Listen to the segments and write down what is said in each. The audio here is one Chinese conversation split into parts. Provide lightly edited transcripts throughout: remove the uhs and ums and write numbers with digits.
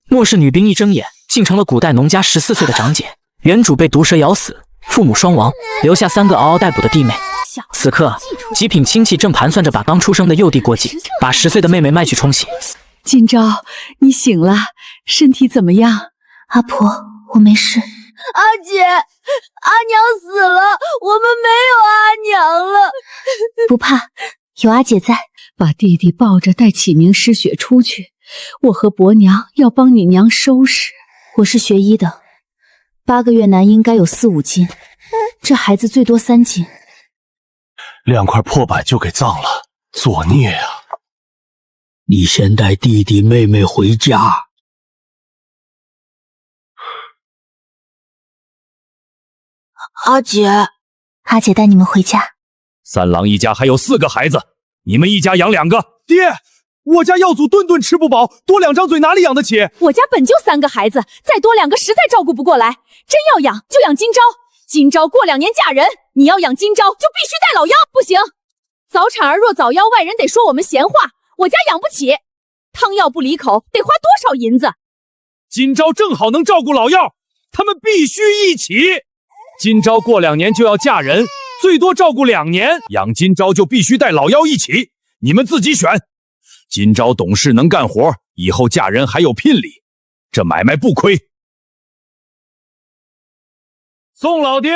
末世女兵一睁眼，竟成了古代农家14岁的长姐。原主被毒蛇咬死，父母双亡，留下3个嗷嗷待哺的弟妹。此刻，极品亲戚正盘算着把刚出生的幼弟过继，把10岁的妹妹卖去冲洗。今朝，你醒了，身体怎么样？阿婆，我没事。阿姐，阿娘死了，我们没有阿娘了。不怕，有阿姐在。把弟弟抱着带启明失血出去，我和伯娘要帮你娘收拾。我是学医的，8个月男应该有4、5斤，这孩子最多3斤。2块破板就给葬了，作孽啊！你先带弟弟妹妹回家。阿姐，阿姐带你们回家。三郎一家还有4个孩子，你们一家养2个。爹，我家耀祖顿顿吃不饱，多2张嘴哪里养得起？我家本就3个孩子，再多2个实在照顾不过来。真要养就养金钊，金钊过2年嫁人。你要养金钊就必须带老幺，不行。早产儿若早夭，外人得说我们闲话。我家养不起，汤药不离口，得花多少银子？金钊正好能照顾老幺，他们必须一起。金钊过2年就要嫁人，最多照顾2年，养金钊就必须带老幺一起，你们自己选。金钊懂事能干活，以后嫁人还有聘礼，这买卖不亏。宋老爹，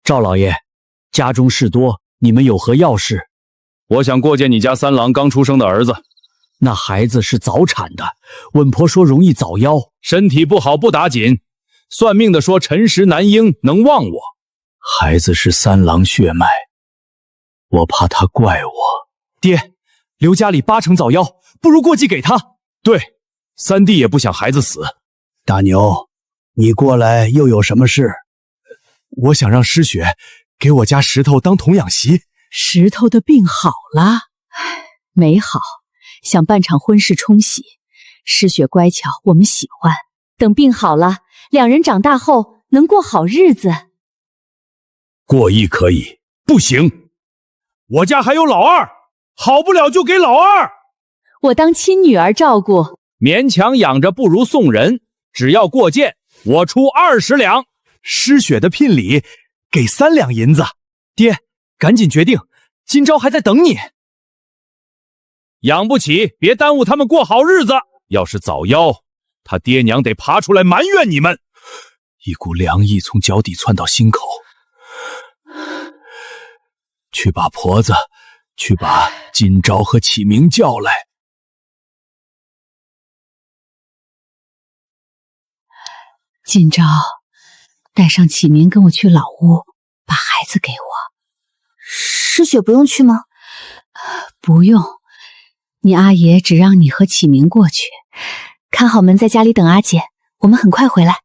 赵老爷，家中事多，你们有何要事？我想过见你家三郎刚出生的儿子。那孩子是早产的，稳婆说容易早夭，身体不好不打紧。算命的说辰时难应，能旺我。孩子是三郎血脉，我怕他怪我。爹，刘家里8成早夭，不如过继给他。对，三弟也不想孩子死。大牛，你过来又有什么事？我想让失血给我家石头当童养媳。石头的病好了？没好，想办场婚事冲喜。失血乖巧，我们喜欢。等病好了，2人长大后能过好日子。过继可以，不行，我家还有老二，好不了就给老二。我当亲女儿照顾，勉强养着不如送人。只要过件，我出20两。失血的聘礼给3两银子。爹，赶紧决定，今朝还在等你。养不起，别耽误他们过好日子。要是早夭，他爹娘得爬出来埋怨你们。一股凉意从脚底窜到心口。去把婆子，去把金钊和启明叫来。今朝，带上启明跟我去老屋，把孩子给我。失血不用去吗？不用，你阿爷只让你和启明过去。看好门，在家里等阿姐，我们很快回来。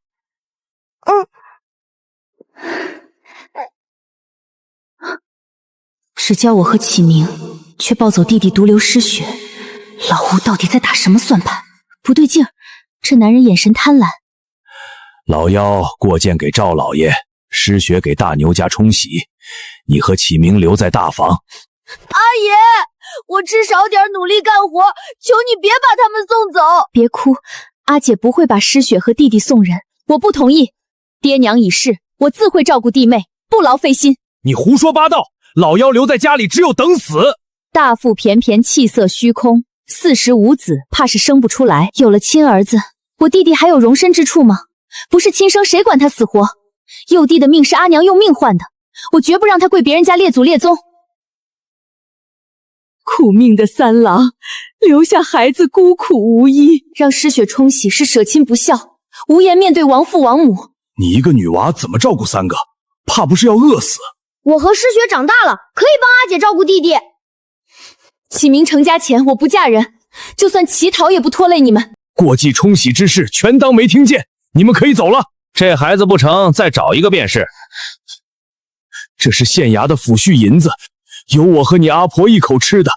只叫我和启明，却抱走弟弟，独留失血。老吴到底在打什么算盘？不对劲儿，这男人眼神贪婪。老幺过件给赵老爷，失血给大牛家冲喜。你和启明留在大房。阿爷，我吃少点，努力干活，求你别把他们送走。别哭，阿姐不会把失血和弟弟送人。我不同意，爹娘已逝，我自会照顾弟妹，不劳费心。你胡说八道，老幺留在家里只有等死。大腹便便，气色虚空，45子，怕是生不出来。有了亲儿子，我弟弟还有容身之处吗？不是亲生，谁管他死活？幼弟的命是阿娘用命换的，我绝不让他跪别人家列祖列宗。苦命的三郎，留下孩子孤苦无依，让失血冲喜是舍亲不孝，无颜面对亡父亡母。你一个女娃怎么照顾3个？怕不是要饿死？我和失血长大了，可以帮阿姐照顾弟弟。启明成家前，我不嫁人，就算乞讨也不拖累你们。过继冲喜之事，全当没听见。你们可以走了。这孩子不成，再找一个便是。这是县衙的抚恤银子，有我和你阿婆一口吃的，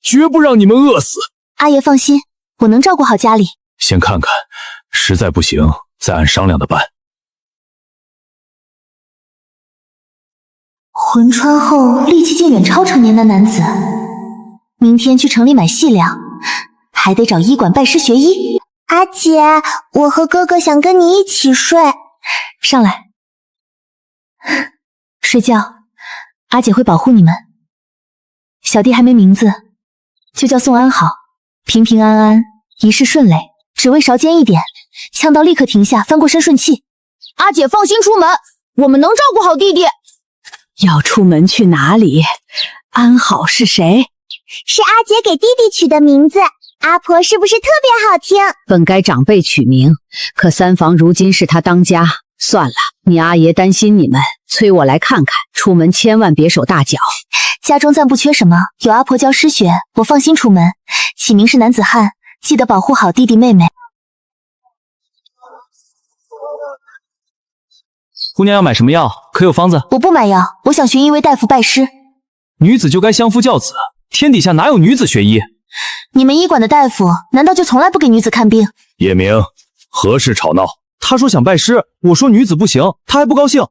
绝不让你们饿死。阿爷放心，我能照顾好家里。先看看，实在不行，再按商量的办。魂穿后力气竟远超成年的男子，明天去城里买细粮，还得找医馆拜师学医。阿姐，我和哥哥想跟你一起睡。上来，睡觉。阿姐会保护你们。小弟还没名字，就叫宋安好，平平安安，一世顺累。只为勺尖一点，呛到立刻停下，翻过身顺气。阿姐放心出门，我们能照顾好弟弟。要出门去哪里？安好是谁？是阿姐给弟弟取的名字，阿婆是不是特别好听？本该长辈取名，可三房如今是他当家。算了，你阿爷担心你们，催我来看看。出门千万别手大脚。家中暂不缺什么，有阿婆教师学，我放心出门。起名是男子汉，记得保护好弟弟妹妹。姑娘要买什么药？可有方子？我不买药，我想寻一位大夫拜师。女子就该相夫教子，天底下哪有女子学医？你们医馆的大夫难道就从来不给女子看病？叶明，何事吵闹？他说想拜师，我说女子不行，他还不高兴。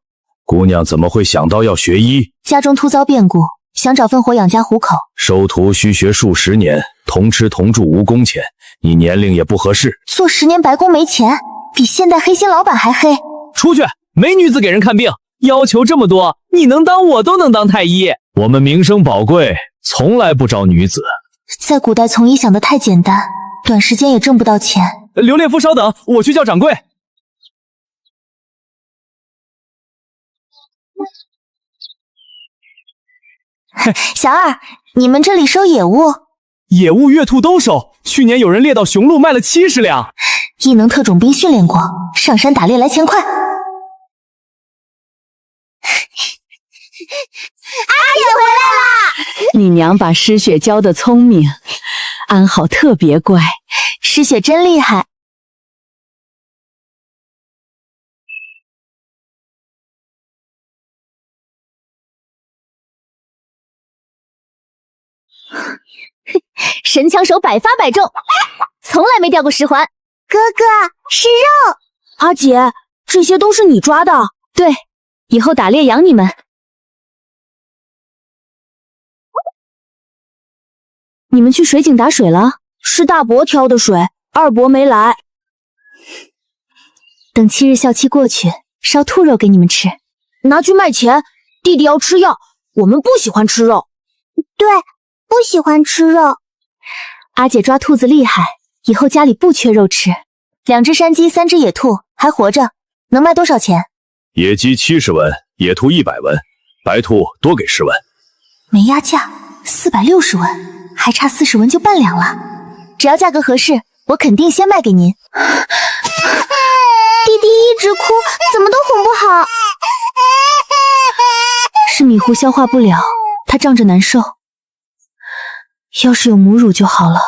姑娘怎么会想到要学医？家中突遭变故，想找份活养家糊口。收徒需学数十年，同吃同住无工钱，你年龄也不合适。做10年白工没钱，比现代黑心老板还黑。出去，没女子给人看病，要求这么多，你能当我都能当太医。我们名声宝贵，从来不招女子。在古代从医想得太简单，短时间也挣不到钱。刘烈夫稍等，我去叫掌柜。小二，你们这里收野物？野物月兔都收，去年有人猎到雄鹿卖了70两。异能特种兵训练过，上山打猎来钱快。阿姐回来啦！你娘把诗雪教得聪明，安好特别乖。诗雪真厉害。神枪手百发百中，从来没掉过10环。哥哥，是肉。阿姐，这些都是你抓的？对，以后打猎养你们。你们去水井打水了？是大伯挑的水，二伯没来。等7日校期过去，烧兔肉给你们吃。拿去卖钱，弟弟要吃药，我们不喜欢吃肉。对，不喜欢吃肉。阿姐抓兔子厉害，以后家里不缺肉吃。2只山鸡，3只野兔，还活着，能卖多少钱？野鸡70文，野兔100文，白兔多给10文。没压价，460文，还差40文就半两了。只要价格合适，我肯定先卖给您。弟弟一直哭，怎么都哄不好。是米糊消化不了，他胀着难受。要是有母乳就好了。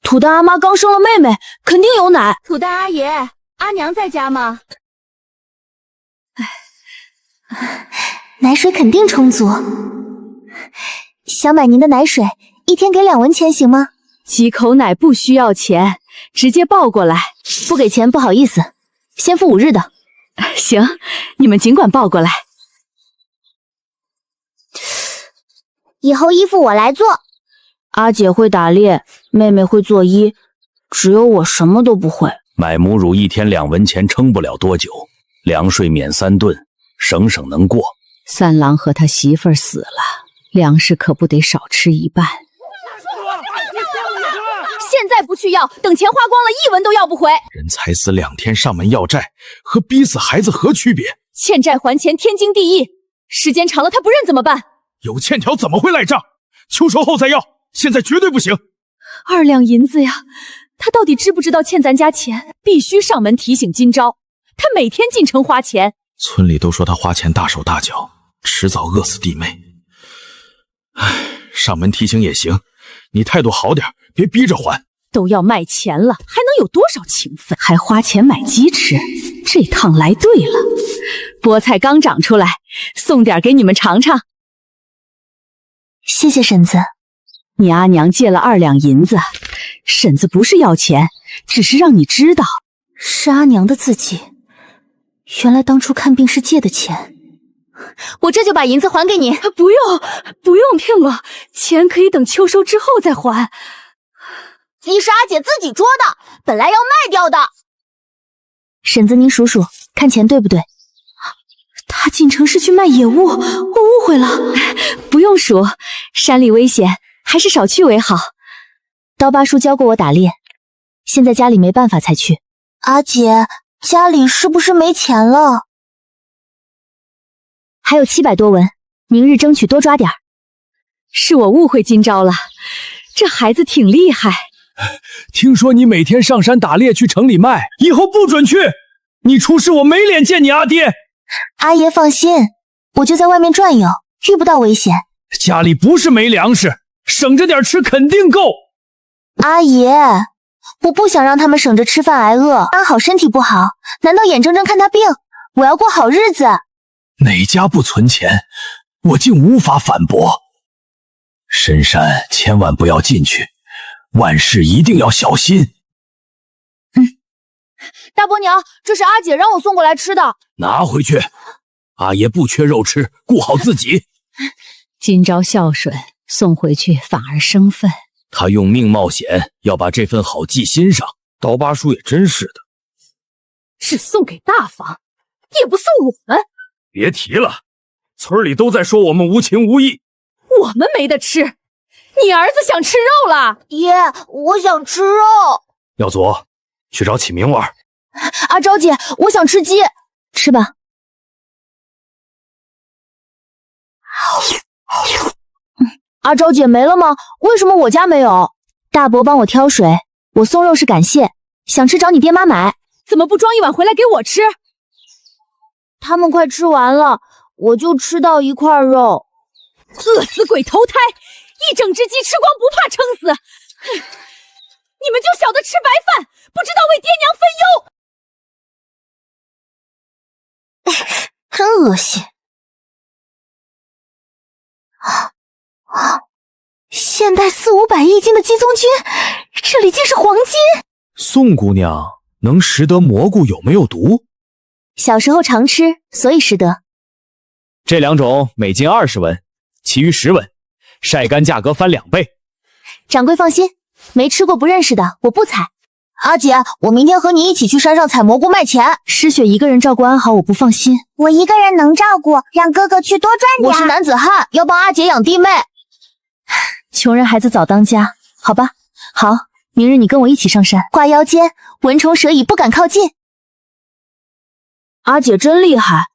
土蛋阿妈刚生了妹妹，肯定有奶。土蛋阿爷，阿娘在家吗？奶水肯定充足。想买您的奶水，1天给2文钱行吗？几口奶不需要钱，直接抱过来。不给钱不好意思，先付5日的。行，你们尽管抱过来。以后衣服我来做。阿姐会打猎，妹妹会做衣，只有我什么都不会。买母乳1天2文钱撑不了多久，粮税免3顿，省省能过。三郎和他媳妇儿死了，粮食可不得少吃一半。现在不去要，等钱花光了，1文都要不回。人才死2天上门要债，和逼死孩子何区别？欠债还钱天经地义，时间长了他不认怎么办？有欠条怎么会赖账？秋收后再要，现在绝对不行。2两银子呀，他到底知不知道欠咱家钱？必须上门提醒今朝，他每天进城花钱。村里都说他花钱大手大脚，迟早饿死弟妹。唉，上门提醒也行，你态度好点，别逼着还。都要卖钱了，还能有多少情分？还花钱买鸡吃，这趟来对了。菠菜刚长出来，送点给你们尝尝。谢谢婶子。你阿娘借了2两银子，婶子不是要钱，只是让你知道，是阿娘的自己。原来当初看病是借的钱，我这就把银子还给你。不用骗我，钱可以等秋收之后再还。鸡是阿姐自己捉的，本来要卖掉的。婶子，您数数，看钱对不对？他进城是去卖野物，我误会了。不用数，山里危险，还是少去为好。刀疤叔教过我打猎，现在家里没办法才去。阿姐，家里是不是没钱了？还有700多文，明日争取多抓点儿。是我误会今朝了，这孩子挺厉害。听说你每天上山打猎去城里卖，以后不准去。你出事我没脸见你阿爹。阿爷放心，我就在外面转悠，遇不到危险。家里不是没粮食，省着点吃肯定够。阿爷，我不想让他们省着吃饭挨饿，安好身体不好，难道眼睁睁看他病？我要过好日子。哪家不存钱，我竟无法反驳。深山千万不要进去，万事一定要小心。大伯娘，这是阿姐让我送过来吃的。拿回去，阿爷不缺肉吃，顾好自己。今朝孝顺，送回去反而生分。他用命冒险，要把这份好记心上。刀疤叔也真是的，只送给大房，也不送我们。别提了，村里都在说我们无情无义。我们没得吃，你儿子想吃肉了？爷，我想吃肉。耀祖，去找启明玩。阿昭姐，我想吃鸡。吃吧。阿昭姐没了吗？为什么我家没有？大伯帮我挑水，我送肉是感谢，想吃找你爹妈买。怎么不装一碗回来给我吃？他们快吃完了，我就吃到一块肉。饿死鬼投胎，一整只鸡吃光不怕撑死。哼，你们就晓得吃白饭，不知道为爹娘分忧。真恶心！现代400-500亿斤的鸡枞菌，这里竟是黄金！宋姑娘能识得蘑菇有没有毒？小时候常吃，所以识得。这2种每斤20文，其余10文，晒干价格翻2倍。掌柜放心，没吃过不认识的，我不采。阿姐，我明天和你一起去山上采蘑菇卖钱。诗雪一个人照顾安好，我不放心。我一个人能照顾，让哥哥去多赚点。我是男子汉，要帮阿姐养弟妹。穷人孩子早当家，好吧，好，明日你跟我一起上山，挂腰间，蚊虫蛇蚁不敢靠近。阿姐真厉害，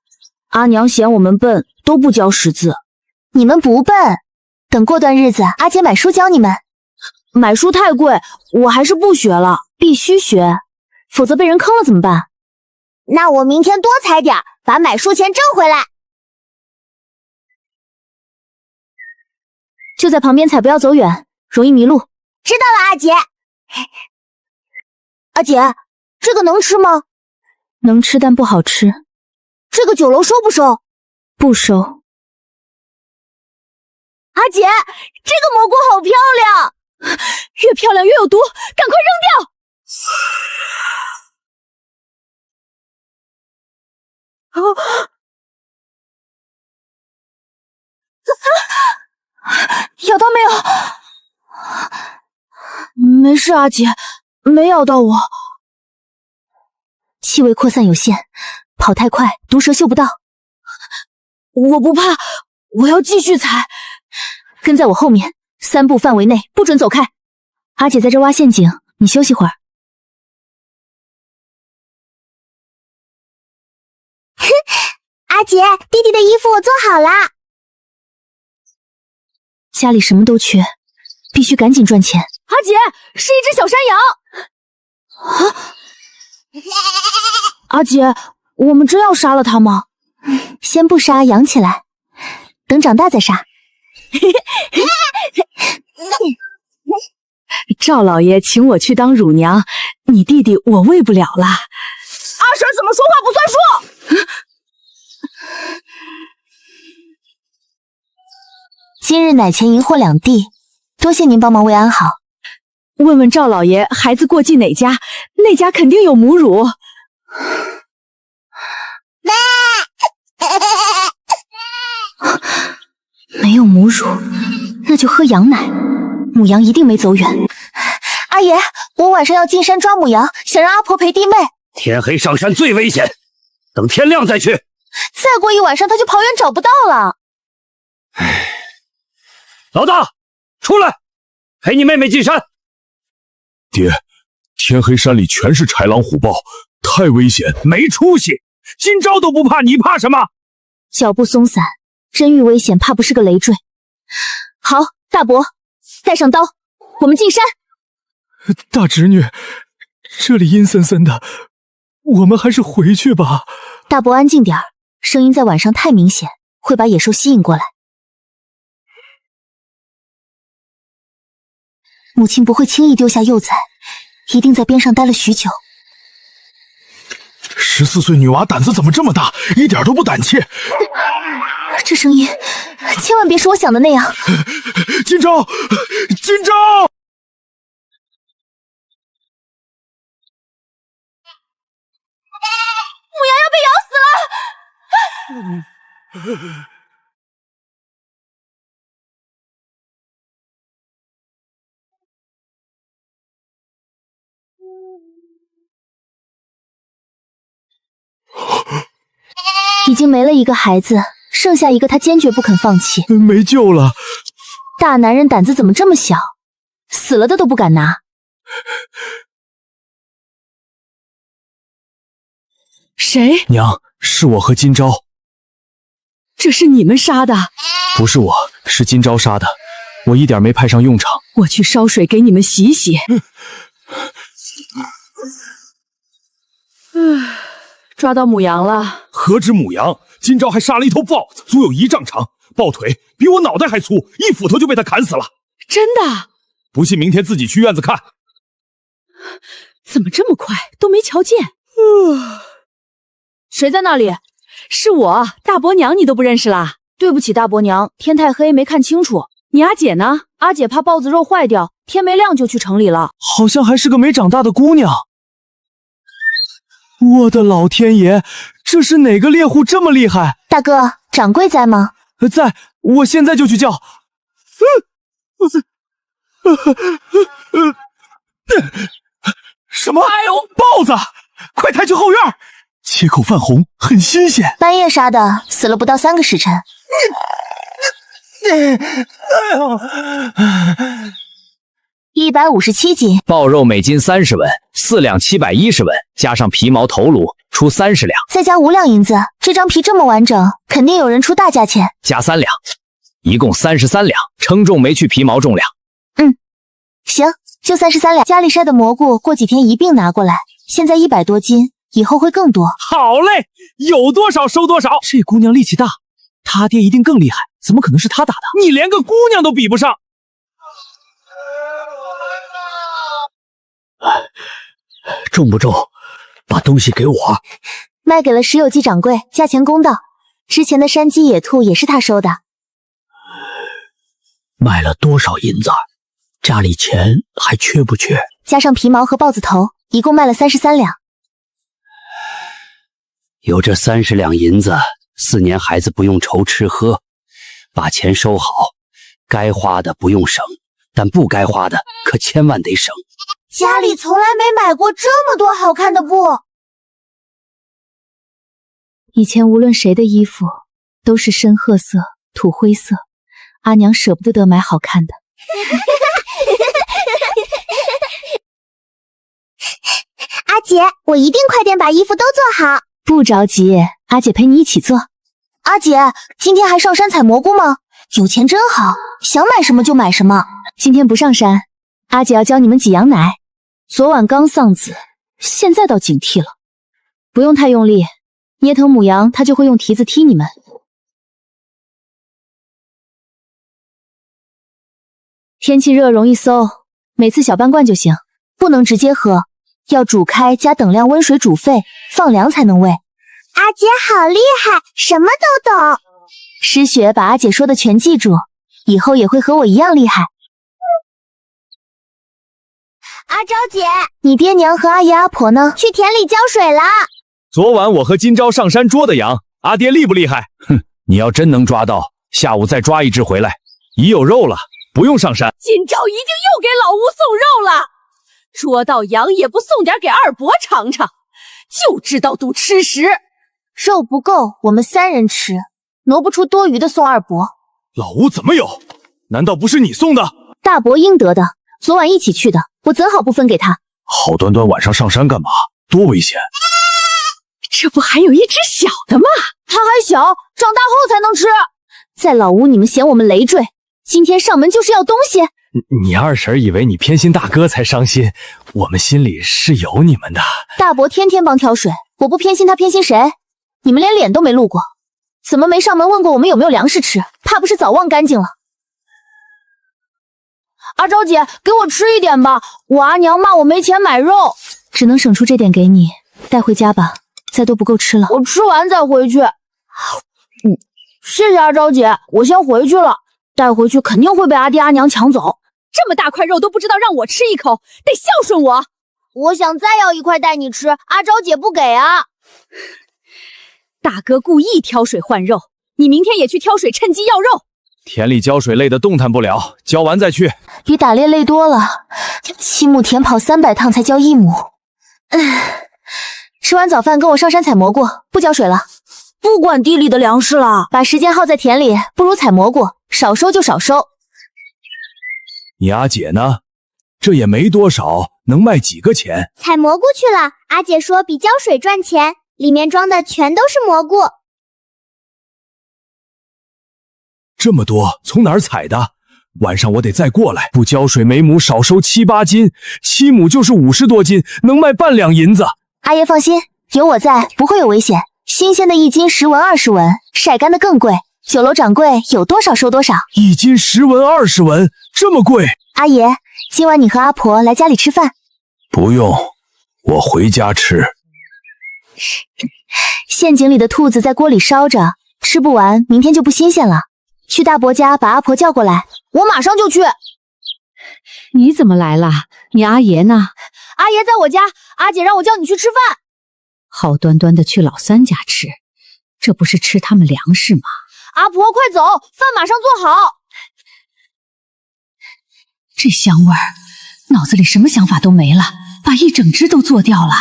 阿娘嫌我们笨，都不教识字。你们不笨，等过段日子，阿姐买书教你们。买书太贵，我还是不学了。必须学，否则被人坑了怎么办？那我明天多采点，把买书钱挣回来。就在旁边采，不要走远，容易迷路。知道了，阿姐。阿姐，这个能吃吗？能吃，但不好吃。这个酒楼收不收？不收。阿姐，这个蘑菇好漂亮，越漂亮越有毒，赶快扔掉！咬到没有？没事，阿姐，没咬到我。气味扩散有限，跑太快，毒蛇嗅不到。我不怕，我要继续采。跟在我后面，3步范围内不准走开。阿姐在这挖陷阱，你休息会儿。阿姐，弟弟的衣服我做好了。家里什么都缺，必须赶紧赚钱。阿姐，是一只小山羊。阿姐，我们真要杀了它吗？先不杀，养起来，等长大再杀。赵老爷请我去当乳娘，你弟弟我喂不了了。阿婶怎么说话不算数？今日乃钱银货2地，多谢您帮忙喂安好。问问赵老爷，孩子过继哪家？那家肯定有母乳。没有母乳，那就喝羊奶。母羊一定没走远。阿爷，我晚上要进山抓母羊，想让阿婆陪弟妹。天黑上山最危险，等天亮再去。再过一晚上，他就跑远找不到了。老大，出来，陪你妹妹进山。爹，天黑山里全是豺狼虎豹，太危险。没出息，今朝都不怕，你怕什么？脚步松散，真遇危险，怕不是个累赘。好，大伯，带上刀，我们进山。大侄女，这里阴森森的，我们还是回去吧。大伯安静点儿，声音在晚上太明显，会把野兽吸引过来。母亲不会轻易丢下幼崽，一定在边上待了许久。14岁女娃胆子怎么这么大，一点都不胆怯。这声音千万别是我想的那样。今朝，今朝！母羊要被咬死了！已经没了一个孩子，剩下一个他坚决不肯放弃。没救了！大男人胆子怎么这么小，死了的都不敢拿。谁？娘，是我和今朝。这是你们杀的？不是我，是今朝杀的，我一点没派上用场。我去烧水给你们洗一洗。抓到母羊了。何止母羊，今朝还杀了一头豹子，足有1丈长，豹腿比我脑袋还粗，一斧头就被他砍死了。真的？不信明天自己去院子看。怎么这么快，都没瞧见？谁在那里？是我，大伯娘你都不认识啦？对不起，大伯娘，天太黑没看清楚。你阿姐呢？阿姐怕豹子肉坏掉，天没亮就去城里了。好像还是个没长大的姑娘。我的老天爷，这是哪个猎户这么厉害？大哥，掌柜在吗？在，我现在就去叫。什么？哎呦，豹子！快抬去后院，切口泛红，很新鲜。半夜杀的，死了不到3个时辰。157斤，豹肉每斤30文，4两710文，加上皮毛头颅，出30两，再加5两银子。这张皮这么完整，肯定有人出大价钱。加3两，一共33两，称重没去皮毛重量。行，就33两。家里晒的蘑菇，过几天一并拿过来。现在100多斤，以后会更多。好嘞，有多少收多少。这姑娘力气大，她爹一定更厉害，怎么可能是她打的？你连个姑娘都比不上。重不重？把东西给我。卖给了石有记掌柜，价钱公道。之前的山鸡野兔也是他收的。卖了多少银子？家里钱还缺不缺？加上皮毛和豹子头，一共卖了33两。有这30两银子，4年孩子不用愁吃喝。把钱收好，该花的不用省，但不该花的可千万得省。家里从来没买过这么多好看的布。以前无论谁的衣服都是深褐色、土灰色，阿娘舍不得买好看的。阿姐，我一定快点把衣服都做好。不着急，阿姐陪你一起做。阿姐，今天还上山采蘑菇吗？有钱真好，想买什么就买什么。今天不上山，阿姐要教你们挤羊奶。昨晚刚丧子，现在倒警惕了。不用太用力，捏疼母羊，它就会用蹄子踢你们。天气热容易馊，每次小半罐就行，不能直接喝，要煮开加等量温水煮沸，放凉才能喂。阿姐好厉害，什么都懂。诗雪把阿姐说的全记住，以后也会和我一样厉害。阿昭姐，你爹娘和阿爷阿婆呢？去田里浇水了。昨晚我和今朝上山捉的羊，阿爹厉不厉害？哼，你要真能抓到，下午再抓一只回来。已有肉了，不用上山。今朝一定又给老吴送肉了，捉到羊也不送点给二伯尝尝，就知道赌吃食。肉不够，我们3人吃，挪不出多余的送二伯。老吴怎么有？难道不是你送的？大伯应得的，昨晚一起去的，我怎好不分给他？好端端晚上上山干嘛？多危险！这不还有一只小的吗？他还小，长大后才能吃。在老吴你们嫌我们累赘，今天上门就是要东西。你二婶以为你偏心大哥才伤心，我们心里是有你们的。大伯天天帮挑水，我不偏心他偏心谁？你们连脸都没露过，怎么没上门问过我们有没有粮食吃？怕不是早忘干净了。阿昭姐，给我吃一点吧，我阿娘骂我没钱买肉。只能省出这点给你，带回家吧，再多不够吃了。我吃完再回去。谢谢阿昭姐，我先回去了，带回去肯定会被阿爹阿娘抢走。这么大块肉都不知道让我吃一口，得孝顺我。我想再要一块带你吃，阿昭姐不给啊。大哥故意挑水换肉，你明天也去挑水，趁机要肉。田里浇水累得动弹不了，浇完再去。比打猎累多了，7亩田跑300趟才浇1亩。吃完早饭跟我上山采蘑菇，不浇水了。不管地里的粮食了，把时间耗在田里，不如采蘑菇，少收就少收。你阿姐呢？这也没多少，能卖几个钱？采蘑菇去了，阿姐说比浇水赚钱，里面装的全都是蘑菇。这么多，从哪儿采的？晚上我得再过来，不浇水每亩少收7、8斤，7亩就是50多斤，能卖半两银子。阿爷放心，有我在，不会有危险。新鲜的1斤10文20文，晒干的更贵。酒楼掌柜有多少收多少。1斤10文20文，这么贵？阿爷，今晚你和阿婆来家里吃饭。不用，我回家吃。陷阱里的兔子在锅里烧着，吃不完，明天就不新鲜了。去大伯家把阿婆叫过来，我马上就去。你怎么来了？你阿爷呢？阿爷在我家，阿姐让我叫你去吃饭。好端端的去老三家吃，这不是吃他们粮食吗？阿婆快走，饭马上做好。这香味儿，脑子里什么想法都没了，把一整只都做掉了。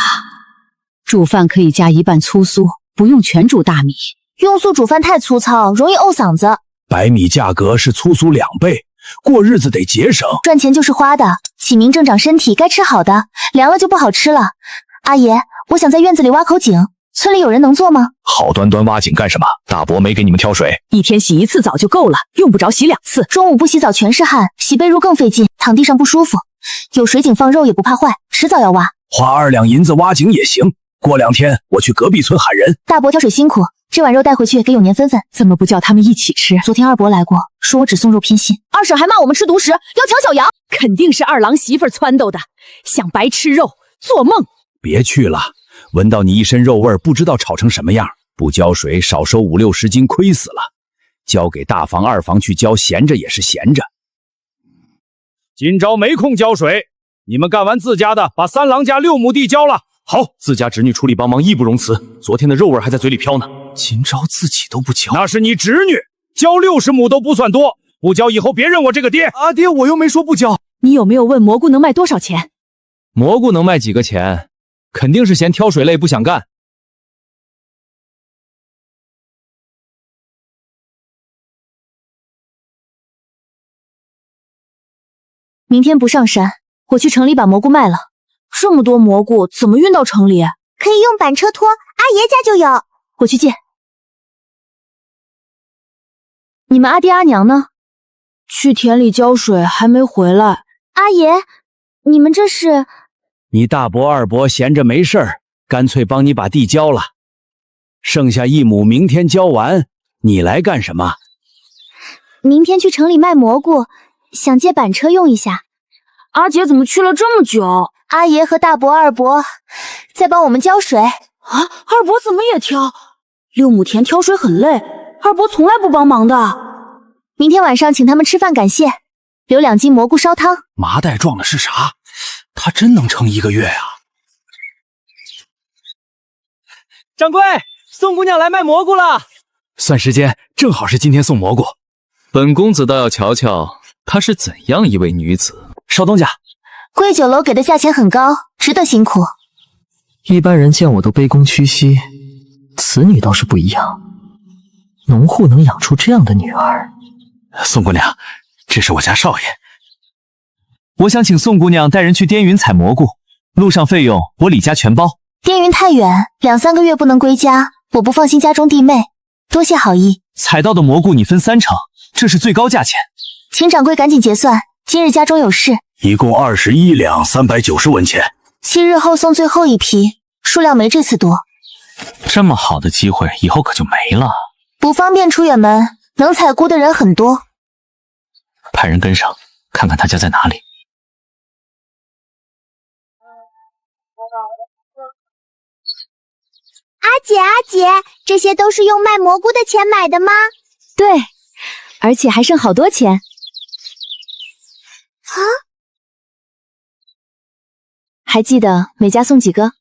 煮饭可以加一半粗酥，不用全煮大米。用素煮饭太粗糙，容易沤嗓子。白米价格是粗酥2倍，过日子得节省。赚钱就是花的，起名正长身体，该吃好的，凉了就不好吃了。阿爷，我想在院子里挖口井，村里有人能做吗？好端端挖井干什么？大伯没给你们挑水。一天洗1次澡就够了，用不着洗2次。中午不洗澡全是汗，洗被褥更费劲，躺地上不舒服。有水井放肉也不怕坏，迟早要挖。花2两银子挖井也行。过2天我去隔壁村喊人。大伯挑水辛苦，这碗肉带回去给永年分分。怎么不叫他们一起吃？昨天二伯来过，说我只送肉偏心。二婶还骂我们吃独食，要抢小羊。肯定是二郎媳妇撺掇的，想白吃肉，做梦。别去了，闻到你一身肉味，不知道炒成什么样。不浇水，少收50、60斤，亏死了。交给大房、二房去浇，闲着也是闲着。今朝没空浇水，你们干完自家的，把3郎家6亩地浇了。好，自家侄女出力帮忙，义不容辞。昨天的肉味还在嘴里飘呢。今朝自己都不浇，那是你侄女，浇60亩都不算多，不浇以后别认我这个爹。阿爹，我又没说不浇。你有没有问蘑菇能卖多少钱？蘑菇能卖几个钱？肯定是嫌挑水累不想干。明天不上山，我去城里把蘑菇卖了。这么多蘑菇怎么运到城里？可以用板车拖，阿爷家就有。我去借。你们阿爹阿娘呢？去田里浇水，还没回来。阿爷，你们这是？你大伯二伯闲着没事儿，干脆帮你把地浇了。剩下1亩，明天浇完，你来干什么？明天去城里卖蘑菇，想借板车用一下。阿姐怎么去了这么久？阿爷和大伯二伯在帮我们浇水啊。二伯怎么也挑？6亩田挑水很累，二伯从来不帮忙的。明天晚上请他们吃饭感谢，留2斤蘑菇烧汤。麻袋撞的是啥？他真能撑1个月啊！掌柜，宋姑娘来卖蘑菇了。算时间，正好是今天送蘑菇。本公子倒要瞧瞧她是怎样一位女子。少东家，贵酒楼给的价钱很高，值得辛苦。一般人见我都卑躬屈膝，此女倒是不一样。农户能养出这样的女儿。宋姑娘，这是我家少爷。我想请宋姑娘带人去滇云采蘑菇，路上费用我李家全包。滇云太远，2-3个月不能归家，我不放心家中弟妹，多谢好意。采到的蘑菇你分3成，这是最高价钱。请掌柜赶紧结算，今日家中有事。一共21两390文钱。7日后送最后一批，数量没这次多。这么好的机会，以后可就没了。不方便出远门，能采菇的人很多。派人跟上，看看他家在哪里。阿姐，这些都是用卖蘑菇的钱买的吗？对，而且还剩好多钱。啊？还记得每家送几个？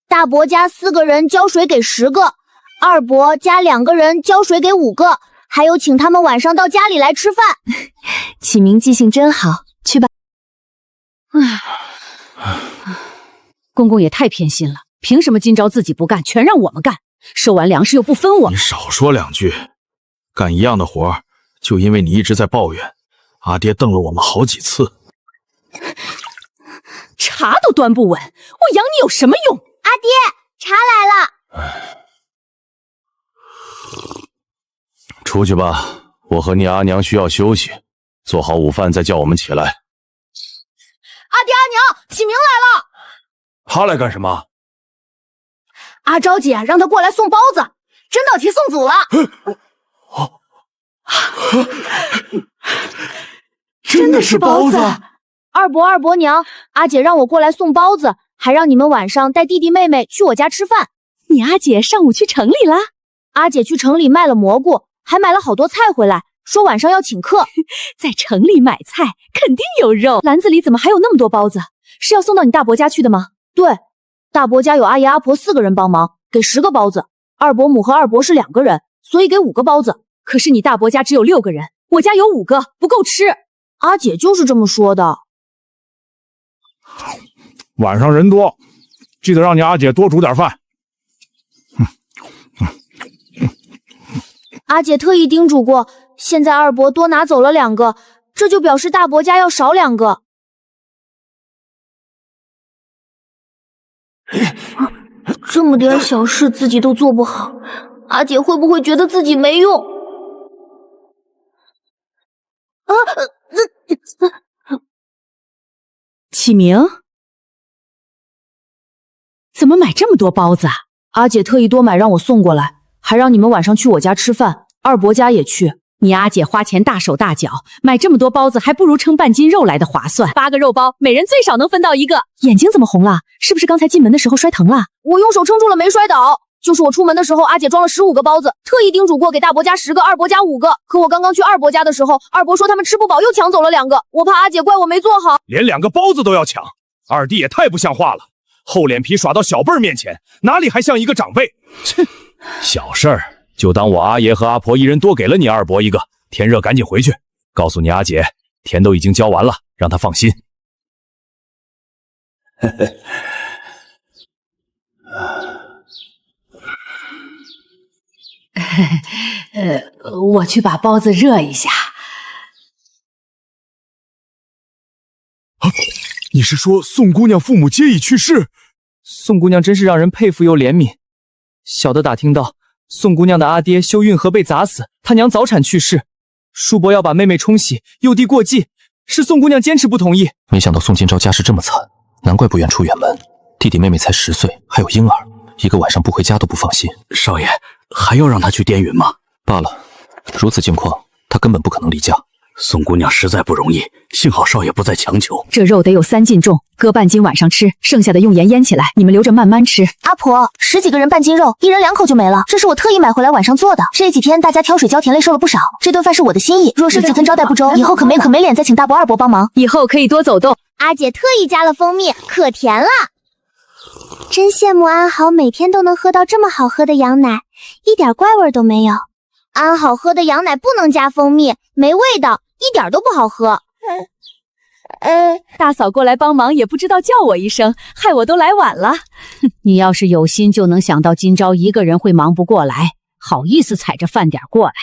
大伯家4个人浇水给10个，二伯家2个人浇水给5个，还有请他们晚上到家里来吃饭。启明记性真好，去吧。公公也太偏心了，凭什么今朝自己不干，全让我们干？收完粮食又不分我。你少说2句，干一样的活，就因为你一直在抱怨，阿爹瞪了我们好几次。茶都端不稳，我养你有什么用？阿爹，茶来了。出去吧，我和你阿娘需要休息，做好午饭再叫我们起来。阿爹阿娘，启明来了。他来干什么？阿昭姐让他过来送包子，真到提送祖了。真的是包子！二伯二伯娘，阿姐让我过来送包子，还让你们晚上带弟弟妹妹去我家吃饭。你阿姐上午去城里啦？阿姐去城里卖了蘑菇，还买了好多菜回来，说晚上要请客。在城里买菜肯定有肉，篮子里怎么还有那么多包子？是要送到你大伯家去的吗？对，大伯家有阿爷阿婆4个人帮忙，给10个包子。二伯母和二伯是2个人，所以给5个包子。可是你大伯家只有6个人，我家有5个，不够吃。阿姐就是这么说的。晚上人多，记得让你阿姐多煮点饭。阿姐特意叮嘱过，现在二伯多拿走了2个，这就表示大伯家要少2个。这么点小事自己都做不好，阿姐会不会觉得自己没用？启明，怎么买这么多包子啊？阿姐特意多买让我送过来，还让你们晚上去我家吃饭，二伯家也去。你阿姐花钱大手大脚，买这么多包子，还不如称半斤肉来的划算。8个肉包，每人最少能分到1个。眼睛怎么红了？是不是刚才进门的时候摔疼了？我用手撑住了，没摔倒。就是我出门的时候，阿姐装了15个包子，特意叮嘱过给大伯家10个，二伯家5个。可我刚刚去二伯家的时候，二伯说他们吃不饱，又抢走了2个。我怕阿姐怪我没做好，连2个包子都要抢，二弟也太不像话了，厚脸皮耍到小辈儿面前，哪里还像一个长辈？切，小事儿，就当我阿爷和阿婆一人多给了你二伯1个。天热赶紧回去，告诉你阿姐，田都已经浇完了，让她放心。我去把包子热一下。你是说宋姑娘父母皆已去世？宋姑娘真是让人佩服又怜悯。小的打听到，宋姑娘的阿爹修运河被砸死，她娘早产去世。叔伯要把妹妹冲洗，幼弟过继，是宋姑娘坚持不同意。没想到宋金钊家世这么惨，难怪不愿出远门。弟弟妹妹才10岁，还有婴儿，一个晚上不回家都不放心。少爷，还要让他去滇云吗？罢了，如此境况，他根本不可能离家。宋姑娘实在不容易，幸好少爷不再强求。这肉得有3斤重，割半斤晚上吃，剩下的用盐腌起来，你们留着慢慢吃。阿婆，10几个人半斤肉，一人2口就没了。这是我特意买回来晚上做的。这几天大家挑水浇田累受了不少，这顿饭是我的心意。若是自尊招待不周，以后可没脸再请大伯二伯帮忙。以后可以多走动。阿姐特意加了蜂蜜，可甜了。真羡慕安好每天都能喝到这么好喝的羊奶，一点怪味都没有。安好喝的羊奶不能加蜂蜜，没味道，一点都不好喝。大嫂过来帮忙也不知道叫我一声，害我都来晚了。你要是有心，就能想到今朝一个人会忙不过来，好意思踩着饭点过来。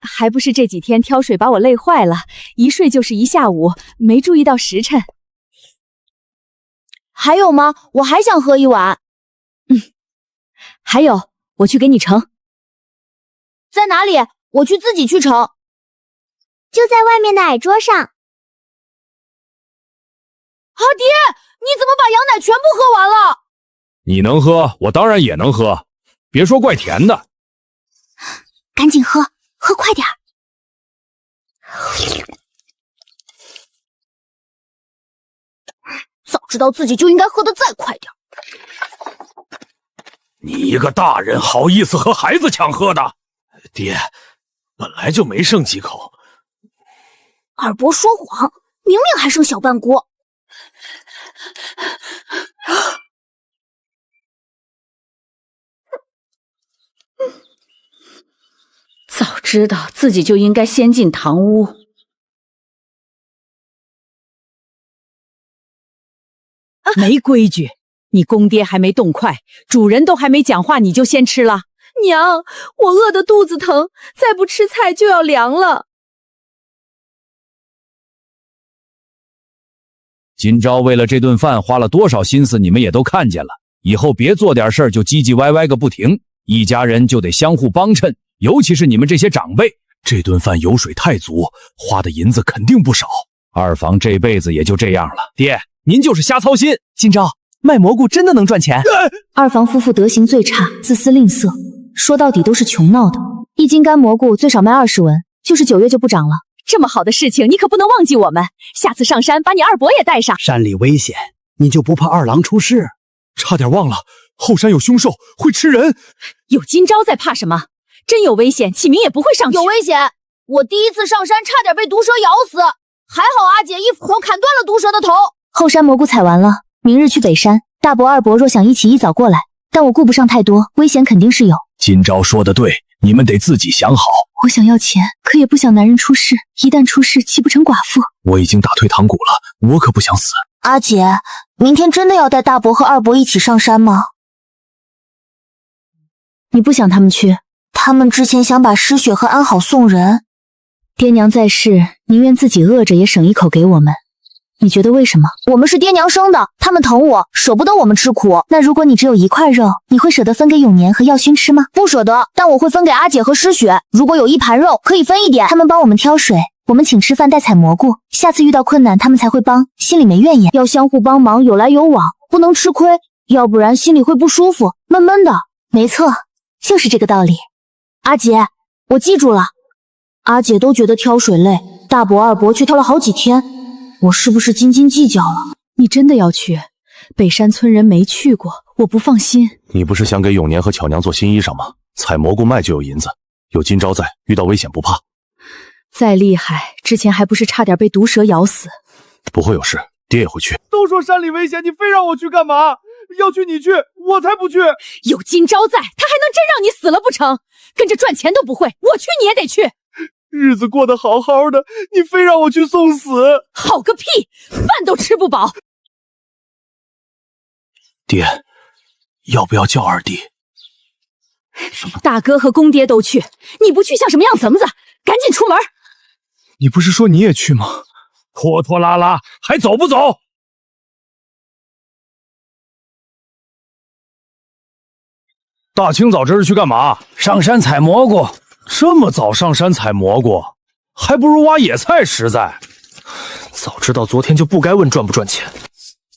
还不是这几天挑水把我累坏了，一睡就是一下午，没注意到时辰。还有吗？我还想喝一碗。还有，我去给你盛。在哪里？我去自己去盛。就在外面的矮桌上。阿爹，你怎么把羊奶全部喝完了？你能喝，我当然也能喝。别说怪甜的。赶紧喝，喝快点。早知道自己就应该喝得再快点。你一个大人好意思和孩子抢喝的？爹，本来就没剩几口。二伯说谎，明明还剩小半锅。早知道自己就应该先进堂屋。没规矩！你公爹还没动筷，主人都还没讲话，你就先吃了。娘，我饿得肚子疼，再不吃菜就要凉了。今朝为了这顿饭花了多少心思，你们也都看见了。以后别做点事儿就唧唧歪歪个不停，一家人就得相互帮衬，尤其是你们这些长辈。这顿饭油水太足，花的银子肯定不少。二房这辈子也就这样了。爹，您就是瞎操心。今朝卖蘑菇真的能赚钱？二房夫妇德行最差，自私吝啬，说到底都是穷闹的。一斤干蘑菇最少卖20文，就是9月就不长了。这么好的事情，你可不能忘记我们。下次上山把你二伯也带上。山里危险，你就不怕二郎出事？差点忘了，后山有凶兽，会吃人。有今朝在怕什么？真有危险，启明也不会上去。有危险！我第一次上山差点被毒蛇咬死，还好阿姐一斧头砍断了毒蛇的头。后山蘑菇采完了，明日去北山。大伯二伯若想一起一早过来，但我顾不上太多，危险肯定是有。今朝说的对，你们得自己想好。我想要钱，可也不想男人出事，一旦出事岂不成寡妇？我已经打退堂鼓了，我可不想死。阿姐，明天真的要带大伯和二伯一起上山吗？你不想他们去？他们之前想把诗雪和安好送人。爹娘在世，宁愿自己饿着也省一口给我们。你觉得为什么？我们是爹娘生的，他们疼我，舍不得我们吃苦。那如果你只有1块肉，你会舍得分给永年和耀勋吃吗？不舍得，但我会分给阿姐和诗雪。如果有1盘肉，可以分一点。他们帮我们挑水，我们请吃饭带采蘑菇，下次遇到困难他们才会帮，心里没怨言。要相互帮忙，有来有往，不能吃亏，要不然心里会不舒服，闷闷的。没错，就是这个道理。阿姐，我记住了。阿姐都觉得挑水累，大伯二伯却挑了好几天，我是不是斤斤计较了？你真的要去？北山村人没去过，我不放心。你不是想给永年和巧娘做新衣裳吗？采蘑菇卖就有银子，有今朝在，遇到危险不怕。再厉害，之前还不是差点被毒蛇咬死。不会有事，爹也会去。都说山里危险，你非让我去干嘛？要去你去，我才不去。有今朝在，他还能真让你死了不成？跟着赚钱都不会，我去你也得去。日子过得好好的，你非让我去送死。好个屁，饭都吃不饱。爹，要不要叫二弟？大哥和公爹都去，你不去像什么样子子？赶紧出门。你不是说你也去吗？拖拖拉拉，还走不走？大清早这是去干嘛？上山采蘑菇。这么早上山采蘑菇，还不如挖野菜实在。早知道昨天就不该问赚不赚钱。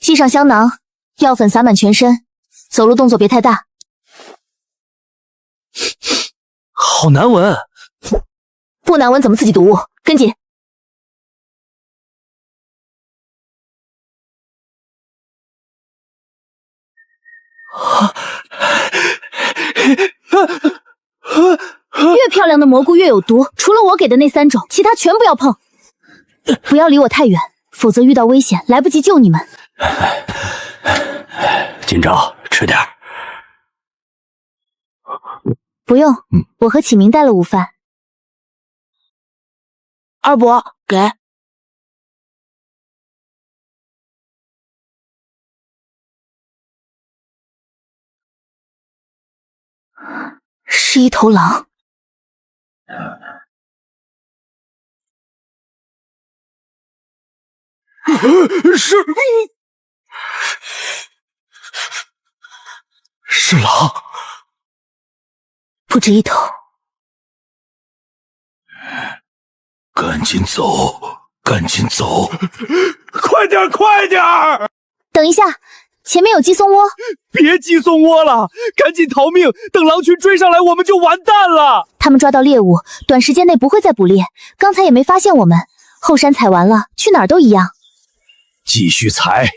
系上香囊，药粉洒满全身，走路动作别太大。好难闻。不难闻怎么自己读？跟紧。越漂亮的蘑菇越有毒，除了我给的那3种，其他全不要碰。不要离我太远，否则遇到危险来不及救你们。今朝吃点。不用，我和启明带了午饭，二伯，给。是一头狼。是狼，不止一头。赶紧走，赶紧走！快点，快点！等一下，前面有鸡松窝。别鸡松窝了，赶紧逃命！等狼群追上来，我们就完蛋了。他们抓到猎物，短时间内不会再捕猎。刚才也没发现我们，后山采完了，去哪儿都一样。继续采。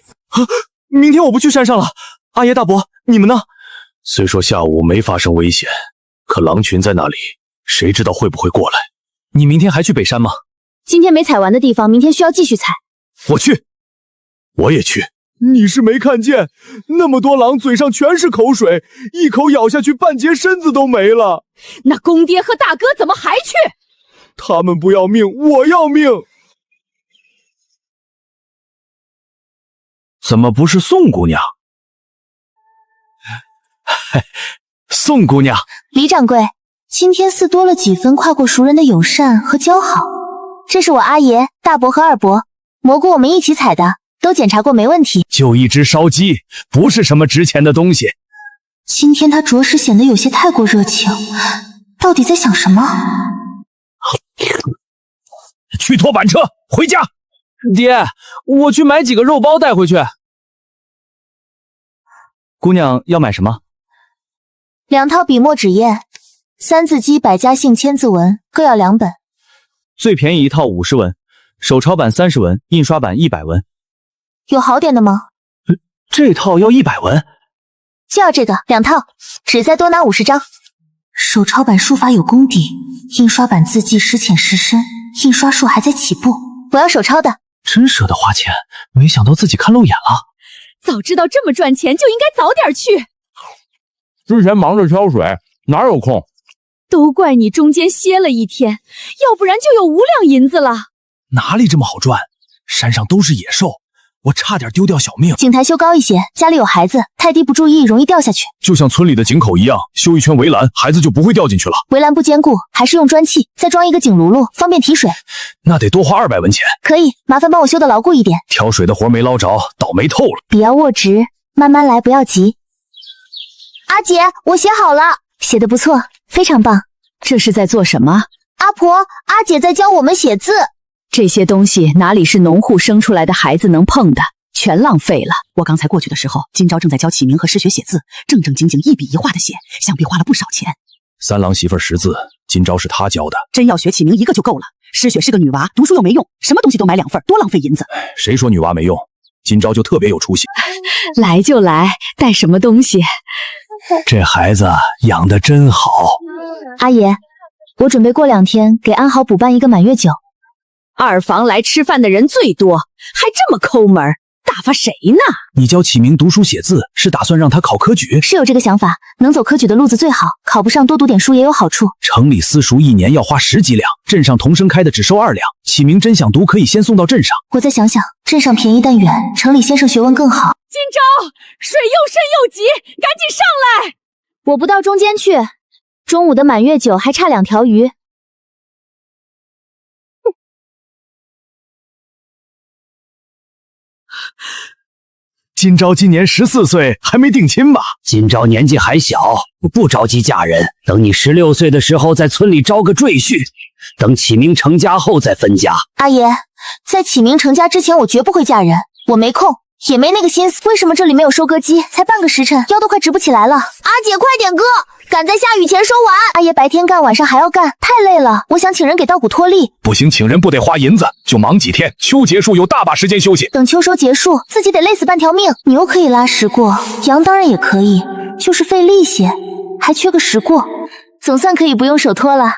明天我不去山上了。阿爷大伯，你们呢？虽说下午没发生危险，可狼群在那里，谁知道会不会过来？你明天还去北山吗？今天没采完的地方，明天需要继续采。我去。我也去。你是没看见，那么多狼嘴上全是口水，一口咬下去，半截身子都没了。那公爹和大哥怎么还去？他们不要命，我要命。怎么不是宋姑娘？宋姑娘，李掌柜，今天似多了几分跨过熟人的友善和交好。这是我阿爷、大伯和二伯，蘑菇我们一起采的，都检查过没问题。就一只烧鸡，不是什么值钱的东西。今天他着实显得有些太过热情，到底在想什么？去拖板车，回家。爹，我去买几个肉包带回去。姑娘要买什么？2套笔墨纸砚，3字机百家姓千字文，各要2本。最便宜一套50文，手抄版30文，印刷版100文。有好点的吗？这套要100文，就要这个2套，只再多拿50张。手抄版书法有功底，印刷版字迹时浅时深，印刷术还在起步。我要手抄的。真舍得花钱，没想到自己看漏眼了。早知道这么赚钱，就应该早点去。之前忙着挑水，哪有空？都怪你中间歇了一天，要不然就有5两银子了。哪里这么好赚？山上都是野兽，我差点丢掉小命。井台修高一些，家里有孩子，太低不注意容易掉下去。就像村里的井口一样，修一圈围栏，孩子就不会掉进去了。围栏不坚固，还是用砖砌，再装一个井辘轳，方便提水。那得多花200文钱。可以，麻烦帮我修得牢固一点。挑水的活没捞着，倒霉透了。笔要握直，慢慢来，不要急。阿姐，我写好了，写得不错，非常棒。这是在做什么？阿婆，阿姐在教我们写字。这些东西哪里是农户生出来的孩子能碰的，全浪费了。我刚才过去的时候，今朝正在教启明和诗雪写字，正正经经一笔一画的写，想必花了不少钱。三郎媳妇识字，今朝是他教的。真要学启明一个就够了。诗雪是个女娃，读书又没用，什么东西都买2份，多浪费银子。谁说女娃没用？今朝就特别有出息。来就来，带什么东西？这孩子养得真好。阿爷，我准备过2天给安好补办一个满月酒。二房来吃饭的人最多，还这么抠门，打发谁呢？你教启明读书写字，是打算让他考科举？是有这个想法，能走科举的路子最好，考不上多读点书也有好处。城里私塾1年要花10几两，镇上童生开的只收2两。启明真想读，可以先送到镇上。我再想想，镇上便宜但远，城里先生学问更好。今朝水又深又急，赶紧上来！我不到中间去，中午的满月酒还差2条鱼。今朝今年14岁，还没定亲吧？今朝年纪还小，我不着急嫁人，等你16岁的时候，在村里招个赘婿，等启明成家后再分家。阿爷，在启明成家之前，我绝不会嫁人，我没空，也没那个心思。为什么这里没有收割机？才半个时辰，腰都快直不起来了。阿姐，快点割，赶在下雨前收完。阿爷白天干，晚上还要干，太累了。我想请人给稻谷脱粒。不行，请人不得花银子，就忙几天。秋结束有大把时间休息。等秋收结束，自己得累死半条命。牛可以拉石过，羊当然也可以，就是费力些，还缺个石过，总算可以不用手拖了。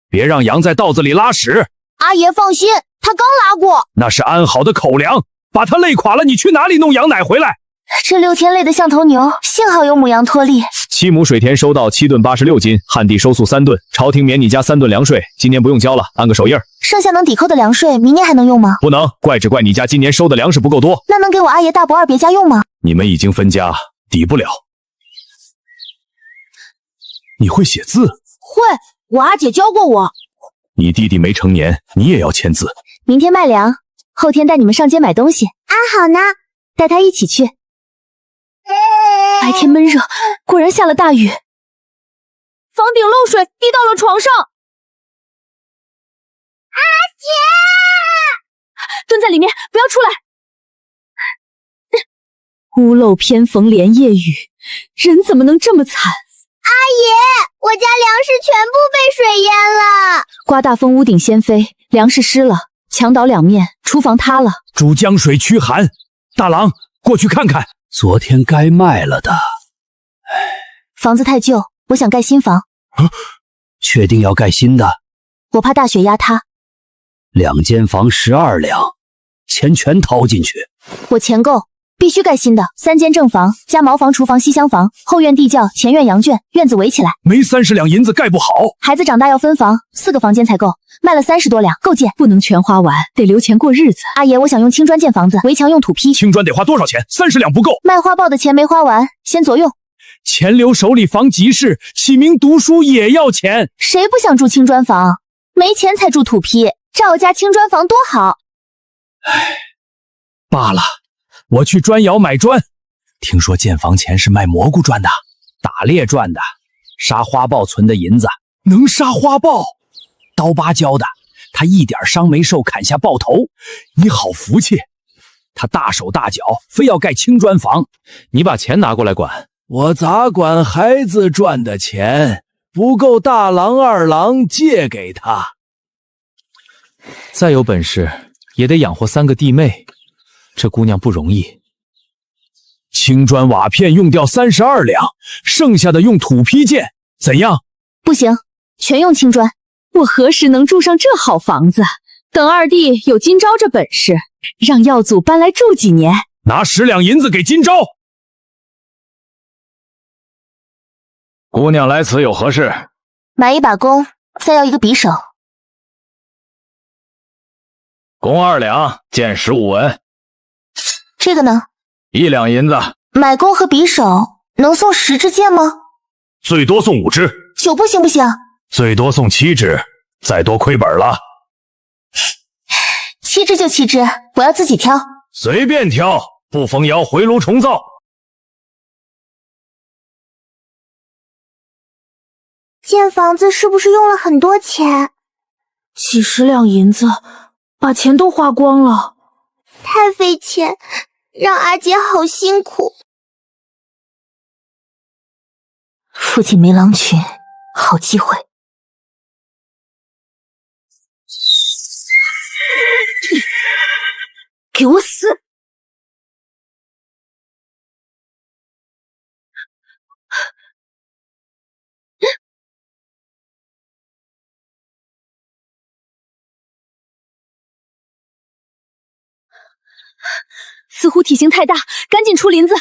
别让羊在稻子里拉屎。阿爷放心，他刚拉过。那是安好的口粮，把他累垮了，你去哪里弄羊奶回来？这6天累得像头牛，幸好有母羊脱粒。7亩水田收到7吨86斤，旱地收粟3吨，朝廷免你家3吨粮税，今年不用交了，按个手印。剩下能抵扣的粮税，明年还能用吗？不能，怪只怪你家今年收的粮食不够多。那能给我阿爷、大伯、二别家用吗？你们已经分家，抵不了。你会写字？会，我阿姐教过我。你弟弟没成年，你也要签字。明天卖粮，后天带你们上街买东西。啊，好呢。带他一起去。白天闷热，果然下了大雨。房顶漏水，滴到了床上。阿姐，蹲在里面，不要出来。屋漏偏逢连夜雨，人怎么能这么惨？阿爷，我家粮食全部被水淹了。刮大风，屋顶掀飞，粮食湿了，墙倒两面，厨房塌了。助江水驱寒，大郎过去看看。昨天该卖了的。房子太旧，我想盖新房。确定要盖新的？我怕大雪压塌。2间房12两，钱全掏进去。我钱够，必须盖新的。3间正房加茅房、厨房、西厢房，后院地窖，前院羊圈，院子围起来。没30两银子盖不好。孩子长大要分房，4个房间才够，卖了30多两，够建。不能全花完，得留钱过日子。阿爷，我想用青砖建房子，围墙用土坯。青砖得花多少钱？30两不够。卖花报的钱没花完，先左用。钱留手里防急事，起名读书也要钱。谁不想住青砖房？没钱才住土坯，照我家青砖房多好。罢了，我去砖窑买砖。听说建房钱是卖蘑菇赚的，打猎赚的，杀花豹存的银子。能杀花豹？刀疤教的，他一点伤没受，砍下豹头。你好福气。他大手大脚，非要盖青砖房。你把钱拿过来管。我咋管孩子赚的钱？不够大郎二郎借给他。再有本事也得养活3个弟妹，这姑娘不容易。青砖瓦片用掉32两，剩下的用土坯建，怎样？不行，全用青砖。我何时能住上这好房子？等二弟有今朝这本事，让耀祖搬来住几年。拿10两银子给今朝。姑娘来此有何事？买一把弓，再要一个匕首。弓2两，箭15文。这个呢？1两银子。买弓和匕首能送10支箭吗？最多送5支。9不行不行？最多送7支，再多亏本了。7支就7支，我要自己挑。随便挑，不封窑回炉重造。建房子是不是用了很多钱？几10两银子，把钱都花光了，太费钱，让阿姐好辛苦。父亲没郎群，好机会。给我死！似乎体型太大，赶紧出林子。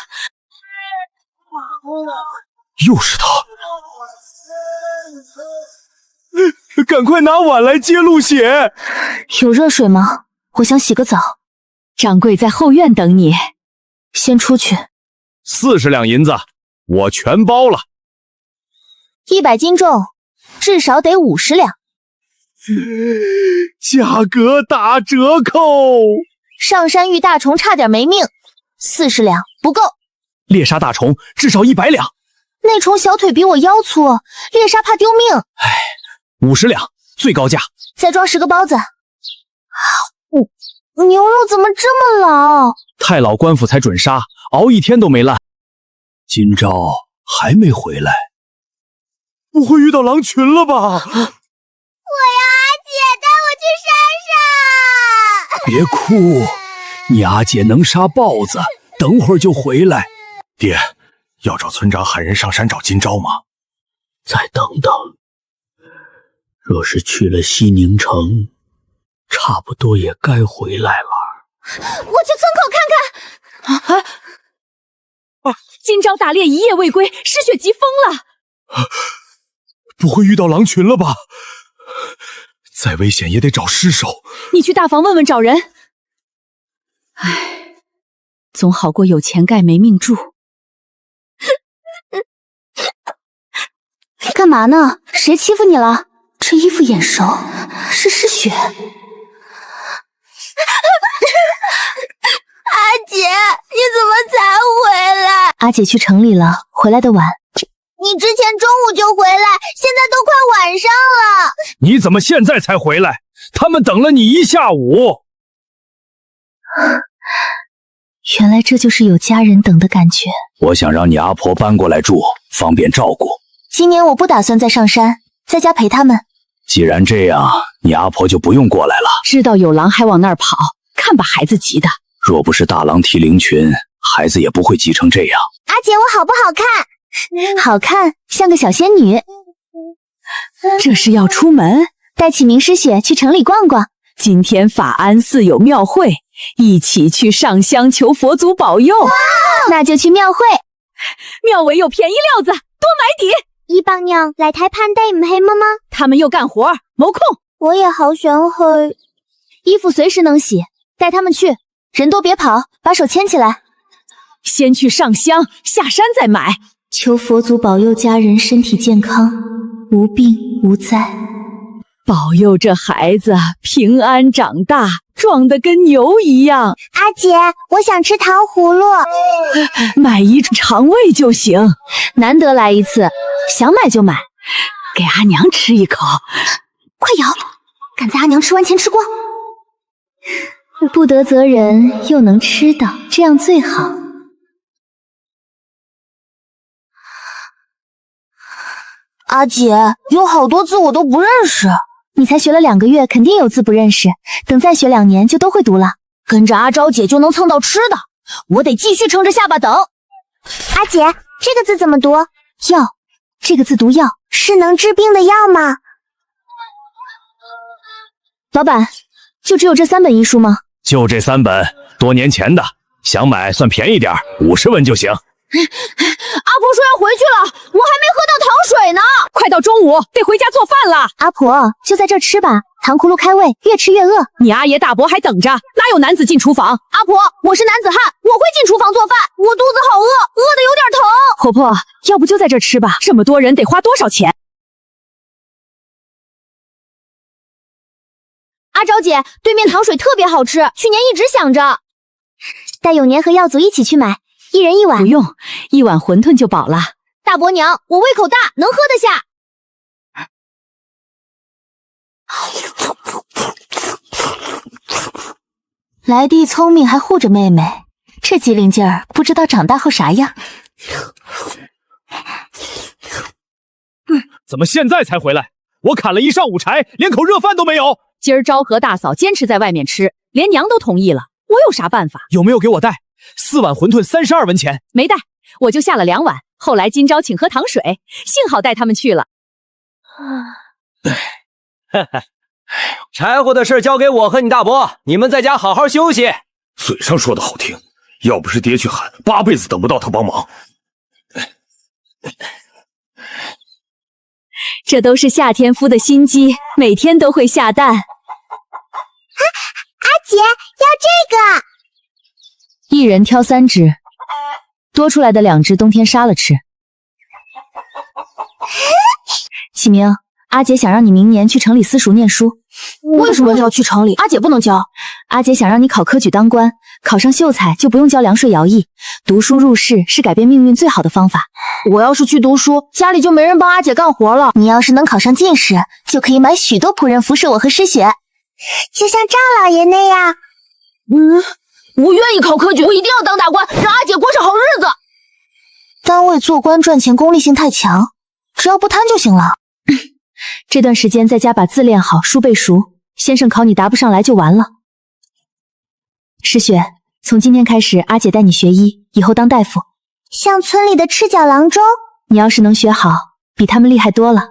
又是他！赶快拿碗来接露血。有热水吗？我想洗个澡。掌柜在后院等你。先出去。40两银子，我全包了。100斤重，至少得50两。价格打折扣。上山遇大虫，差点没命，40两不够。猎杀大虫至少100两。那虫小腿比我腰粗，猎杀怕丢命。50两，最高价。再装10个包子。牛肉怎么这么老？太老官府才准杀，熬1天都没烂。今朝还没回来，不会遇到狼群了吧？我要阿姐带我去山上。别哭，你阿姐能杀豹子，等会儿就回来。爹，要找村长喊人上山找今朝吗？再等等，若是去了西宁城，差不多也该回来了。我去村口看看。今朝打猎一夜未归，失血急疯了。不会遇到狼群了吧？再危险也得找尸首。你去大房问问找人。唉，总好过有钱盖没命住。干嘛呢？谁欺负你了？这衣服眼熟，是诗雪。阿姐，你怎么才回来？阿姐去城里了，回来的晚。你之前中午就回来，现在都快晚上了。你怎么现在才回来？他们等了你一下午。原来这就是有家人等的感觉。我想让你阿婆搬过来住，方便照顾。今年我不打算再上山，在家陪他们。既然这样，你阿婆就不用过来了。知道有狼还往那儿跑，看把孩子急的。若不是大狼提灵群，孩子也不会急成这样。阿姐，我好不好看？好看，像个小仙女。这是要出门？带启明诗雪去城里逛逛。今天法安寺有庙会，一起去上香求佛祖保佑。那就去庙会。庙委有便宜料子，多买底。姨爸娘嚟睇攀低唔起嗎？他们又干活，冇空。我也好想去。衣服随时能洗，带他们去。人多别跑，把手牵起来。先去上香，下山再买。求佛祖保佑家人身体健康，无病无灾。保佑这孩子平安长大，壮得跟牛一样。阿姐，我想吃糖葫芦。买一肠胃就行。难得来一次，想买就买。给阿娘吃一口。快咬，赶在阿娘吃完前吃光。不得则人，又能吃到，这样最好。阿姐，有好多字我都不认识。你才学了2个月，肯定有字不认识。等再学2年就都会读了。跟着阿昭姐就能蹭到吃的，我得继续撑着下巴等。阿姐，这个字怎么读？药，这个字读药，是能治病的药吗？老板，就只有这3本医书吗？就这3本，多年前的，想买算便宜点，50文就行。阿婆说要回去了，我还没喝到糖水呢。快到中午，得回家做饭了。阿婆，就在这儿吃吧，糖葫芦开胃，越吃越饿。你阿爷大伯还等着，哪有男子进厨房？阿婆，我是男子汉，我会进厨房做饭。我肚子好饿，饿得有点疼。婆婆，要不就在这儿吃吧，这么多人得花多少钱？阿昭姐，对面糖水特别好吃，去年一直想着。带永年和耀祖一起去买。1人1碗。不用，1碗馄饨就饱了。大伯娘，我胃口大，能喝得下。来弟聪明，还护着妹妹，这机灵劲儿，不知道长大后啥样。怎么现在才回来？我砍了一上午柴，连口热饭都没有。今儿昭和大嫂坚持在外面吃，连娘都同意了，我有啥办法？有没有给我带？4碗馄饨32文钱。没带，我就下了2碗。后来今朝请喝糖水，幸好带他们去了。柴火的事交给我和你大伯，你们在家好好休息。嘴上说的好听，要不是爹去喊，8辈子等不到他帮忙。这都是夏天孵的新鸡，每天都会下蛋。阿姐，要这个。1人挑3只，多出来的2只冬天杀了吃。启明，阿姐想让你明年去城里私塾念书。为什么要去城里？阿姐不能教。阿姐想让你考科举当官，考上秀才就不用教凉水徭役。读书入仕是改变命运最好的方法。我要是去读书，家里就没人帮阿姐干活了。你要是能考上进士，就可以买许多仆人服侍我和诗雪，就像赵老爷那样。我愿意考科举，我一定要当大官，让阿姐过上好日子。单位做官赚钱功利性太强，只要不贪就行了。这段时间在家把字练好，书背熟，先生考你答不上来就完了。诗雪，从今天开始，阿姐带你学医，以后当大夫。像村里的赤脚郎中，你要是能学好，比他们厉害多了。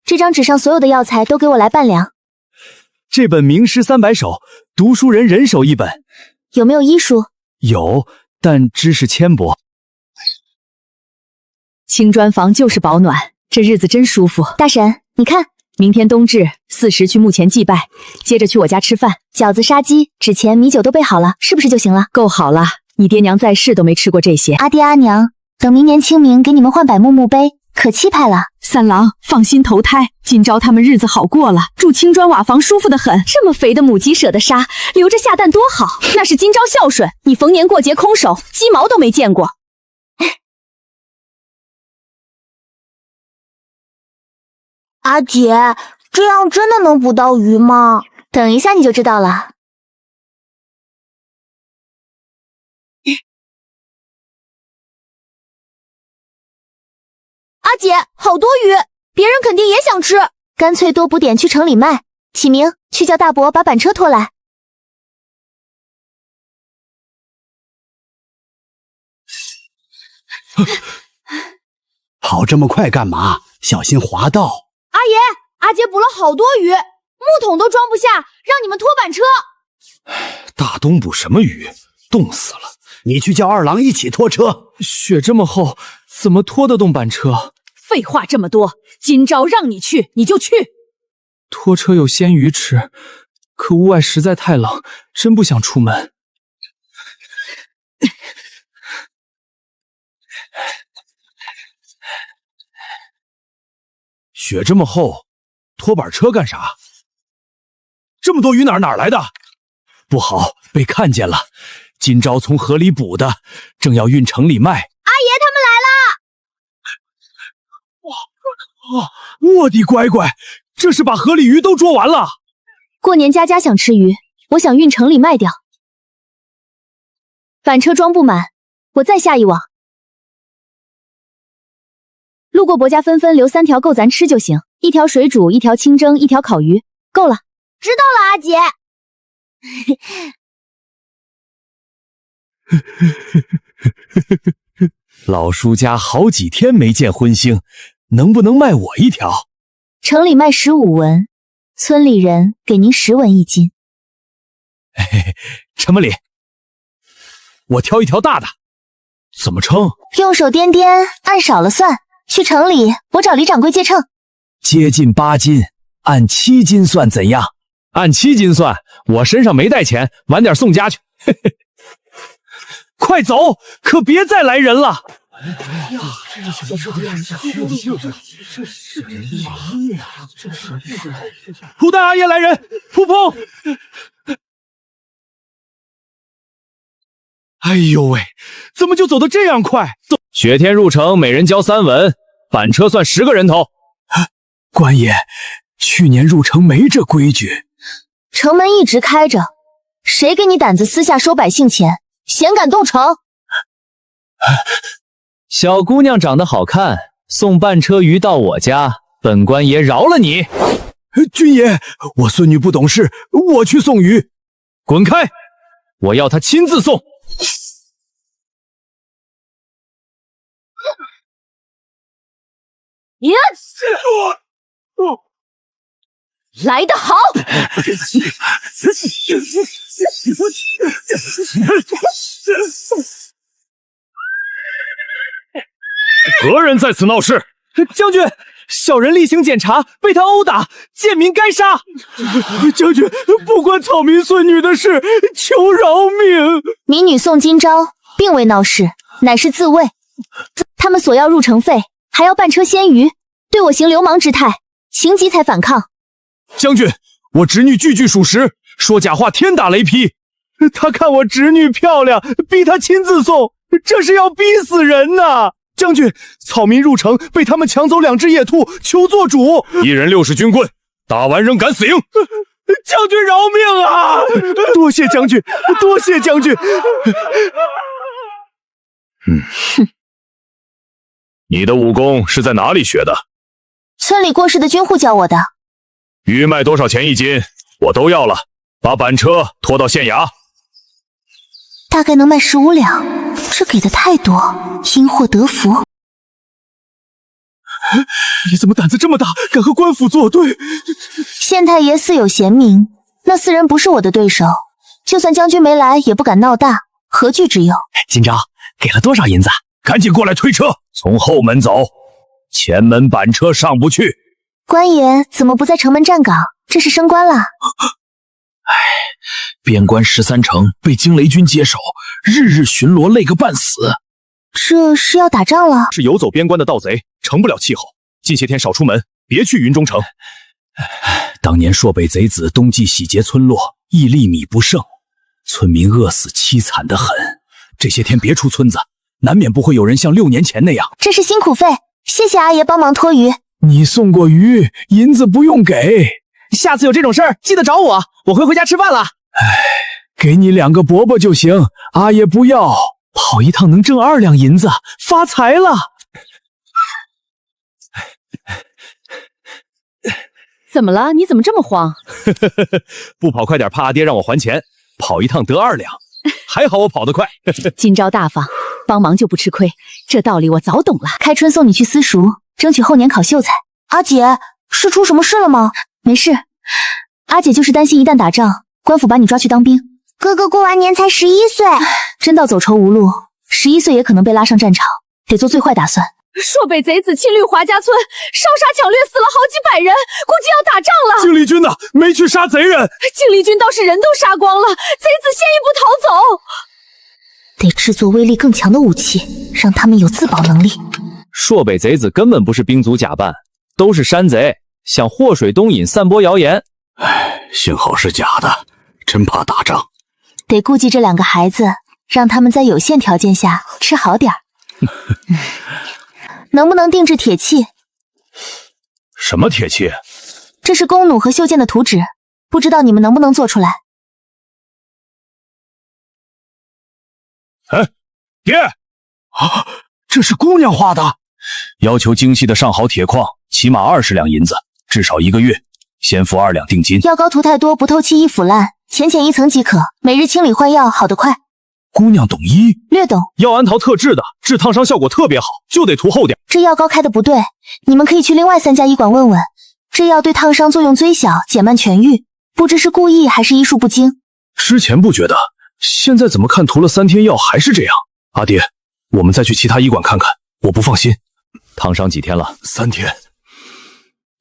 这张纸上所有的药材都给我来半两。这本名诗300首，读书人人手1本。有没有医书？有，但知识浅薄。青砖房就是保暖，这日子真舒服。大婶，你看，明天冬至，4时去墓前祭拜，接着去我家吃饭，饺子、杀鸡、纸钱、米酒都备好了，是不是就行了？够好了，你爹娘在世都没吃过这些。阿爹阿娘，等明年清明给你们换柏木墓碑，可气派了。三郎，放心投胎，今朝他们日子好过了，住青砖瓦房舒服得很。这么肥的母鸡舍得杀，留着下蛋多好。那是今朝孝顺，你逢年过节空手，鸡毛都没见过。阿姐，这样真的能捕到鱼吗？等一下你就知道了。阿姐，好多鱼，别人肯定也想吃，干脆多补点去城里卖。启明，去叫大伯把板车拖来。跑这么快干嘛？小心滑道。阿爷，阿姐捕了好多鱼，木桶都装不下，让你们拖板车。大冬捕什么鱼？冻死了！你去叫二郎一起拖车。雪这么厚，怎么拖得动板车？废话这么多，今朝让你去你就去。拖车有鲜鱼吃，可屋外实在太冷，真不想出门。雪这么厚，拖板车干啥？这么多鱼哪儿来的？不好，被看见了。今朝从河里捕的，正要运城里卖。阿爷他们来了！哇，我的乖乖，这是把河里鱼都捉完了。过年家家想吃鱼，我想运城里卖掉。板车装不满，我再下一网。路过伯家纷纷留3条够咱吃就行，1条水煮，1条清蒸，1条烤鱼，够了。知道了，阿姐。老叔家好几天没见荤腥，能不能卖我1条？城里卖15文，村里人给您10文1斤。嘿嘿，什么理？我挑1条大的。怎么称？用手掂掂，按少了算。去城里，我找李掌柜借秤。接近8斤，按7斤算怎样？按7斤算，我身上没带钱，晚点送家去。嘿嘿，快走，可别再来人了。蒲大阿爷来人，蒲蓬！哎呦喂，怎么就走得这样快？雪天入城，每人交3文，板车算10个人头。官爷，去年入城没这规矩。城门一直开着，谁给你胆子私下收百姓钱？闲敢动城？小姑娘长得好看，送半车鱼到我家，本官爷饶了你。军爷，我孙女不懂事，我去送鱼。滚开！我要她亲自送。呀！来得好！何人在此闹事？将军，小人例行检查，被他殴打，贱民该杀。将军，不关草民孙女的事，求饶命！民女宋今朝并未闹事，乃是自卫。他们索要入城费，还要半车鲜鱼，对我行流氓之态，情急才反抗。将军，我侄女句句属实，说假话天打雷劈。他看我侄女漂亮，逼他亲自送，这是要逼死人呐！将军，草民入城被他们抢走2只野兔，求做主。1人60军棍，打完仍敢死营。将军饶命啊！多谢将军，多谢将军。你的武功是在哪里学的？村里过世的军户教我的。鱼卖多少钱1斤？我都要了。把板车拖到县衙。大概能卖15两，这给的太多，因祸得福。你怎么胆子这么大，敢和官府作对？县太爷似有贤明，那4人不是我的对手，就算将军没来，也不敢闹大，何惧之有？今朝给了多少银子？赶紧过来推车，从后门走，前门板车上不去。官爷怎么不在城门站岗？这是升官了。边关13城被惊雷军接手，日日巡逻，累个半死。这是要打仗了？是游走边关的盗贼，成不了气候。近些天少出门，别去云中城。当年朔北贼子冬季洗劫村落，一粒米不剩，村民饿死凄惨得很。这些天别出村子，难免不会有人像6年前那样。这是辛苦费，谢谢阿爷帮忙拖鱼。你送过鱼，银子不用给。下次有这种事儿记得找我，我会回家吃饭了。给你2个饽饽就行，阿爷不要。跑一趟能挣2两银子，发财了。怎么了？你怎么这么慌？不跑快点，怕阿爹让我还钱。跑一趟得2两，还好我跑得快。今朝大方，帮忙就不吃亏，这道理我早懂了。开春送你去私塾，争取后年考秀才。阿姐，是出什么事了吗？没事，阿姐就是担心一旦打仗，官府把你抓去当兵。哥哥过完年才11岁，真到走投无路，11岁也可能被拉上战场，得做最坏打算。朔北贼子侵略华家村，烧杀抢掠死了好几百人，估计要打仗了。靖丽军呢？没去杀贼人。靖丽军倒是人都杀光了，贼子先一步逃走。得制作威力更强的武器，让他们有自保能力。朔北贼子根本不是兵卒假扮，都是山贼，想祸水东引，散播谣言。幸好是假的，真怕打仗。得顾及这2个孩子，让他们在有限条件下吃好点儿。能不能定制铁器？什么铁器？这是弓弩和袖箭的图纸，不知道你们能不能做出来？哎，爹！啊，这是姑娘画的。要求精细的上好铁矿，起码20两银子，至少1个月，先付2两定金。药膏涂太多不透气易腐烂，浅浅1层即可，每日清理换药，好得快。姑娘懂医？略懂。药安桃特制的，治烫伤效果特别好，就得涂厚点。这药膏开的不对，你们可以去另外3家医馆问问。这药对烫伤作用最小，减慢痊愈，不知是故意还是医术不精。之前不觉得，现在怎么看涂了3天药还是这样？阿爹，我们再去其他医馆看看，我不放心。烫伤几天了？3天。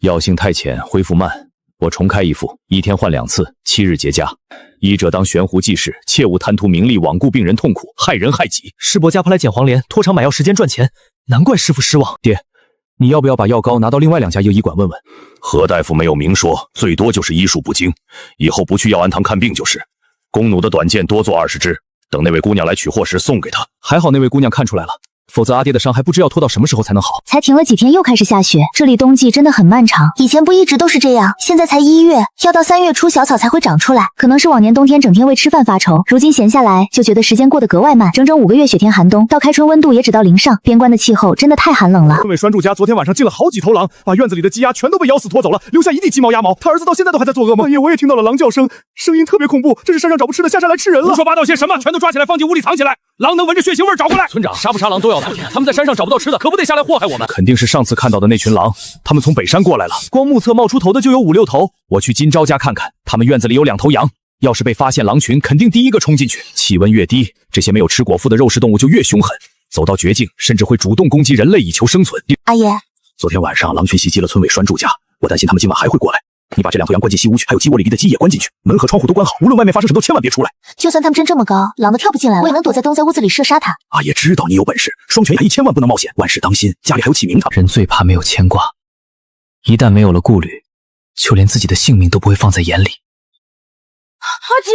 药性太浅，恢复慢。我重开一副，1天换2次，7日结痂。医者当悬壶济世，切勿贪图名利，罔顾病人痛苦，害人害己。师伯家婆来捡黄连，拖长买药时间赚钱，难怪师傅失望。爹，你要不要把药膏拿到另外2家医馆问问？何大夫没有明说，最多就是医术不精，以后不去药安堂看病就是。弓弩的短剑多做20支，等那位姑娘来取货时送给她。还好那位姑娘看出来了，否则阿爹的伤还不知要拖到什么时候才能好。才停了几天又开始下雪，这里冬季真的很漫长。以前不一直都是这样，现在才1月，要到3月初小草才会长出来。可能是往年冬天整天为吃饭发愁，如今闲下来就觉得时间过得格外慢。整整5个月雪天寒冬，到开春温度也只到0上，边关的气候真的太寒冷了。村委栓柱家昨天晚上进了好几头狼，把院子里的鸡鸭全都被咬死拖走了，留下一地鸡毛鸭毛。他儿子到现在都还在做噩梦，半夜我也听到了狼叫声，声音特别恐怖，这是山上找不吃的，下山来吃人了。胡说八道些什么？全都抓起来放进屋里藏起来，狼能闻着血腥味找过来。村长，杀不杀狼都要打，他们在山上找不到吃的，可不得下来祸害我们。肯定是上次看到的那群狼，他们从北山过来了，光目测冒出头的就有5、6头。我去金钊家看看，他们院子里有2头羊，要是被发现狼群，肯定第一个冲进去。气温越低，这些没有吃果腹的肉食动物就越凶狠，走到绝境，甚至会主动攻击人类以求生存。阿爷，昨天晚上狼群袭击了村委栓柱家，我担心他们今晚还会过来。你把这2头羊关进西屋去，还有鸡窝里离的鸡也关进去，门和窗户都关好，无论外面发生什么都千万别出来。就算他们真这么高，狼都跳不进来了，我也能躲在在屋子里射杀他。阿爷知道你有本事，双拳牙医千万不能冒险，万事当心，家里还有启明他。人最怕没有牵挂，一旦没有了顾虑，就连自己的性命都不会放在眼里。阿姐，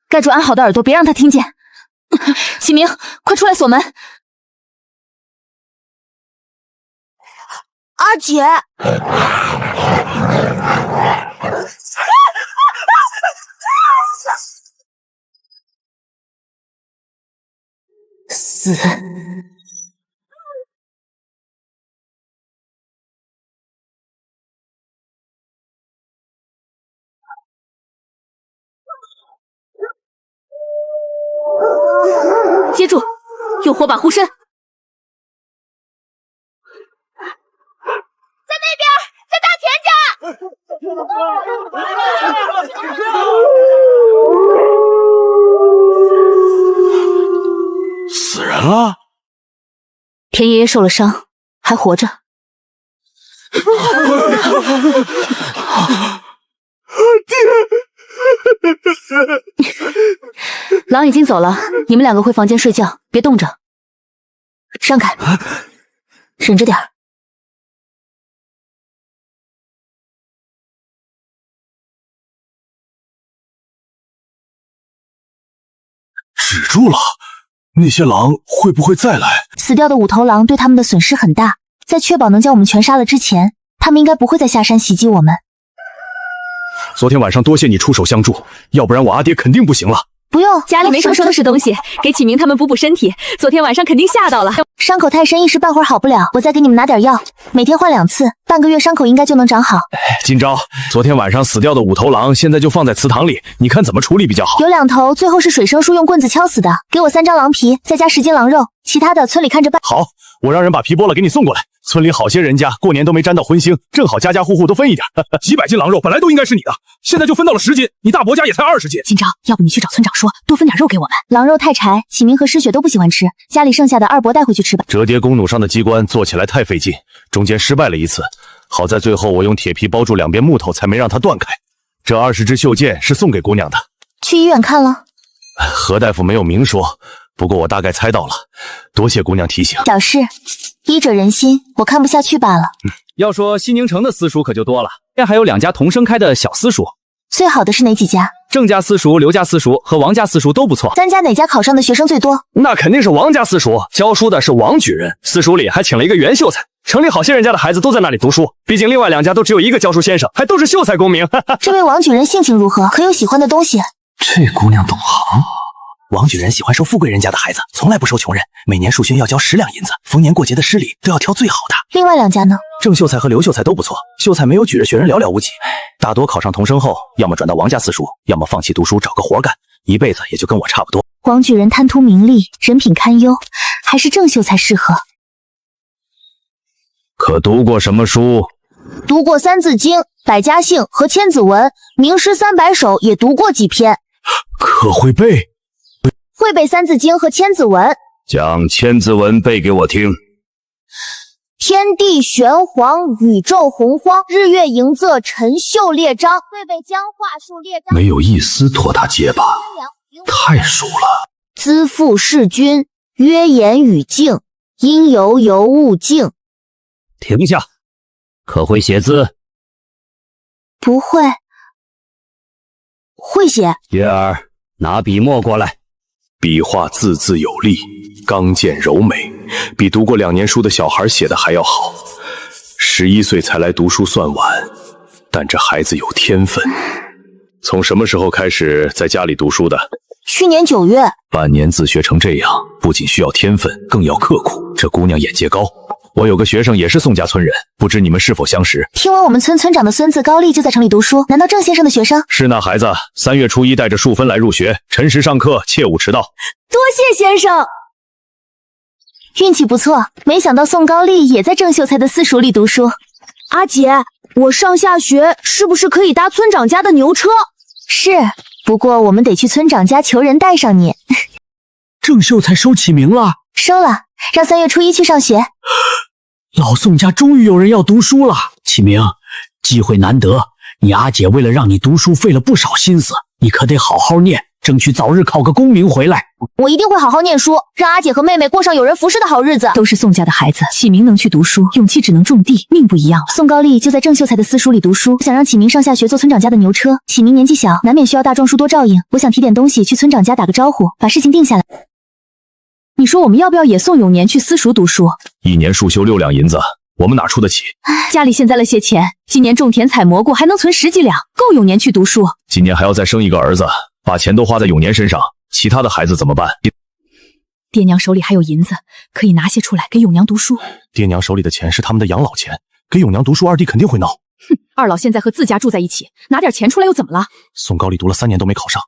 盖住安好的耳朵，别让他听见。启明，快出来锁门。阿姐，死！接住，用火把护身。在那边，在大田家。陈爷爷受了伤，还活着。狼已经走了，你们两个回房间睡觉，别动着。让开，忍着点儿。止住了，那些狼会不会再来？死掉的5头狼对他们的损失很大，在确保能将我们全杀了之前，他们应该不会再下山袭击我们。昨天晚上多谢你出手相助，要不然我阿爹肯定不行了。不用，家里没什么收拾东西，给启明他们补补身体。昨天晚上肯定吓到了，伤口太深，一时半会儿好不了。我再给你们拿点药，每天换2次，半个月伤口应该就能长好。今朝，昨天晚上死掉的5头狼，现在就放在祠堂里，你看怎么处理比较好？有2头最后是水生树用棍子敲死的，给我3张狼皮，再加10斤狼肉，其他的村里看着办。好，我让人把皮剥了给你送过来。村里好些人家过年都没沾到荤腥，正好家家户户都分一点。几百斤狼肉本来都应该是你的，现在就分到了10斤，你大伯家也才20斤。今朝，要不你去找村长说，多分点肉给我们。狼肉太柴，启明和诗雪都不喜欢吃，家里剩下的二伯带回去吃吧。折叠弓弩上的机关做起来太费劲，中间失败了1次，好在最后我用铁皮包住2边木头，才没让它断开。这20支袖箭是送给姑娘的。去医院看了？何大夫没有明说，不过我大概猜到了，多谢姑娘提醒。小事，医者仁心，我看不下去罢了。要说西宁城的私塾可就多了，这还有2家同生开的小私塾。最好的是哪几家？郑家私塾、刘家私塾和王家私塾都不错。3家哪家考上的学生最多？那肯定是王家私塾，教书的是王举人，私塾里还请了一个袁秀才。城里好些人家的孩子都在那里读书，毕竟另外2家都只有一个教书先生，还都是秀才功名。这位王举人性情如何？可有喜欢的东西？这姑娘懂行。王举人喜欢收富贵人家的孩子，从来不收穷人。每年数学要交10两银子，逢年过节的诗礼都要挑最好的。另外2家呢？郑秀才和刘秀才都不错，秀才没有举着学人寥寥无几，大多考上童生后，要么转到王家私塾，要么放弃读书找个活干，一辈子也就跟我差不多。王举人贪图名利，人品堪忧，还是郑秀才适合。可读过什么书？读过《三字经》《百家姓》和《千字文》，名诗300首也读过几篇。可会背？会背《三字经》和《千字文》。将《千字文》背给我听。天地玄黄，宇宙洪荒，日月盈仄，辰宿列张。会背僵话术列张，没有一丝拖沓结巴，太熟了。资父弑君，约言语敬，因由尤勿敬。停下，可会写字？不会。会写。月儿，拿笔墨过来。笔画字字有力，刚健柔美，比读过2年书的小孩写的还要好。11岁才来读书算晚，但这孩子有天分。从什么时候开始在家里读书的？去年9月。半年自学成这样，不仅需要天分，更要刻苦。这姑娘眼界高。我有个学生也是宋家村人，不知你们是否相识？听闻我们村村长的孙子高丽就在城里读书，难道郑先生的学生？是那孩子，3月初1带着数分来入学，辰时上课，切勿迟到。多谢先生。运气不错，没想到宋高丽也在郑秀才的私塾里读书。阿姐，我上下学是不是可以搭村长家的牛车？是，不过我们得去村长家求人带上你。郑秀才收启明了？收了，让3月初1去上学。老宋家终于有人要读书了。启明，机会难得，你阿姐为了让你读书费了不少心思，你可得好好念，争取早日考个功名回来。我一定会好好念书，让阿姐和妹妹过上有人服侍的好日子。都是宋家的孩子，启明能去读书，永琪只能种地，命不一样了。宋高丽就在郑秀才的私塾里读书，想让启明上下学坐村长家的牛车。启明年纪小，难免需要大壮叔多照应，我想提点东西去村长家打个招呼，把事情定下来。你说我们要不要也送永年去私塾读书？1年束修6两银子，我们哪出得起？家里现在了些钱，今年种田采蘑菇还能存10几两，够永年去读书。今年还要再生一个儿子，把钱都花在永年身上，其他的孩子怎么办？爹娘手里还有银子，可以拿些出来给永娘读书。爹娘手里的钱是他们的养老钱，给永娘读书，二弟肯定会闹。哼，二老现在和自家住在一起，拿点钱出来又怎么了？宋高丽读了3年都没考上，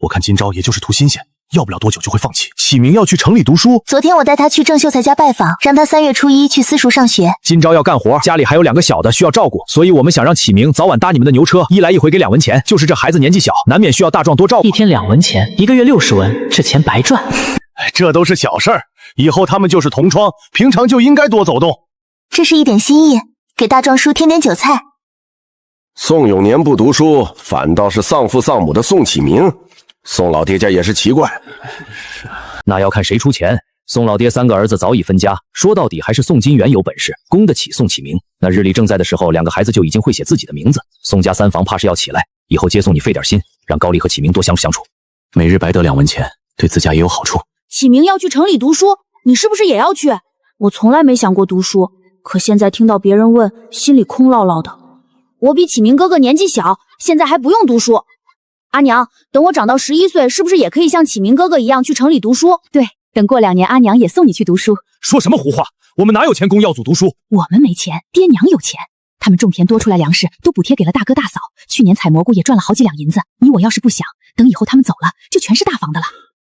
我看今朝也就是图新鲜，要不了多久就会放弃。启明要去城里读书，昨天我带他去郑秀才家拜访，让他3月初1去私塾上学。今朝要干活，家里还有2个小的需要照顾，所以我们想让启明早晚搭你们的牛车，一来一回给2文钱。就是这孩子年纪小，难免需要大壮多照顾。1天2文钱，1个月60文，这钱白赚。这都是小事儿，以后他们就是同窗，平常就应该多走动。这是一点心意，给大壮叔添点韭菜。宋永年不读书，反倒是丧父丧母的宋启明。宋老爹家也是奇怪。那要看谁出钱。宋老爹3个儿子早已分家，说到底还是宋金元有本事，供得起宋启明。那日历正在的时候，2个孩子就已经会写自己的名字。宋家3房怕是要起来，以后接送你费点心，让高丽和启明多相处相处，每日白得2文钱，对自家也有好处。启明要去城里读书，你是不是也要去？我从来没想过读书，可现在听到别人问，心里空落落的。我比启明哥哥年纪小，现在还不用读书。阿娘，等我长到11岁，是不是也可以像启明哥哥一样去城里读书？对，等过2年，阿娘也送你去读书。说什么胡话？我们哪有钱供耀祖读书？我们没钱，爹娘有钱。他们种田多出来粮食都补贴给了大哥大嫂，去年采蘑菇也赚了好几两银子。你我要是不想，等以后他们走了，就全是大房的了。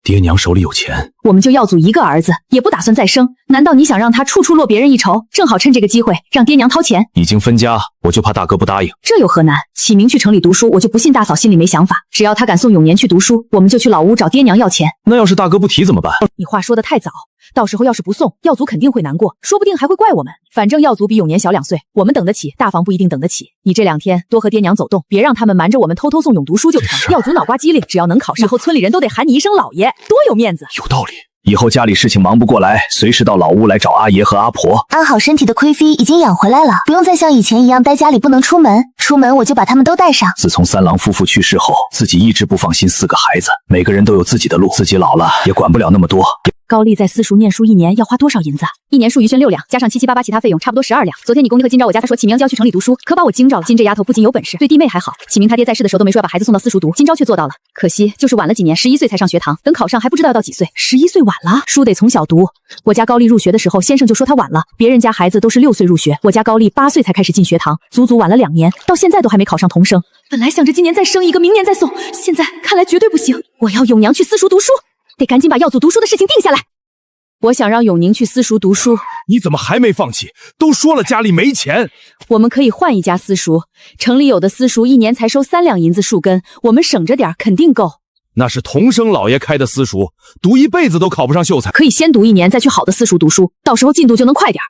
爹娘手里有钱，我们就耀祖1个儿子，也不打算再生。难道你想让他处处落别人一筹？正好趁这个机会让爹娘掏钱。已经分家，我就怕大哥不答应。这有何难？启明去城里读书，我就不信大嫂心里没想法。只要他敢送永年去读书，我们就去老屋找爹娘要钱。那要是大哥不提怎么办？你话说得太早，到时候要是不送，耀祖肯定会难过，说不定还会怪我们。反正耀祖比永年小2岁，我们等得起，大房不一定等得起。你这2天多和爹娘走动，别让他们瞒着我们偷偷送永读书就成。耀祖脑瓜机灵，只要能考上，以后村里人都得喊你一声老爷，多有面子。有道理，以后家里事情忙不过来，随时到老屋来找阿爷和阿婆。安好身体的亏妃已经养回来了，不用再像以前一样待家里不能出门。出门我就把他们都带上。自从3郎夫妇去世后，自己一直不放心4个孩子，每个人都有自己的路，自己老了也管不了那么多。高丽在私塾念书1年要花多少银子？1年数余轩6两，加上788其他费用，差不多12两。昨天你公爹和金钊我家他说启明就要去城里读书，可把我惊着了。金这丫头不仅有本事，对弟妹还好。启明他爹在世的时候都没说要把孩子送到私塾读，金钊却做到了。可惜就是晚了几年，11岁才上学堂，等考上还不知道要到几岁。11岁晚了，书得从小读。我家高丽入学的时候，先生就说他晚了，别人家孩子都是6岁入学，我家高丽8岁才开始进学堂，足足晚了2年，到现在都还没考上童生。本来想着今年再生一个，明年再送，现在看来绝对不行。我要永娘去私塾读书，得赶紧把耀祖读书的事情定下来。我想让永宁去私塾读书。你怎么还没放弃？都说了家里没钱。我们可以换一家私塾，城里有的私塾1年才收3两银子树根，我们省着点肯定够。那是童生老爷开的私塾，读一辈子都考不上秀才。可以先读1年，再去好的私塾读书，到时候进度就能快点。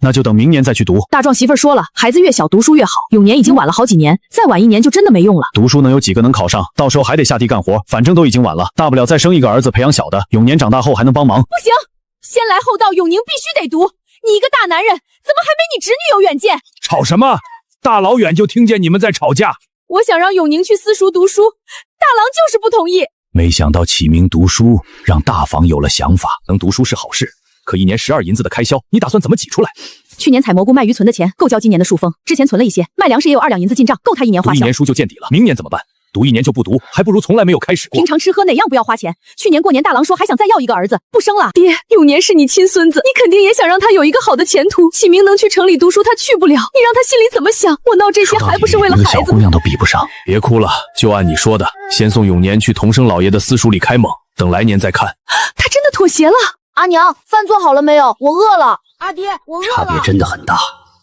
那就等明年再去读。大壮媳妇说了，孩子越小读书越好，永年已经晚了好几年，再晚1年就真的没用了。读书能有几个能考上？到时候还得下地干活，反正都已经晚了，大不了再生一个儿子培养小的，永年长大后还能帮忙。不行，先来后到，永宁必须得读。你一个大男人，怎么还没你侄女有远见？吵什么？大老远就听见你们在吵架。我想让永宁去私塾读书，大郎就是不同意。没想到启明读书让大房有了想法。能读书是好事，可1年12银子的开销，你打算怎么挤出来？去年采蘑菇卖鱼存的钱够交今年的树丰，之前存了一些，卖粮食也有2两银子进账，够他1年花销。读1年书就见底了，明年怎么办？读1年就不读，还不如从来没有开始过。平常吃喝哪样不要花钱？去年过年大郎说还想再要一个儿子，不生了。爹，永年是你亲孙子，你肯定也想让他有一个好的前途。启明能去城里读书，他去不了，你让他心里怎么想？我闹这些还不是为了孩子？小姑娘都比不上。别哭了，就按你说的，先送永年去童生老爷的私塾里开蒙，等来年再看。他真的妥协了。阿娘，饭做好了没有？我饿了。阿爹，我饿了。差别真的很大，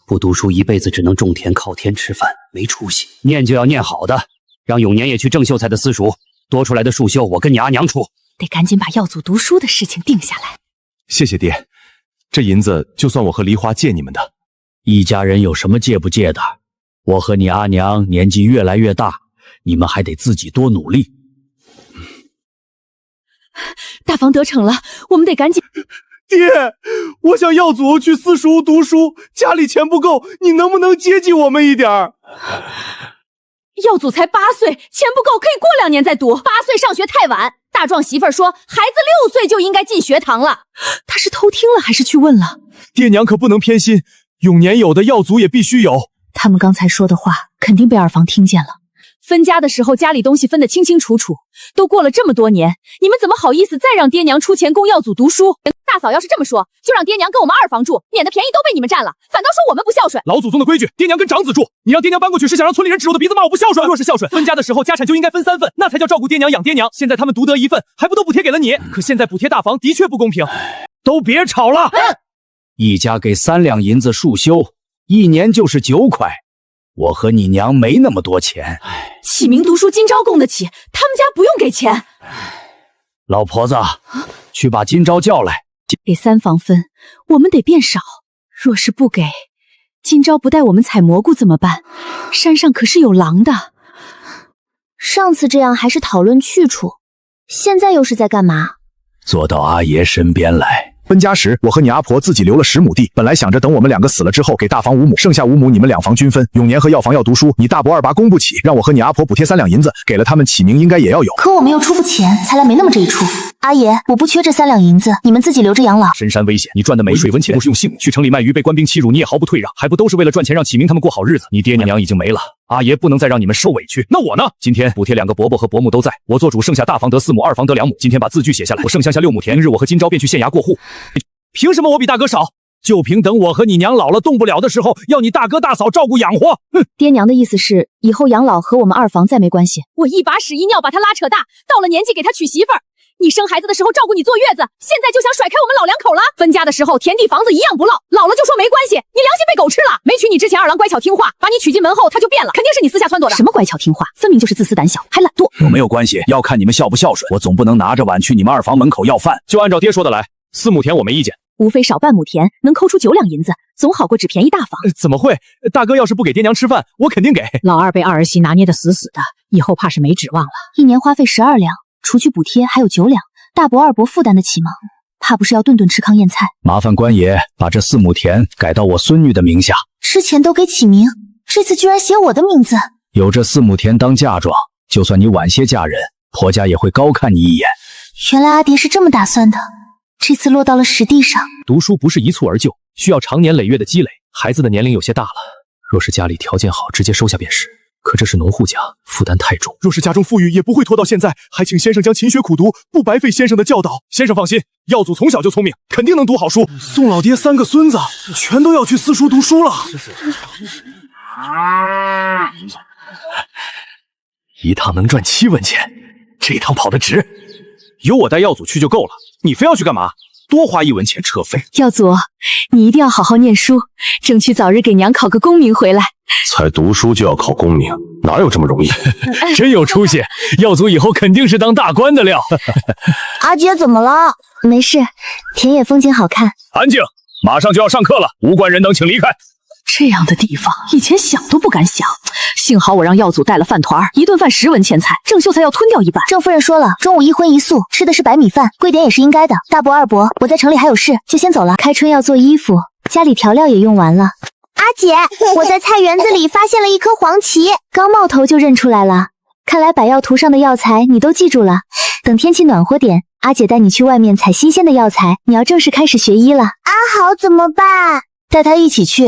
不读书一辈子只能种田靠天吃饭，没出息。念就要念好的。让永年也去郑秀才的私塾，多出来的束绣我跟你阿娘出。得赶紧把耀祖读书的事情定下来。谢谢爹，这银子就算我和梨花借你们的。一家人有什么借不借的？我和你阿娘年纪越来越大，你们还得自己多努力。大房得逞了，我们得赶紧。爹，我想耀祖去私塾读书，家里钱不够，你能不能接济我们一点儿？耀祖才8岁，钱不够可以过2年再读。8岁上学太晚，大壮媳妇说孩子6岁就应该进学堂了。他是偷听了还是去问了？爹娘可不能偏心，永年有的耀祖也必须有。他们刚才说的话肯定被二房听见了。分家的时候家里东西分得清清楚楚，都过了这么多年，你们怎么好意思再让爹娘出钱供耀祖读书？大嫂要是这么说，就让爹娘跟我们二房住，免得便宜都被你们占了，反倒说我们不孝顺。老祖宗的规矩，爹娘跟长子住，你让爹娘搬过去是想让村里人指着我的鼻子骂我不孝顺？若是孝顺，分家的时候家产就应该分3份，那才叫照顾爹娘养爹娘。现在他们独得1份，还不都补贴给了你？可现在补贴大房的确不公平。都别吵了！一家给3两银子束修，1年就是9块。我和你娘没那么多钱。启明读书，今朝供得起，他们家不用给钱。老婆子，去把今朝叫来，给3房分，我们得变少。若是不给，今朝不带我们采蘑菇怎么办？山上可是有狼的。上次这样还是讨论去处，现在又是在干嘛？坐到阿爷身边来。分家时，我和你阿婆自己留了10亩地，本来想着等我们2个死了之后，给大房5亩，剩下5亩你们2房均分。永年和药房要读书，你大伯二拔供不起，让我和你阿婆补贴3两银子，给了他们起名应该也要有。可我们又出不钱，才来没那么这一出。阿爷，我不缺这3两银子，你们自己留着养老。深山危险，你赚的没水温钱，不是用性命去城里卖鱼，被官兵欺辱，你也毫不退让，还不都是为了赚钱让启明他们过好日子？你爹娘已经没了。阿爷不能再让你们受委屈，那我呢？今天补贴2个伯伯和伯母都在，我做主，剩下大房得4亩，二房得2亩。今天把字据写下来，我剩乡下6亩田，明日我和今朝便去县衙过户。凭什么我比大哥少？就凭等我和你娘老了动不了的时候，要你大哥大嫂照顾养活。哼！爹娘的意思是，以后养老和我们2房再没关系。我一把屎一尿把他拉扯大，到了年纪给他娶媳妇儿。你生孩子的时候照顾你坐月子，现在就想甩开我们老两口了。分家的时候田地房子一样不落，老了就说没关系。你良心被狗吃了。没娶你之前，二郎乖巧听话，把你娶进门后他就变了，肯定是你私下撺掇的。什么乖巧听话，分明就是自私胆小，还懒惰。有没有关系？要看你们孝不孝顺。我总不能拿着碗去你们2房门口要饭。就按照爹说的来，4亩田我没意见。无非少半亩田，能抠出9两银子，总好过只便宜大房。怎么会？大哥要是不给爹娘吃饭，我肯定给。老二被二儿媳拿捏得死死的，以后怕是没指望了。1年花费12两，除去补贴还有9两，大伯二伯负担得起吗？怕不是要顿顿吃糠咽菜。麻烦官爷把这4亩田改到我孙女的名下。之前都给启明，这次居然写我的名字。有这4亩田当嫁妆，就算你晚些嫁人，婆家也会高看你一眼。原来阿爹是这么打算的。这次落到了实地上。读书不是一蹴而就，需要长年累月的积累。孩子的年龄有些大了，若是家里条件好，直接收下便是。可这是农户家，负担太重。若是家中富裕，也不会拖到现在。还请先生将勤学苦读，不白费先生的教导。先生放心，耀祖从小就聪明，肯定能读好书。宋老爹3个孙子全都要去私塾读书了。一趟能赚7文钱，这趟跑得值。有我带耀祖去就够了，你非要去干嘛？多花1文钱车费。耀祖，你一定要好好念书，争取早日给娘考个功名回来。才读书就要考功名，哪有这么容易？真有出息，耀祖以后肯定是当大官的料。阿姐怎么了？没事，田野风景好看。安静，马上就要上课了，无关人等请离开。这样的地方，以前想都不敢想。幸好我让耀祖带了饭团，一顿饭10文钱财，郑秀才要吞掉一半。郑夫人说了，中午1荤1素，吃的是白米饭，贵点也是应该的。大伯二伯，我在城里还有事，就先走了。开春要做衣服，家里调料也用完了。阿姐，我在菜园子里发现了一颗黄芪，刚冒头就认出来了。看来百药图上的药材你都记住了。等天气暖和点，阿姐带你去外面采新鲜的药材。你要正式开始学医了。阿豪怎么办？带他一起去，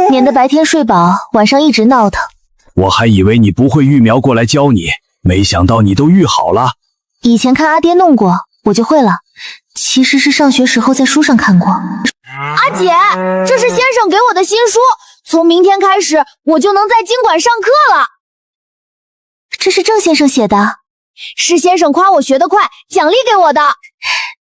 免得白天睡饱，晚上一直闹腾。我还以为你不会育苗过来教你，没想到你都育好了。以前看阿爹弄过，我就会了。其实是上学时候在书上看过。阿姐，这是先生给我的新书，从明天开始我就能在经馆上课了。这是郑先生写的，是先生夸我学得快，奖励给我的。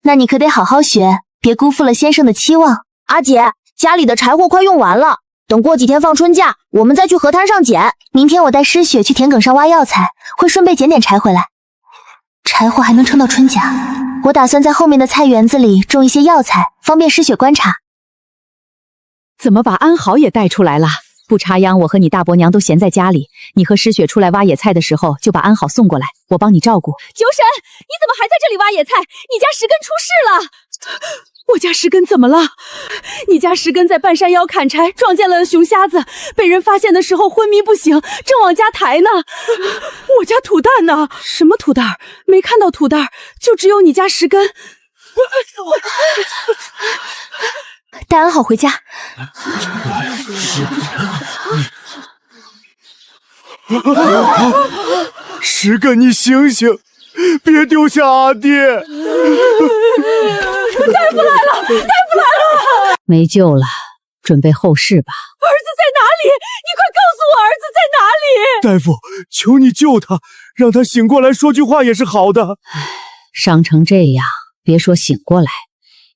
那你可得好好学，别辜负了先生的期望。阿姐，家里的柴火快用完了，等过几天放春假，我们再去河滩上捡。明天我带诗雪去田埂上挖药材，会顺便捡点柴回来。柴火还能撑到春假。我打算在后面的菜园子里种一些药材，方便诗雪观察。怎么把安好也带出来了？不插秧，我和你大伯娘都闲在家里。你和诗雪出来挖野菜的时候，就把安好送过来，我帮你照顾。酒神，你怎么还在这里挖野菜？你家石根出事了！我家石根怎么了？你家石根在半山腰砍柴，撞见了熊瞎子，被人发现的时候昏迷不醒，正往家抬呢。我家土蛋呢？什么土蛋？没看到土蛋，就只有你家石根。带安好回家。石根，你醒醒，别丢下阿爹！大夫来了，大夫来了！没救了，准备后事吧。儿子在哪里？你快告诉我儿子在哪里！大夫，求你救他，让他醒过来说句话也是好的。伤成这样，别说醒过来，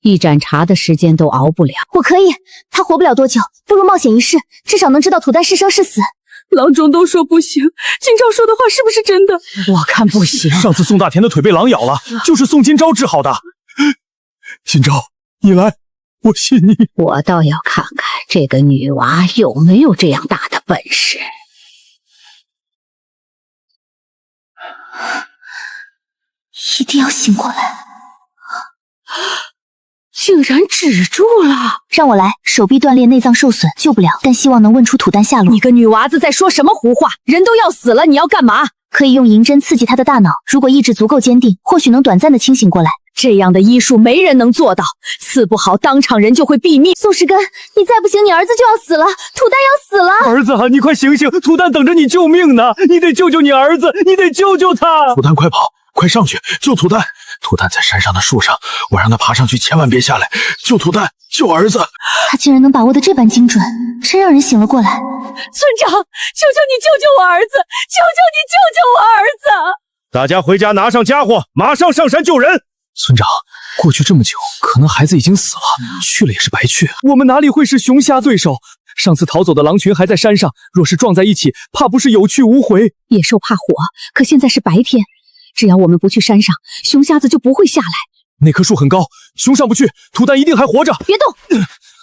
一盏茶的时间都熬不了。我可以，他活不了多久，不如冒险一试，至少能知道土蛋是生是死。郎中都说不行，今朝说的话是不是真的？我看不行。上次宋大田的腿被狼咬了，就是宋今朝治好的。今朝，你来，我信你。我倒要看看这个女娃有没有这样大的本事。一定要醒过来！竟然止住了！让我来，手臂断裂，内脏受损，救不了，但希望能问出土丹下落。你个女娃子在说什么胡话？人都要死了，你要干嘛？可以用银针刺激他的大脑，如果意志足够坚定，或许能短暂的清醒过来。这样的医术没人能做到，刺不好当场人就会毙命。宋时根，你再不行，你儿子就要死了，土丹要死了！儿子，你快醒醒，土丹等着你救命呢！你得救救你儿子，你得救救他！土丹，快跑，快上去救土丹！土丹在山上的树上，我让他爬上去，千万别下来！救土丹，救儿子！他竟然能把握得这般精准，真让人醒了过来。村长，求求你救救我儿子！求求你救救我儿子！大家回家拿上家伙，马上上山救人！村长，过去这么久，可能孩子已经死了，去了也是白去。我们哪里会是熊瞎对手？上次逃走的狼群还在山上，若是撞在一起，怕不是有去无回。野兽怕火，可现在是白天，只要我们不去山上，熊瞎子就不会下来。那棵树很高，熊上不去，土丹一定还活着。别动！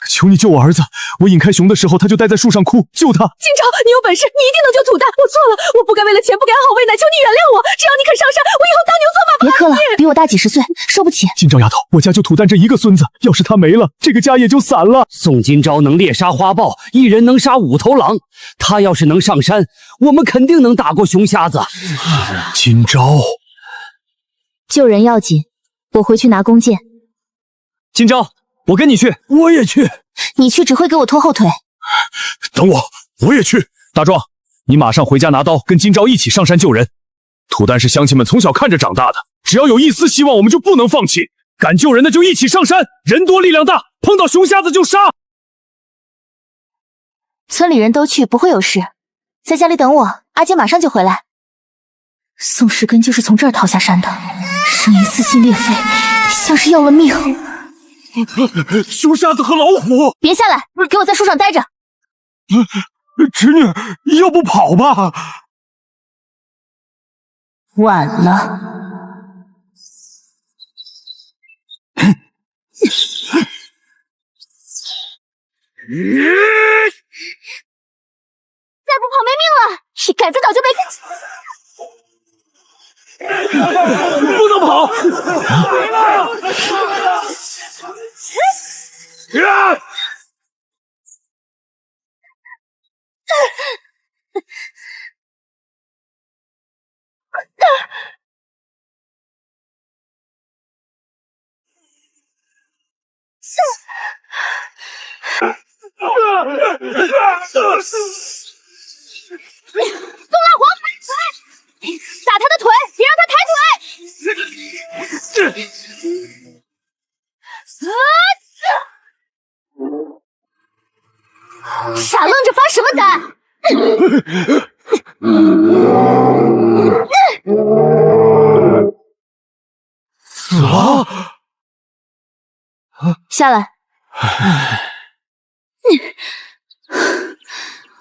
求你救我儿子！我引开熊的时候，他就待在树上哭，救他！金朝，你有本事，你一定能救土丹！我错了，我不该为了钱，不该好为奶，求你原谅我！只要你肯上山，我以后当牛做马。别磕了，比我大几十岁，受不起。金朝丫头，我家就土丹这一个孙子，要是他没了，这个家也就散了。宋金钊能猎杀花豹，一人能杀5头狼。他要是能上山，我们肯定能打过熊瞎子。金钊，救人要紧，我回去拿弓箭。金钊，我跟你去。我也去。你去只会给我拖后腿。等我，我也去。大壮，你马上回家拿刀，跟金钊一起上山救人。土丹是乡亲们从小看着长大的，只要有一丝希望，我们就不能放弃。敢救人的就一起上山，人多力量大，碰到熊瞎子就杀。村里人都去，不会有事。在家里等我，阿姐马上就回来。宋时根就是从这儿逃下山的，声音撕心裂肺，像是要了命。熊瞎子和老虎！别下来，给我在树上待着。侄女，要不跑吧？晚了。再不跑没命了！你杆子早就没不能跑！宋老黄，打他的腿，别让他抬腿！傻愣着发什么呆？死了！下来。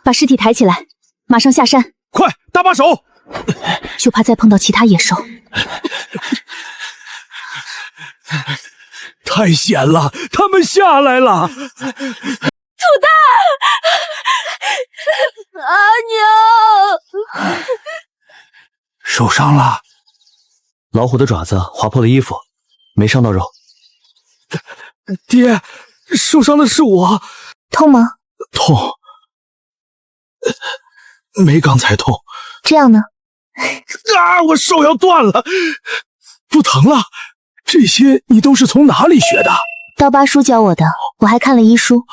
把尸体抬起来，马上下山。快，搭把手！就怕再碰到其他野兽。太险了，他们下来了！土丹，阿娘，受伤了。老虎的爪子划破了衣服，没伤到肉。爹，受伤的是我。痛吗？痛，没刚才痛。这样呢？啊！我手要断了，不疼了。这些你都是从哪里学的？刀疤叔教我的，我还看了医书。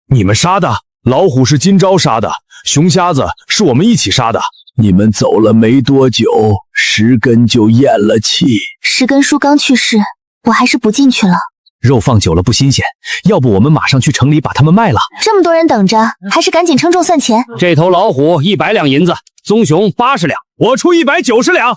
你们杀的？老虎是金钊杀的，熊瞎子是我们一起杀的。你们走了没多久，石根就咽了气。石根叔刚去世，我还是不进去了。肉放久了不新鲜，要不我们马上去城里把它们卖了。这么多人等着，还是赶紧称重算钱。这头老虎100两银子，棕熊80两，我出190两。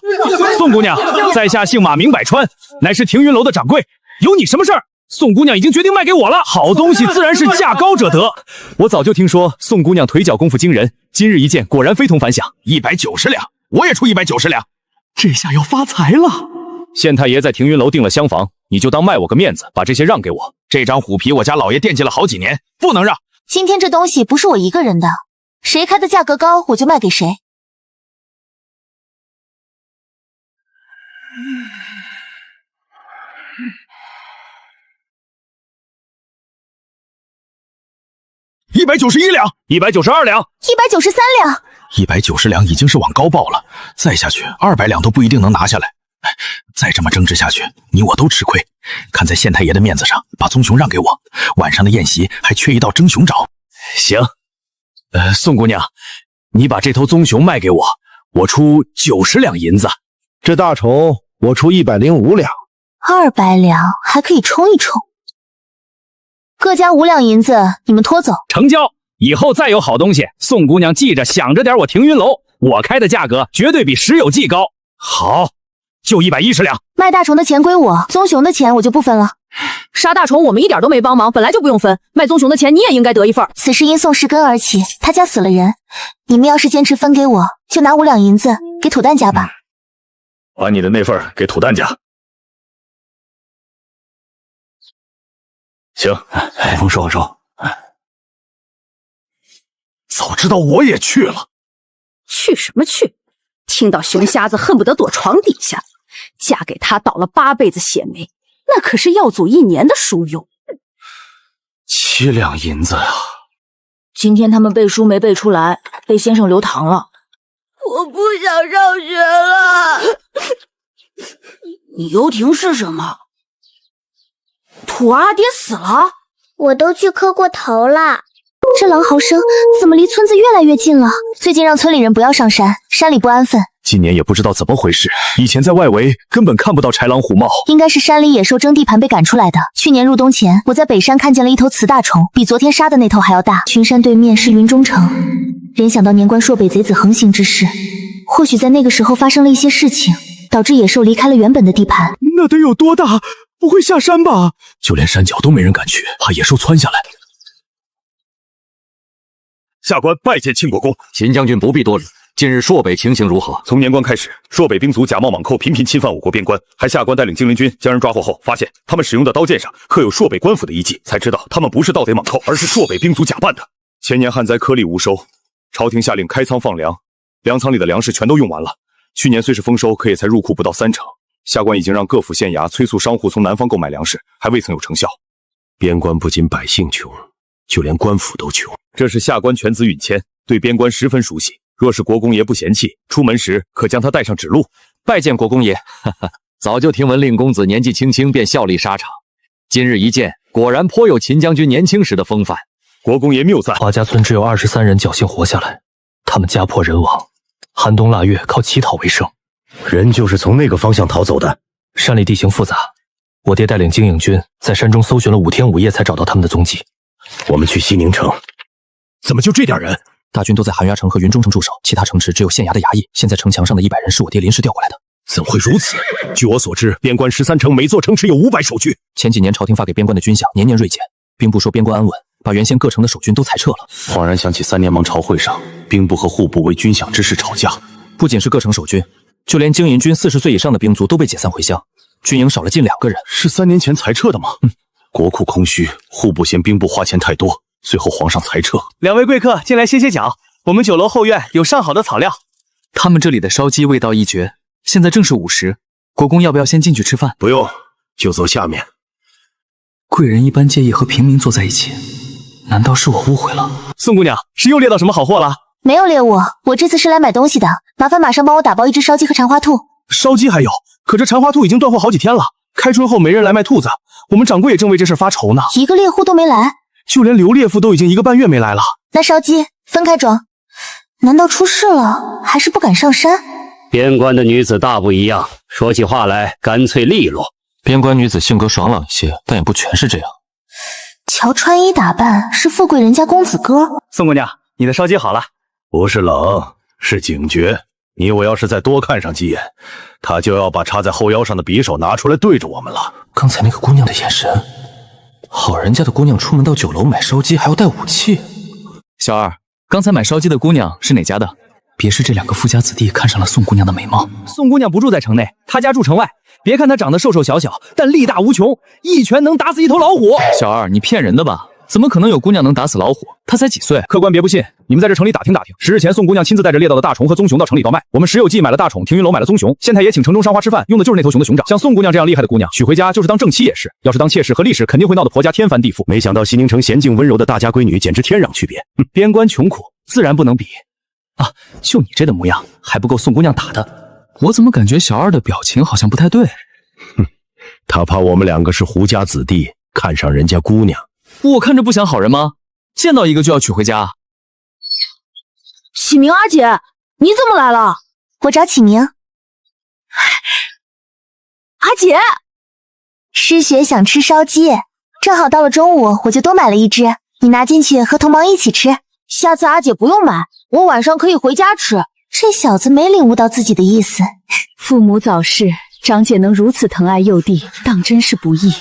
宋姑娘，在下姓马名百川，乃是庭云楼的掌柜，有你什么事儿？宋姑娘已经决定卖给我了。好东西自然是价高者得。我早就听说宋姑娘腿脚功夫惊人，今日一见，果然非同凡响。190两，我也出190两。这下要发财了。县太爷在庭云楼订了厢房，你就当卖我个面子，把这些让给我。这张虎皮我家老爷惦记了好几年，不能让。今天这东西不是我一个人的，谁开的价格高，我就卖给谁。191两，192两，193两，190两已经是往高报了，再下去200两都不一定能拿下来。再这么争执下去，你我都吃亏。看在县太爷的面子上，把棕熊让给我，晚上的宴席还缺一道蒸熊爪。行，宋姑娘，你把这头棕熊卖给我，我出90两银子。这大虫我出105两，200两还可以冲一冲。各加5两银子，你们拖走。成交。以后再有好东西，宋姑娘记着想着点我停云楼，我开的价格绝对比石有记高。好，就110两。卖大虫的钱归我，棕熊的钱我就不分了。杀大虫我们一点都没帮忙，本来就不用分。卖棕熊的钱你也应该得一份。此事因宋氏根而起，他家死了人，你们要是坚持分给我，就拿5两银子给土蛋家吧。把你的那份给土蛋家。行，丰收。早知道我也去了。去什么去？听到熊瞎子恨不得躲床底下。嫁给他倒了8辈子血霉，那可是耀祖1年的书用。7两银子啊！今天他们背书没背出来，被先生留堂了。我不想上学了。你游艇是什么？土儿阿爹死了？我都去磕过头了。这狼嚎声怎么离村子越来越近了？最近让村里人不要上山，山里不安分。今年也不知道怎么回事，以前在外围根本看不到豺狼虎豹，应该是山里野兽争地盘被赶出来的。去年入冬前，我在北山看见了一头雌大虫，比昨天杀的那头还要大。群山对面是云中城，联想到年关朔北贼子横行之事，或许在那个时候发生了一些事情，导致野兽离开了原本的地盘。那得有多大？不会下山吧？就连山脚都没人敢去，怕野兽窜下来。下官拜见庆国公。秦将军不必多礼。近日朔北情形如何？从年关开始，朔北兵卒假冒莽寇，频频侵犯我国边关，还下官带领精灵军将人抓获后，发现他们使用的刀剑上刻有朔北官府的遗迹，才知道他们不是盗贼莽寇，而是朔北兵卒假扮的。前年旱灾颗粒无收，朝廷下令开仓放粮，粮仓里的粮食全都用完了。去年虽是丰收，可也才入库不到30%。下官已经让各府县衙催促商户从南方购买粮食，还未曾有成效。边关不仅百姓穷，就连官府都穷。这是下官犬子允谦，对边关十分熟悉。若是国公爷不嫌弃，出门时可将他带上指路。拜见国公爷。早就听闻令公子年纪轻轻便效力沙场，今日一见，果然颇有秦将军年轻时的风范。国公爷谬赞。华家村只有23人侥幸活下来，他们家破人亡，寒冬腊月靠乞讨为生。人就是从那个方向逃走的。山里地形复杂，我爹带领精影军在山中搜寻了5天5夜，才找到他们的踪迹。我们去西宁城。怎么就这点人？大军都在寒崖城和云中城驻守，其他城池只有县衙的衙役。现在城墙上的100人是我爹临时调过来的。怎会如此？据我所知，边关13城每座城池有500守军。前几年朝廷发给边关的军饷年年锐减，兵部说边关安稳，把原先各城的守军都裁撤了。恍然想起3年王朝会上，兵部和户部为军饷之事吵架。不仅是各城守军，就连精营军40岁以上的兵卒都被解散回乡，军营少了近2个人。是3年前裁撤的吗？国库空虚，户部嫌兵部花钱太多，最后皇上裁撤。2位贵客进来歇歇脚，我们酒楼后院有上好的草料。他们这里的烧鸡味道一绝，现在正是午时，国公要不要先进去吃饭？不用，就坐下面。贵人一般介意和平民坐在一起，难道是我误会了？宋姑娘是又猎到什么好货了？没有猎物，我这次是来买东西的，麻烦马上帮我打包1只烧鸡和蝉花兔。烧鸡还有，可这蝉花兔已经断货好几天了，开春后没人来卖兔子，我们掌柜也正为这事发愁呢。一个猎户都没来，就连刘烈父都已经1个半月没来了。那烧鸡分开装，难道出事了，还是不敢上山？边关的女子大不一样，说起话来干脆利落。边关女子性格爽朗一些，但也不全是这样。瞧穿衣打扮，是富贵人家公子哥。宋姑娘，你的烧鸡好了。不是冷，是警觉。你我要是再多看上几眼，他就要把插在后腰上的匕首拿出来对着我们了。刚才那个姑娘的眼神，好人家的姑娘出门到酒楼买烧鸡还要带武器。小二，刚才买烧鸡的姑娘是哪家的？别是这2个富家子弟看上了宋姑娘的美貌。宋姑娘不住在城内，她家住城外。别看她长得瘦瘦小小，但力大无穷，一拳能打死一头老虎。小二，你骗人的吧？怎么可能有姑娘能打死老虎？她才几岁？客官别不信，你们在这城里打听打听。10日前，宋姑娘亲自带着猎到的大虫和棕熊到城里倒卖。我们石有记买了大虫，庭云楼买了棕熊，县太爷请城中商花吃饭，用的就是那头熊的熊掌。像宋姑娘这样厉害的姑娘，娶回家就是当正妻也是，要是当妾室和丽室，肯定会闹得婆家天翻地覆。没想到西宁城娴静温柔的大家闺女，简直天壤区别。边关穷苦，自然不能比。啊，就你这的模样，还不够宋姑娘打的？我怎么感觉小二的表情好像不太对？他怕我们2个是胡家子弟，看上人家姑娘。我看着不像好人吗？见到一个就要娶回家。启明阿姐，你怎么来了？我找启明。阿姐，失雪想吃烧鸡，正好到了中午，我就多买了1只，你拿进去和同盟一起吃。下次阿姐不用买，我晚上可以回家吃。这小子没领悟到自己的意思。父母早逝，长姐能如此疼爱幼弟，当真是不易。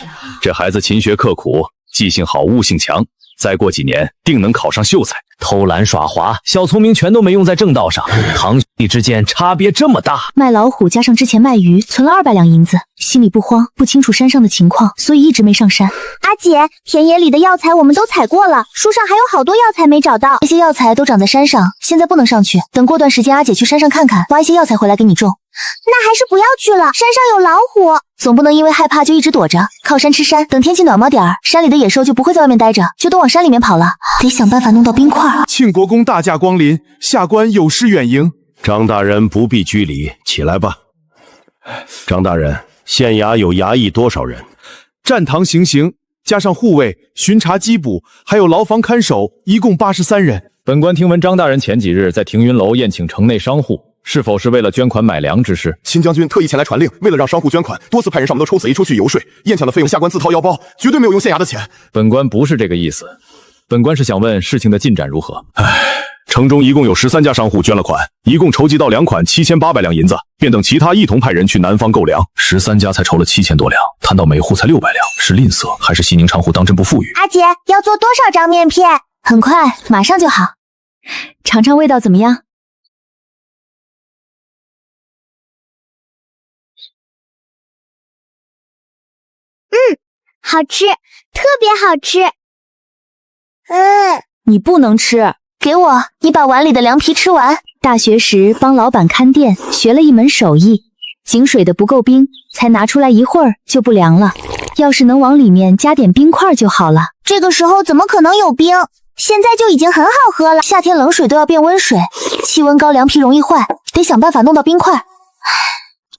这孩子勤学刻苦，记性好，悟性强，再过几年定能考上秀才。偷懒耍滑，小聪明全都没用在正道上，堂兄弟之间差别这么大。卖老虎加上之前卖鱼，存了200两银子，心里不慌，不清楚山上的情况，所以一直没上山。阿姐，田野里的药材我们都采过了，树上还有好多药材没找到。这些药材都长在山上，现在不能上去，等过段时间阿姐去山上看看，挖一些药材回来给你种。那还是不要去了，山上有老虎。总不能因为害怕就一直躲着，靠山吃山。等天气暖和点儿，山里的野兽就不会在外面待着，就都往山里面跑了。得想办法弄到冰块。庆国公大驾光临，下官有失远迎。张大人不必拘礼，起来吧。张大人，县衙有衙役多少人？站堂行刑，加上护卫、巡查缉捕，还有牢房看守，一共83人。本官听闻张大人前几日在庭云楼宴请城内商户，是否是为了捐款买粮之事？秦将军特意前来传令，为了让商户捐款，多次派人上门头抽死一出去游说，宴请的费用下官自掏腰包，绝对没有用县衙的钱。本官不是这个意思，本官是想问事情的进展如何。城中一共有13家商户捐了款，一共筹集到2款7800两银子，便等其他一同派人去南方购粮。13家才筹了7000多两，谈到每户才600两，是吝啬还是西宁商户当真不富裕？阿姐，要做多少张面片？很快，马上就好。尝尝味道怎么样？好吃，特别好吃。你不能吃，给我，你把碗里的凉皮吃完。大学时帮老板看店，学了一门手艺，井水的不够冰，才拿出来一会儿就不凉了。要是能往里面加点冰块就好了。这个时候怎么可能有冰？现在就已经很好喝了。夏天冷水都要变温水，气温高凉皮容易坏，得想办法弄到冰块。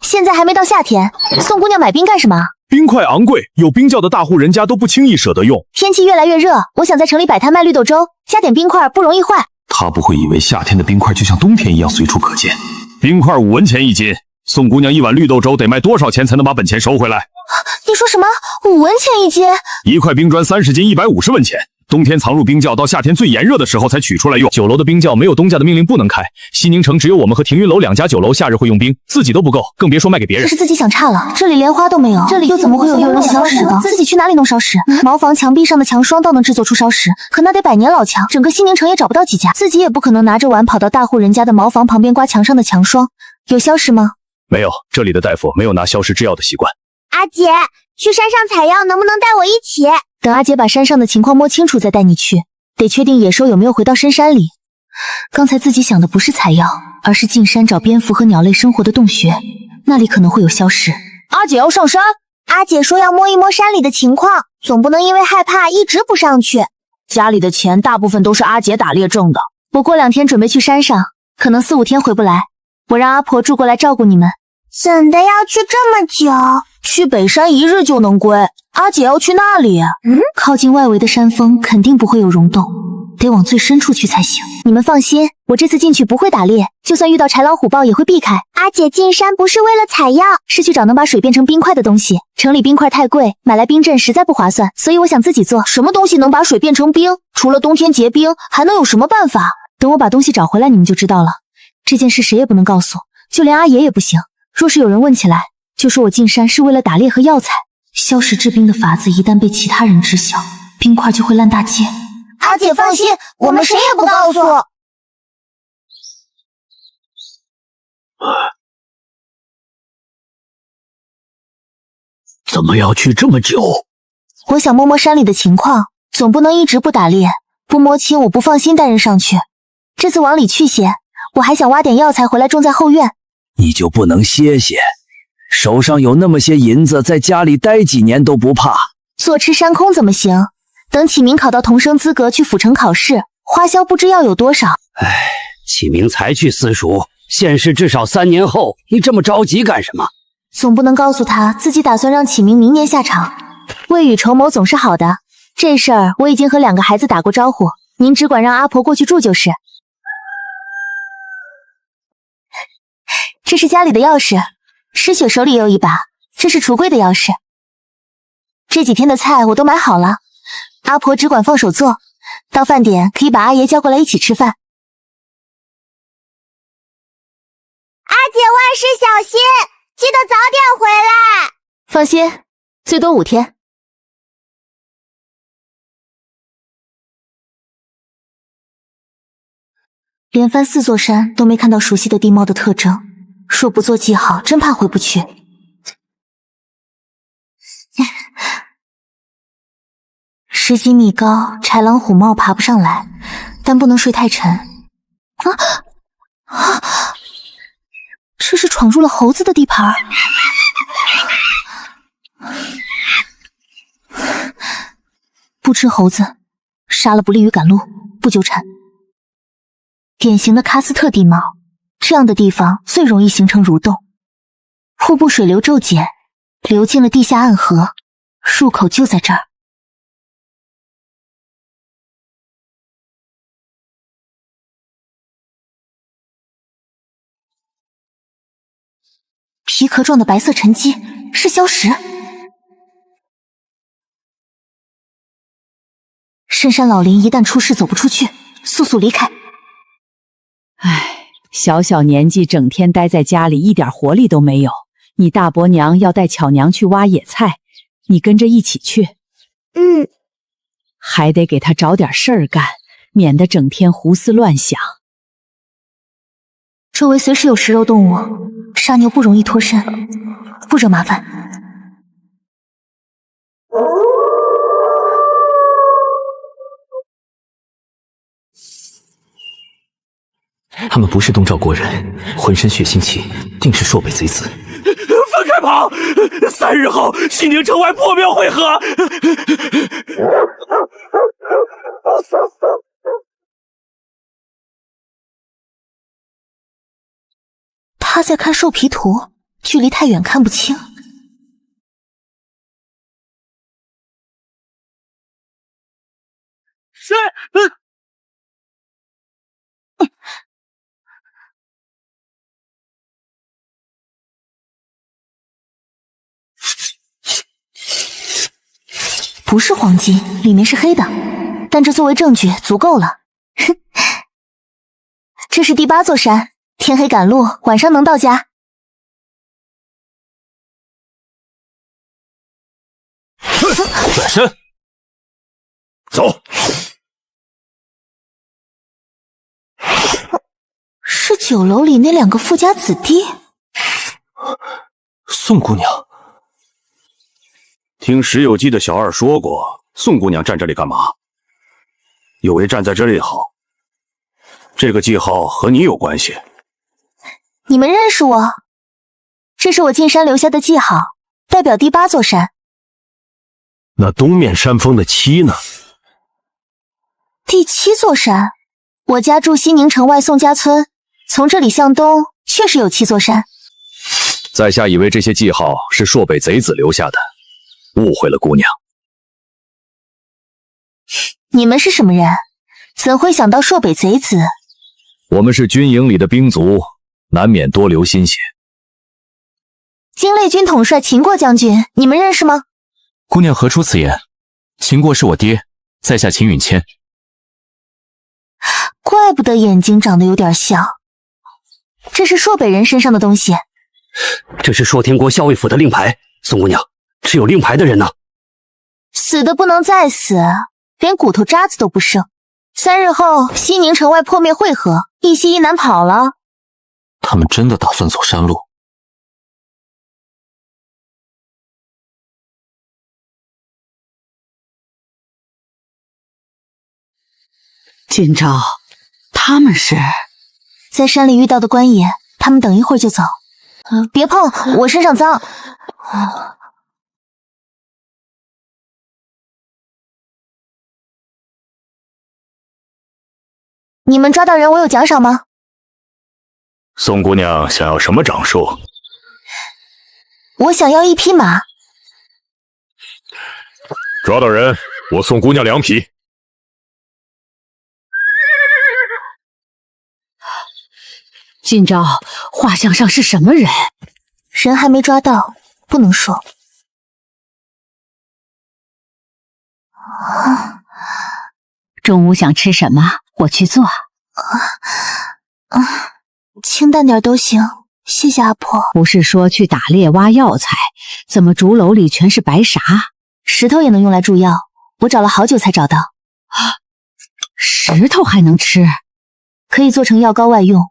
现在还没到夏天，宋姑娘买冰干什么？冰块昂贵，有冰窖的大户人家都不轻易舍得用。天气越来越热，我想在城里摆摊卖绿豆粥，加点冰块不容易坏。他不会以为夏天的冰块就像冬天一样随处可见。冰块5文钱一斤，宋姑娘一碗绿豆粥得卖多少钱才能把本钱收回来？你说什么？5文钱一斤？一块冰砖30斤150文钱。冬天藏入冰窖，到夏天最炎热的时候才取出来用。酒楼的冰窖没有东家的命令不能开，西宁城只有我们和庭云楼2家酒楼夏日会用冰，自己都不够，更别说卖给别人。这是自己想差了，这里连花都没有，这里又怎么会有人烧石的？自己去哪里弄烧石？茅房墙壁上的墙霜倒能制作出烧石，可那得100年老墙，整个西宁城也找不到几家。自己也不可能拿着碗跑到大户人家的茅房旁边刮墙上的墙霜。有消食吗？没有，这里的大夫没有拿消食制药的习惯。阿姐，去山上采药，能不能带我一起？等阿姐把山上的情况摸清楚再带你去。得确定野兽有没有回到深山里。刚才自己想的不是采药，而是进山找蝙蝠和鸟类生活的洞穴，那里可能会有消食。阿姐要上山，阿姐说要摸一摸山里的情况，总不能因为害怕一直不上去。家里的钱大部分都是阿姐打猎挣的。我过2天准备去山上，可能4、5天回不来，我让阿婆住过来照顾你们。怎的要去这么久？去北山1日就能归。阿姐要去那里？靠近外围的山峰肯定不会有溶洞，得往最深处去才行。你们放心，我这次进去不会打猎，就算遇到豺狼虎豹也会避开。阿姐进山不是为了采药，是去找能把水变成冰块的东西。城里冰块太贵，买来冰镇实在不划算，所以我想自己做。什么东西能把水变成冰？除了冬天结冰，还能有什么办法？等我把东西找回来，你们就知道了。这件事谁也不能告诉，就连阿爷也不行。若是有人问起来，就说我进山是为了打猎和药材。消食制冰的法子一旦被其他人知晓，冰块就会烂大街。阿姐放心，我们谁也不告诉。怎么要去这么久？我想摸摸山里的情况，总不能一直不打猎，不摸清我不放心带人上去。这次往里去些，我还想挖点药材回来种在后院。你就不能歇歇？手上有那么些银子，在家里待几年都不怕。坐吃山空怎么行？等启明考到童生资格去府城考试，花销不知要有多少。唉，启明才去私塾，现世至少3年后，你这么着急干什么？总不能告诉他自己打算让启明明年下场。未雨绸缪总是好的，这事儿我已经和2个孩子打过招呼，您只管让阿婆过去住就是。这是家里的钥匙，诗雪手里有一把，这是橱柜的钥匙。这几天的菜我都买好了，阿婆只管放手做，到饭点可以把阿爷叫过来一起吃饭。阿姐万事小心，记得早点回来。放心，最多5天。连翻4座山都没看到熟悉的地貌的特征，若不做记号，真怕回不去。10几米高，豺狼虎豹爬不上来，但不能睡太沉。这是闯入了猴子的地盘。不吃猴子，杀了不利于赶路，不纠缠。典型的喀斯特地貌，这样的地方最容易形成蠕动。瀑布水流骤减，流进了地下暗河，入口就在这儿。皮壳状的白色沉积是礁石。深山老林一旦出事走不出去，速速离开。唉，小小年纪整天待在家里，一点活力都没有。你大伯娘要带巧娘去挖野菜，你跟着一起去。还得给她找点事儿干，免得整天胡思乱想。周围随时有食肉动物，杀牛不容易脱身，不惹麻烦。他们不是东赵国人，浑身血腥气，定是朔北贼子。分开跑！3日后，西宁城外破庙会合。他在看兽皮图，距离太远看不清。是，不是黄金，里面是黑的，但这作为证据足够了。哼，这是第8座山，天黑赶路，晚上能到家。转身，走。是酒楼里那2个富家子弟。宋姑娘。听石有基的小二说过，宋姑娘站这里干嘛？有为站在这里好。这个记号和你有关系。你们认识我？这是我进山留下的记号，代表第8座山。那东面山峰的7呢？第7座山，我家住西宁城外宋家村，从这里向东确实有7座山。在下以为这些记号是朔北贼子留下的。误会了姑娘。你们是什么人？怎会想到朔北贼子？我们是军营里的兵卒，难免多留心些。金类军统帅秦国将军，你们认识吗？姑娘何出此言？秦国是我爹，在下秦允谦。怪不得眼睛长得有点像。这是朔北人身上的东西。这是朔天国校尉府的令牌，宋姑娘。持有令牌的人呢？死的不能再死，连骨头渣子都不剩。3日后，西宁城外破灭会合，一西一南跑了。他们真的打算走山路？今朝，他们是在山里遇到的官爷，他们等一会儿就走。别碰，我身上脏。你们抓到人，我有奖赏吗？宋姑娘想要什么掌数？我想要1匹马。抓到人，我送姑娘2匹。今朝画像上是什么人？人还没抓到，不能说。中午想吃什么？我去做。清淡点都行，谢谢阿婆。不是说去打猎挖药材，怎么竹篓里全是白啥？石头也能用来注药，我找了好久才找到。石头还能吃？可以做成药膏外用，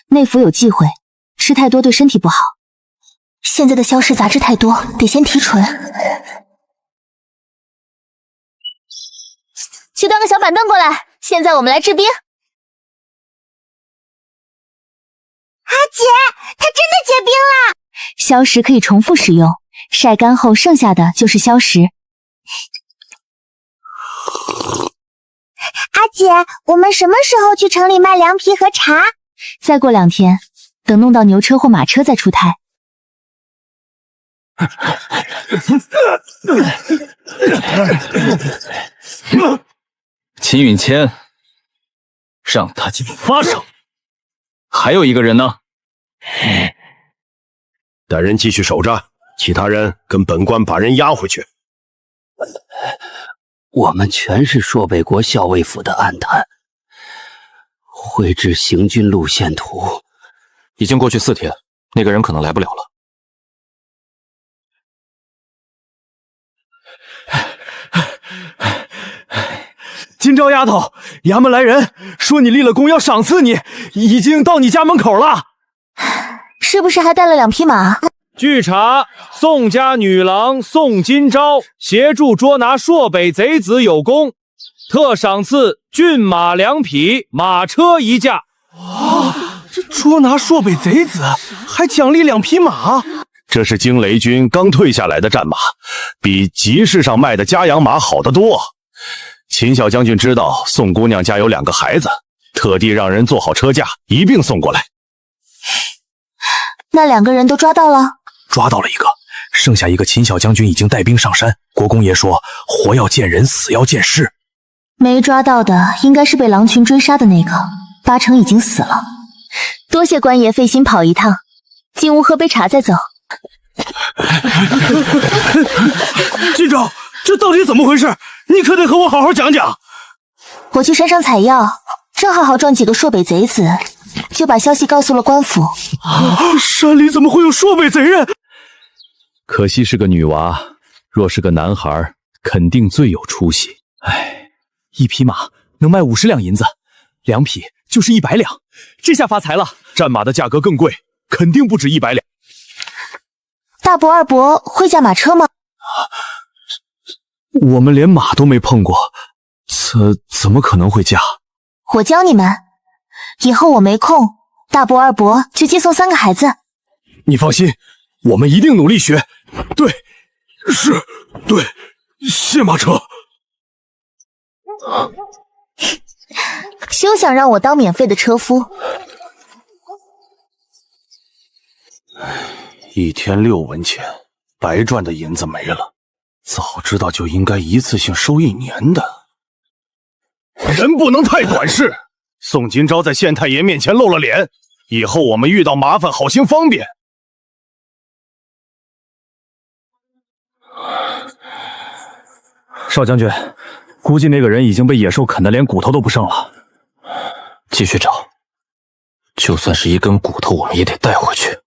内服有忌讳，吃太多对身体不好。现在的消食杂质太多，得先提纯。去端个小板凳过来，现在我们来制冰。阿姐，它真的结冰了！消食可以重复使用，晒干后剩下的就是消食。阿姐，我们什么时候去城里卖凉皮和茶？再过2天，等弄到牛车或马车再出胎。秦允谦，让他进发手。还有一个人呢？带人继续守着，其他人跟本官把人押回去。我们全是朔北国校尉府的暗探，绘制行军路线图。已经过去4天，那个人可能来不了了。今朝丫头，衙门来人说你立了功要赏赐你，已经到你家门口了。是不是还带了2匹马？据查，宋家女郎宋今朝协助捉拿朔北贼子有功，特赏赐骏马2匹，马车1架。这捉拿朔北贼子，还奖励2匹马。这是惊雷军刚退下来的战马，比集市上卖的家养马好得多。秦小将军知道宋姑娘家有2个孩子，特地让人做好车架，一并送过来。那2个人都抓到了？抓到了1个，剩下1个秦小将军已经带兵上山。国公爷说，活要见人，死要见尸。没抓到的应该是被狼群追杀的那个，8成已经死了。多谢官爷费心跑一趟，进屋喝杯茶再走。今朝，这到底怎么回事？你可得和我好好讲讲。我去山上采药，正好撞几个朔北贼子，就把消息告诉了官府。山里怎么会有朔北贼人？可惜是个女娃，若是个男孩，肯定最有出息。唉，1匹马能卖50两银子，2匹就是100两，这下发财了。战马的价格更贵，肯定不止100两。大伯、二伯会驾马车吗？我们连马都没碰过，怎么可能会驾？我教你们，以后我没空，大伯、二伯就接送3个孩子。你放心，我们一定努力学。对，对，谢马车。休想让我当免费的车夫。1天6文钱，白赚的银子没了。早知道就应该一次性收1年的。人不能太短视。宋今朝在县太爷面前露了脸，以后我们遇到麻烦好行方便。少将军，估计那个人已经被野兽啃得连骨头都不剩了。继续找，就算是1根骨头，我们也得带回去。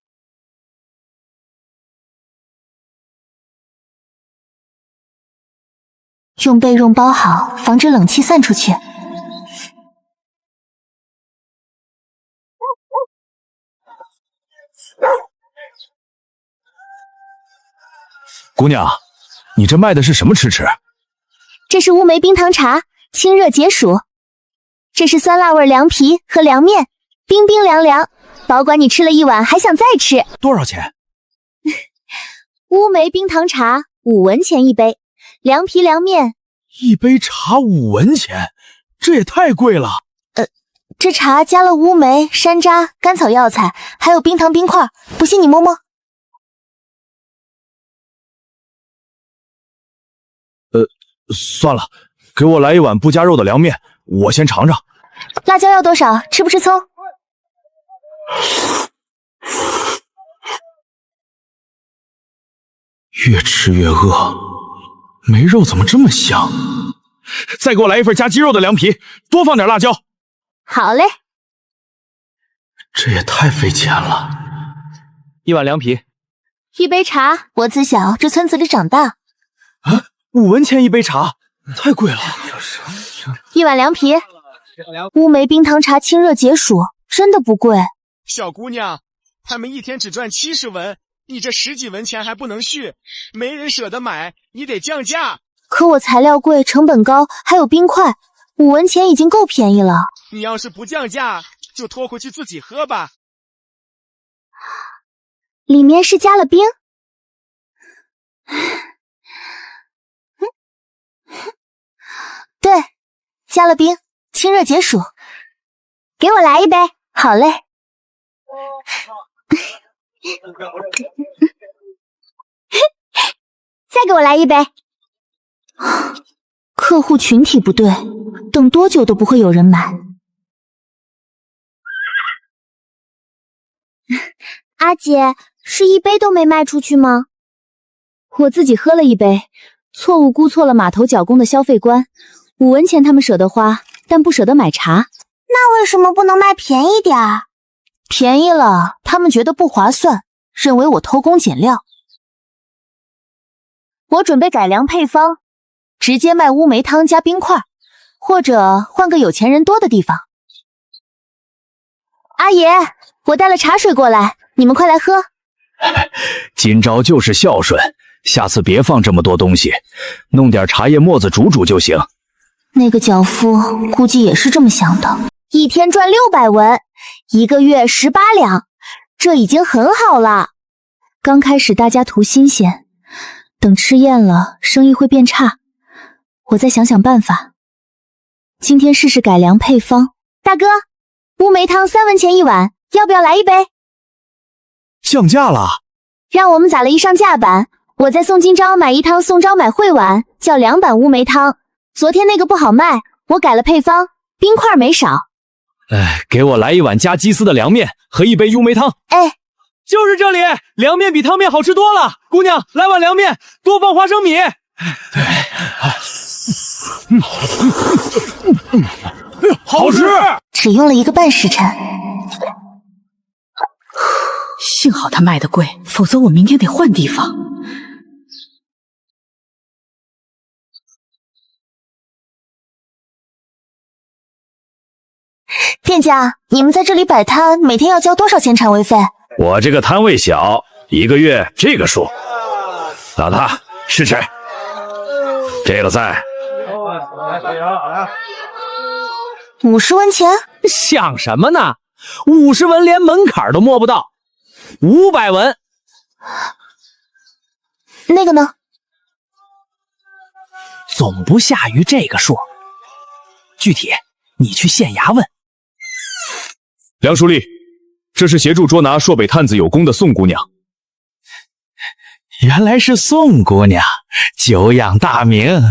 用被褥包好，防止冷气散出去。姑娘，你这卖的是什么吃？这是乌梅冰糖茶，清热解暑。这是酸辣味凉皮和凉面，冰冰凉凉，保管你吃了一碗还想再吃。多少钱？乌梅冰糖茶5文钱一杯，凉皮凉面一杯茶5文钱，这也太贵了。这茶加了乌梅、山楂、甘草药材，还有冰糖冰块，不信你摸摸。算了，给我来一碗不加肉的凉面，我先尝尝。辣椒要多少？吃不吃葱？越吃越饿，没肉怎么这么香？再给我来一份加鸡肉的凉皮，多放点辣椒。好嘞。这也太费钱了。一碗凉皮，一杯茶。我自小这村子里长大。啊，5文钱一杯茶，太贵了。一碗凉皮，乌梅冰糖茶清热解暑，真的不贵。小姑娘，他们一天只赚70文，你这10几文钱还不能续，没人舍得买，你得降价。可我材料贵，成本高，还有冰块，5文钱已经够便宜了。你要是不降价，就拖回去自己喝吧。里面是加了冰？对，加了冰，清热解暑。给我来一杯。好嘞。再给我来一杯。客户群体不对，等多久都不会有人买。阿姐，是一杯都没卖出去吗？我自己喝了一杯，错误估错了码头角工的消费观，5文钱他们舍得花，但不舍得买茶。那为什么不能卖便宜点儿？便宜了，他们觉得不划算，认为我偷工减料。我准备改良配方，直接卖乌梅汤加冰块，或者换个有钱人多的地方。阿爷，我带了茶水过来，你们快来喝。今朝就是孝顺，下次别放这么多东西，弄点茶叶沫子煮煮就行。那个脚夫估计也是这么想的，一天赚600文，1个月18两，这已经很好了。刚开始大家图新鲜，等吃厌了，生意会变差。我再想想办法。今天试试改良配方。大哥，乌梅汤3文钱一碗，要不要来一杯？降价了？让我们攒了一上架版，我在送今朝买一汤送朝买会碗，叫2版乌梅汤。昨天那个不好卖，我改了配方，冰块没少。给我来一碗加鸡丝的凉面和一杯乌梅汤。哎，就是这里，凉面比汤面好吃多了。姑娘，来碗凉面，多放花生米。好吃。只用了1个半时辰。幸好他卖的贵，否则我明天得换地方。店家，你们在这里摆摊，每天要交多少钱场位费？我这个摊位小，1个月这个数。老大，试试。这个菜50文钱？想什么呢？50文连门槛都摸不到，500文。那个呢？总不下于这个数。具体你去县衙问。梁书立，这是协助捉拿朔北探子有功的宋姑娘。原来是宋姑娘，久仰大名。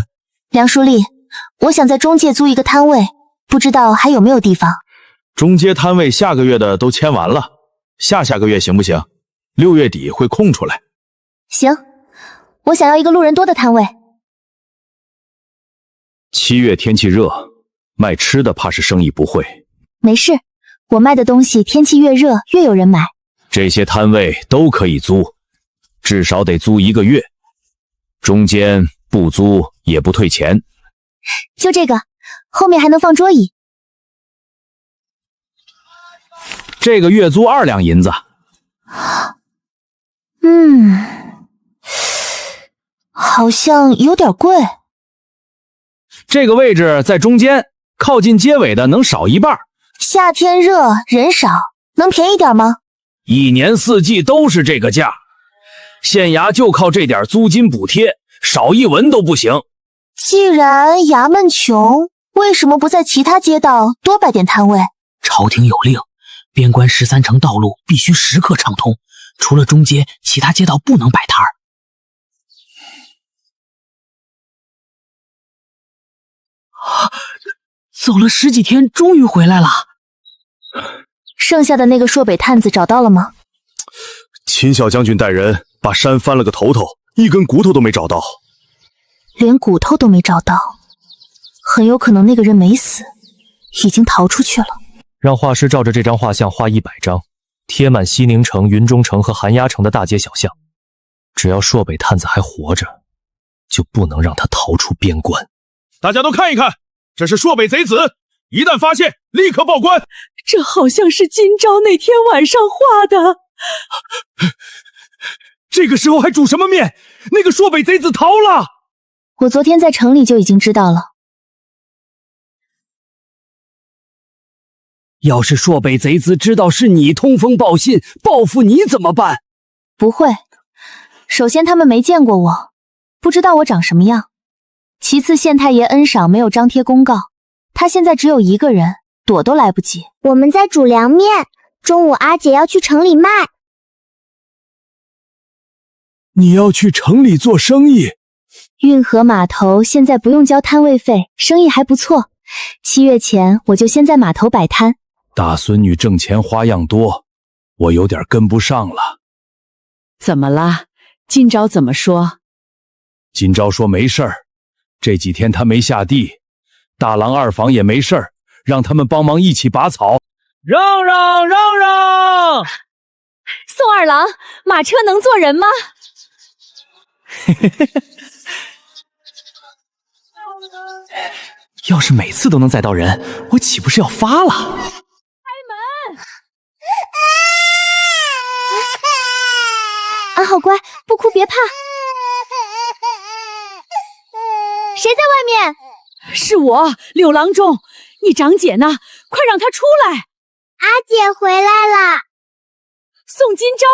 梁书立，我想在中介租一个摊位，不知道还有没有地方？中街摊位下个月的都签完了，下个月行不行？6月底会空出来。行，我想要一个路人多的摊位。7月天气热，卖吃的怕是生意不会。没事，我卖的东西天气越热越有人买。这些摊位都可以租，至少得租1个月，中间不租也不退钱。就这个，后面还能放桌椅。这个月租2两银子。好像有点贵。这个位置在中间，靠近街尾的能少一半。夏天热，人少，能便宜点吗？一年四季都是这个价，县衙就靠这点租金补贴，少一文都不行。既然衙门穷，为什么不在其他街道多摆点摊位？朝廷有令，边关13城道路必须时刻畅通，除了中街，其他街道不能摆摊儿。走了10几天，终于回来了。剩下的那个朔北探子找到了吗？秦小将军带人把山翻了个头头，一根骨头都没找到。连骨头都没找到，很有可能那个人没死，已经逃出去了。让画师照着这张画像画100张，贴满西宁城、云中城和寒鸦城的大街小巷。只要朔北探子还活着，就不能让他逃出边关。大家都看一看，这是朔北贼子，一旦发现，立刻报官。这好像是今朝那天晚上画的。这个时候还煮什么面？那个朔北贼子逃了。我昨天在城里就已经知道了。要是朔北贼子知道是你通风报信，报复你怎么办？不会，首先他们没见过我，不知道我长什么样。其次，县太爷恩赏没有张贴公告，他现在只有一个人，躲都来不及。我们在煮凉面，中午阿姐要去城里卖。你要去城里做生意？运河码头现在不用交摊位费，生意还不错。7月前我就先在码头摆摊。大孙女挣钱花样多，我有点跟不上了。怎么了？今朝怎么说？今朝说没事儿，这几天他没下地，大郎二房也没事儿，让他们帮忙一起拔草。让让让让！宋二郎，马车能坐人吗？要是每次都能载到人，我岂不是要发了？开门！啊，好乖，不哭别怕。谁在外面？是我，柳郎中。你长姐呢？快让她出来！阿姐回来了。宋今朝。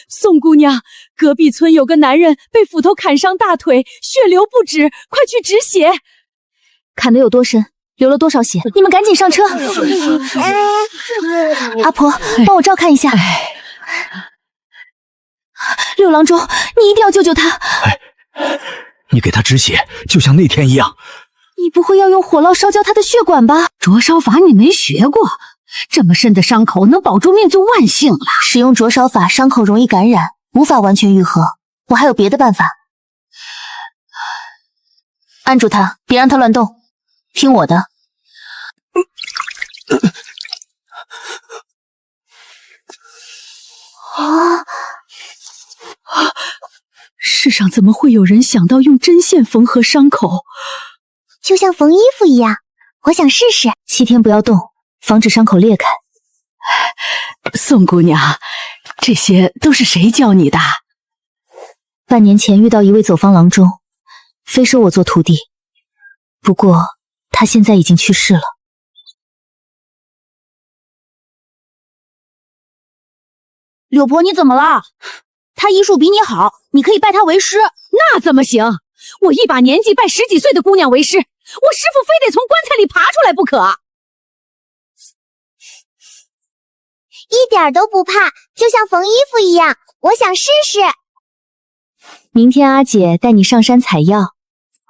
宋姑娘，隔壁村有个男人被斧头砍伤大腿，血流不止，快去止血。砍得有多深？流了多少血？你们赶紧上车。阿婆，帮我照看一下。六郎中，你一定要救救他。你给他止血，就像那天一样。你不会要用火烙烧焦他的血管吧？灼烧法你没学过，这么深的伤口能保住命就万幸了。使用灼烧法，伤口容易感染，无法完全愈合。我还有别的办法。按住他，别让他乱动，听我的。世上怎么会有人想到用针线缝合伤口？就像缝衣服一样，我想试试。7天不要动，防止伤口裂开。宋姑娘，这些都是谁教你的？半年前遇到一位走方郎中，非收我做徒弟，不过他现在已经去世了。柳婆，你怎么了？他医术比你好，你可以拜他为师。那怎么行？我一把年纪拜10几岁的姑娘为师，我师父非得从棺材里爬出来不可。一点都不怕，就像缝衣服一样。我想试试。明天阿姐带你上山采药，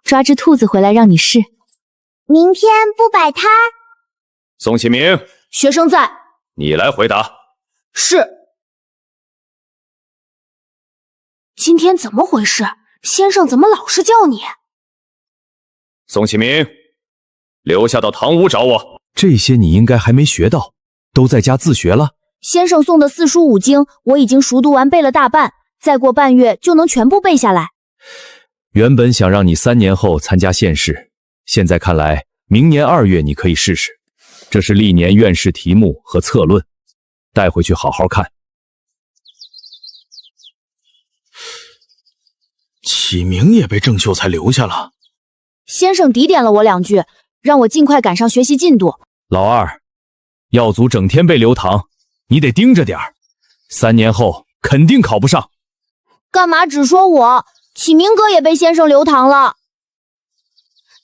抓只兔子回来让你试。明天不摆摊。宋启明，学生在，你来回答。是。今天怎么回事？先生怎么老是叫你？宋启明，留下到堂屋找我。这些你应该还没学到，都在家自学了。先生送的4书5经，我已经熟读完背了大半，再过半月就能全部背下来。原本想让你3年后参加县试，现在看来，明年2月你可以试试。这是历年院试题目和策论，带回去好好看。启明也被郑秀才留下了。先生抵点了我2句，让我尽快赶上学习进度。老二，药组整天被留堂，你得盯着点儿，3年后肯定考不上。干嘛只说我？启明哥也被先生留堂了。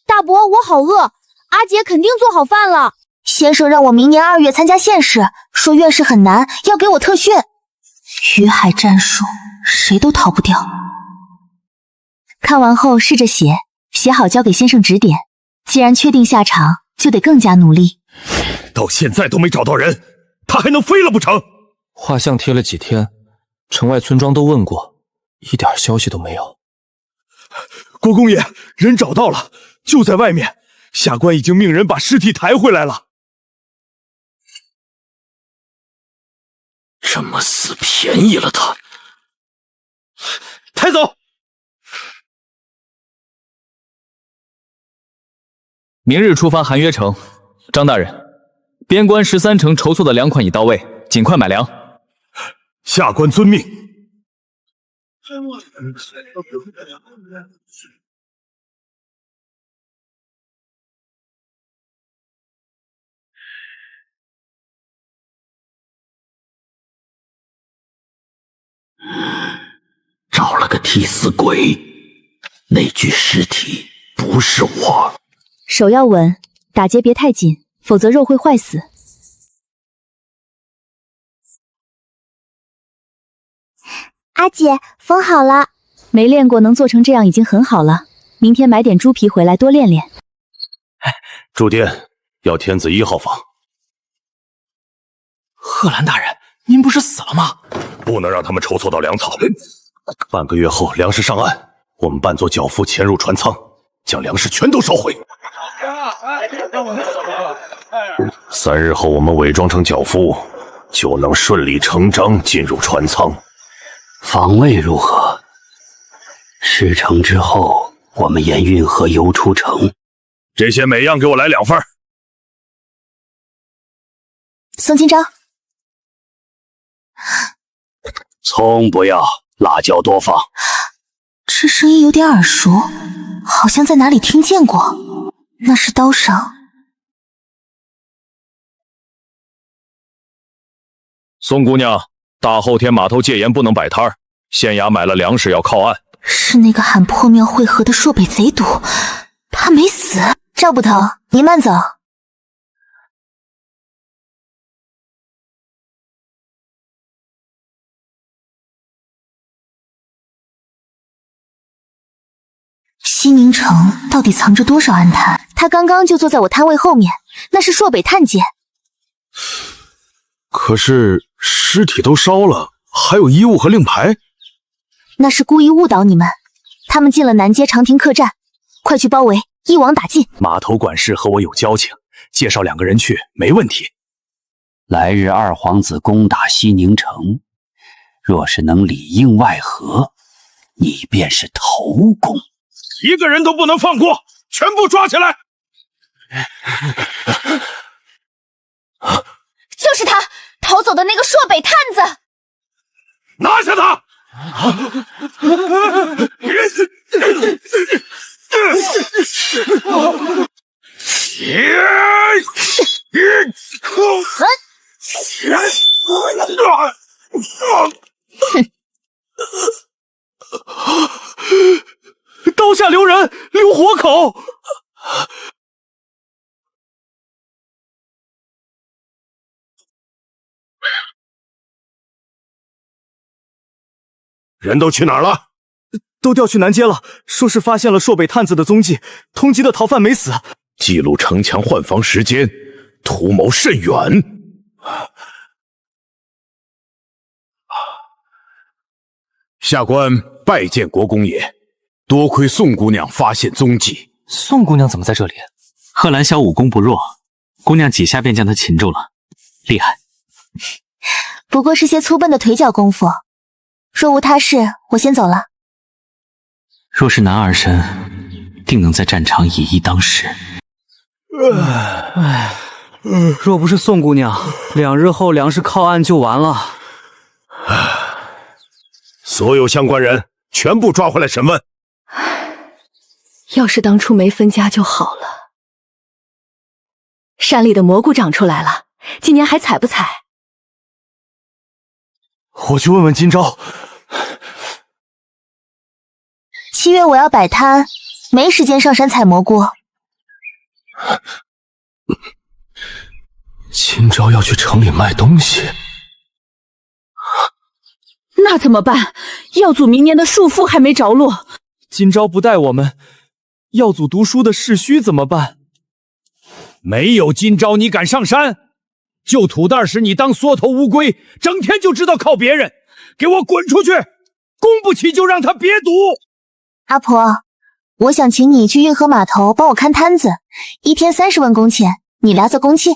大伯，我好饿，阿姐肯定做好饭了。先生让我明年2月参加县试，说院试很难，要给我特训。鱼海战术，谁都逃不掉。看完后试着写好交给先生指点。既然确定下场，就得更加努力。到现在都没找到人，他还能飞了不成？画像贴了几天，城外村庄都问过，一点消息都没有。国公爷，人找到了，就在外面。下官已经命人把尸体抬回来了。这么死便宜了他，抬走。明日出发寒约城。张大人，边关13城筹措的粮款已到位，尽快买粮。下官遵命。找了个替死鬼，那具尸体不是我。手要稳，打结别太紧，否则肉会坏死。阿姐，缝好了。没练过能做成这样已经很好了。明天买点猪皮回来多练练。驻店要天子1号房。贺兰大人，您不是死了吗？不能让他们筹措到粮草。半个月后粮食上岸，我们扮作脚夫潜入船舱，将粮食全都烧毁。3日后我们伪装成脚夫，就能顺理成章进入船舱。防卫如何？事成之后，我们沿运河游出城。这些每样给我来2份。宋金钊，葱不要，辣椒多放。这声音有点耳熟，好像在哪里听见过。那是刀声。宋姑娘，大后天码头戒严不能摆摊儿，县衙买了粮食要靠岸。是那个喊破庙会合的朔北贼毒，他没死。赵捕头，您慢走。西宁城到底藏着多少暗探？他刚刚就坐在我摊位后面，那是朔北探监。可是尸体都烧了，还有衣物和令牌。那是故意误导你们。他们进了南街长亭客栈，快去包围，一网打尽。码头管事和我有交情，介绍2个人去没问题。来日2皇子攻打西宁城，若是能里应外合，你便是头功。1个人都不能放过，全部抓起来！就是他，逃走的那个朔北探子。拿下他！刀下留人，留活口。人都去哪儿了？都调去南街了，说是发现了朔北探子的踪迹，通缉的逃犯没死。记录城墙换防时间，图谋甚远。下官拜见国公爷，多亏宋姑娘发现踪迹。宋姑娘怎么在这里？贺兰小武功不弱，姑娘几下便将她擒住了，厉害。不过是些粗笨的腿脚功夫，若无他事，我先走了。若是男儿身，定能在战场以一当十。若不是宋姑娘，2日后粮食靠岸就完了。所有相关人全部抓回来审问。要是当初没分家就好了。山里的蘑菇长出来了，今年还采不采？我去问问今朝。7月我要摆摊，没时间上山采蘑菇。今朝要去城里卖东西，那怎么办？耀祖明年的束缚还没着落。今朝不带我们，耀祖读书的世虚怎么办？没有今朝，你敢上山？就土蛋时你当缩头乌龟，整天就知道靠别人，给我滚出去！供不起就让他别赌。阿婆，我想请你去运河码头帮我看摊子，1天30文工钱，你俩做公契。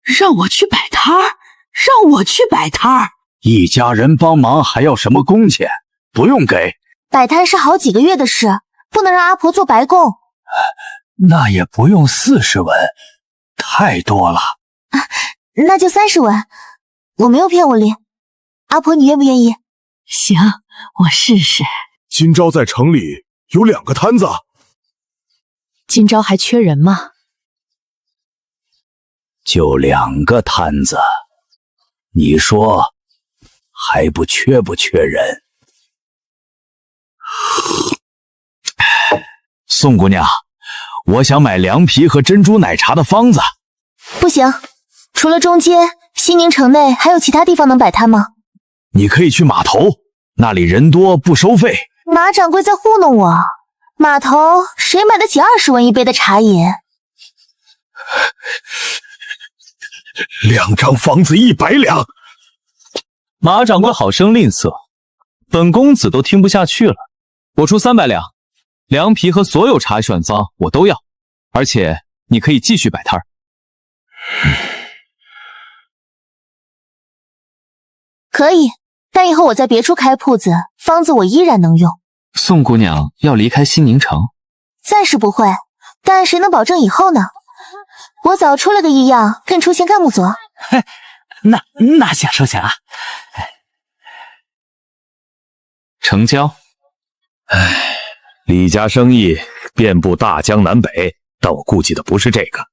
让我去摆摊儿，让我去摆摊儿。一家人帮忙还要什么工钱？不用给。摆摊是好几个月的事，不能让阿婆做白工。那也不用40文，太多了。那就30文，我没有骗我哩。阿婆，你愿不愿意？行，我试试。今朝在城里有2个摊子。今朝还缺人吗？就2个摊子，你说还不缺人？宋姑娘，我想买凉皮和珍珠奶茶的方子。不行，除了中街，西宁城内还有其他地方能摆摊吗？你可以去码头，那里人多不收费。马掌柜在糊弄我，码头谁买得起20文一杯的茶饮？2张方子100两。马掌柜好生吝啬，本公子都听不下去了。我出300两，凉皮和所有茶选方我都要，而且你可以继续摆摊儿。可以，但以后我在别处开铺子，方子我依然能用。宋姑娘要离开西宁城？暂时不会，但谁能保证以后呢？我早出了个异样，更出现干木佐。那想收钱啊？成交。李家生意遍布大江南北，但我顾忌的不是这个。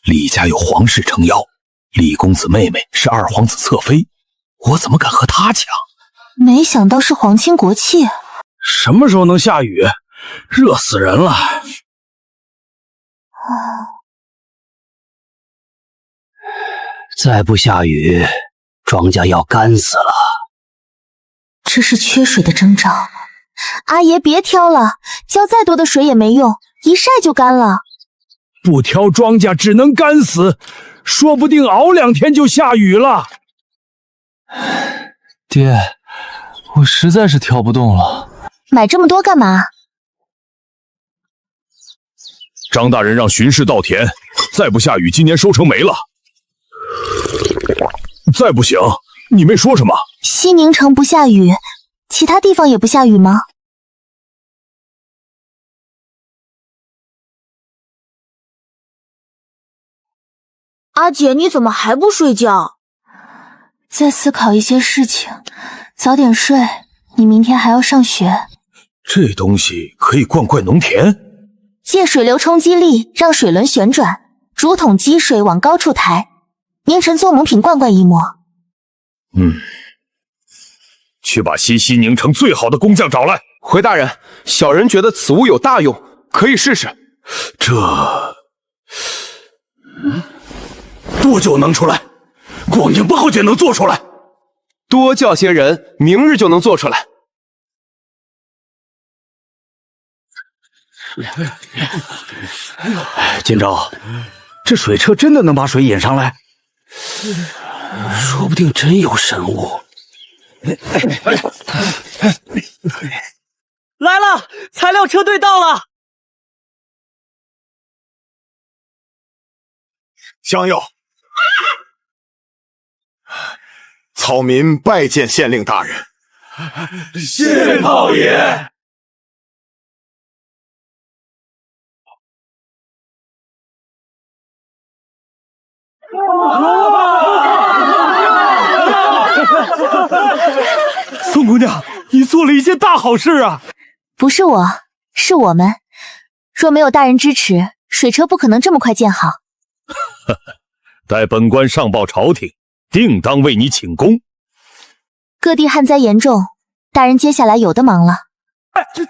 李家有皇室撑腰，李公子妹妹是2皇子侧妃，我怎么敢和他抢？没想到是皇亲国戚。什么时候能下雨？热死人了！再不下雨，庄稼要干死了。这是缺水的征兆。阿爷别挑了，浇再多的水也没用，一晒就干了。不挑庄稼只能干死，说不定熬2天就下雨了。爹，我实在是挑不动了。买这么多干嘛？张大人让巡视稻田，再不下雨，今年收成没了。再不行，你妹说什么？西宁城不下雨，其他地方也不下雨吗？阿姐，你怎么还不睡觉？在思考一些事情，早点睡，你明天还要上学。这东西可以灌溉农田？借水流冲击力，让水轮旋转，竹筒积水往高处抬，凝成做蒙品罐罐一模。去把西宁城最好的工匠找来。回大人，小人觉得此物有大用，可以试试。多久能出来？光阴不好就能做出来。多叫些人，明日就能做出来。今朝，这水车真的能把水引上来？说不定真有神物。来了，材料车队到了。相佑，草民拜见县令大人。谢炮爷。宋姑娘，你做了一件大好事啊！不是我，是我们。若没有大人支持，水车不可能这么快建好。呵呵，待本官上报朝廷，定当为你请功。各地旱灾严重，大人接下来有的忙了。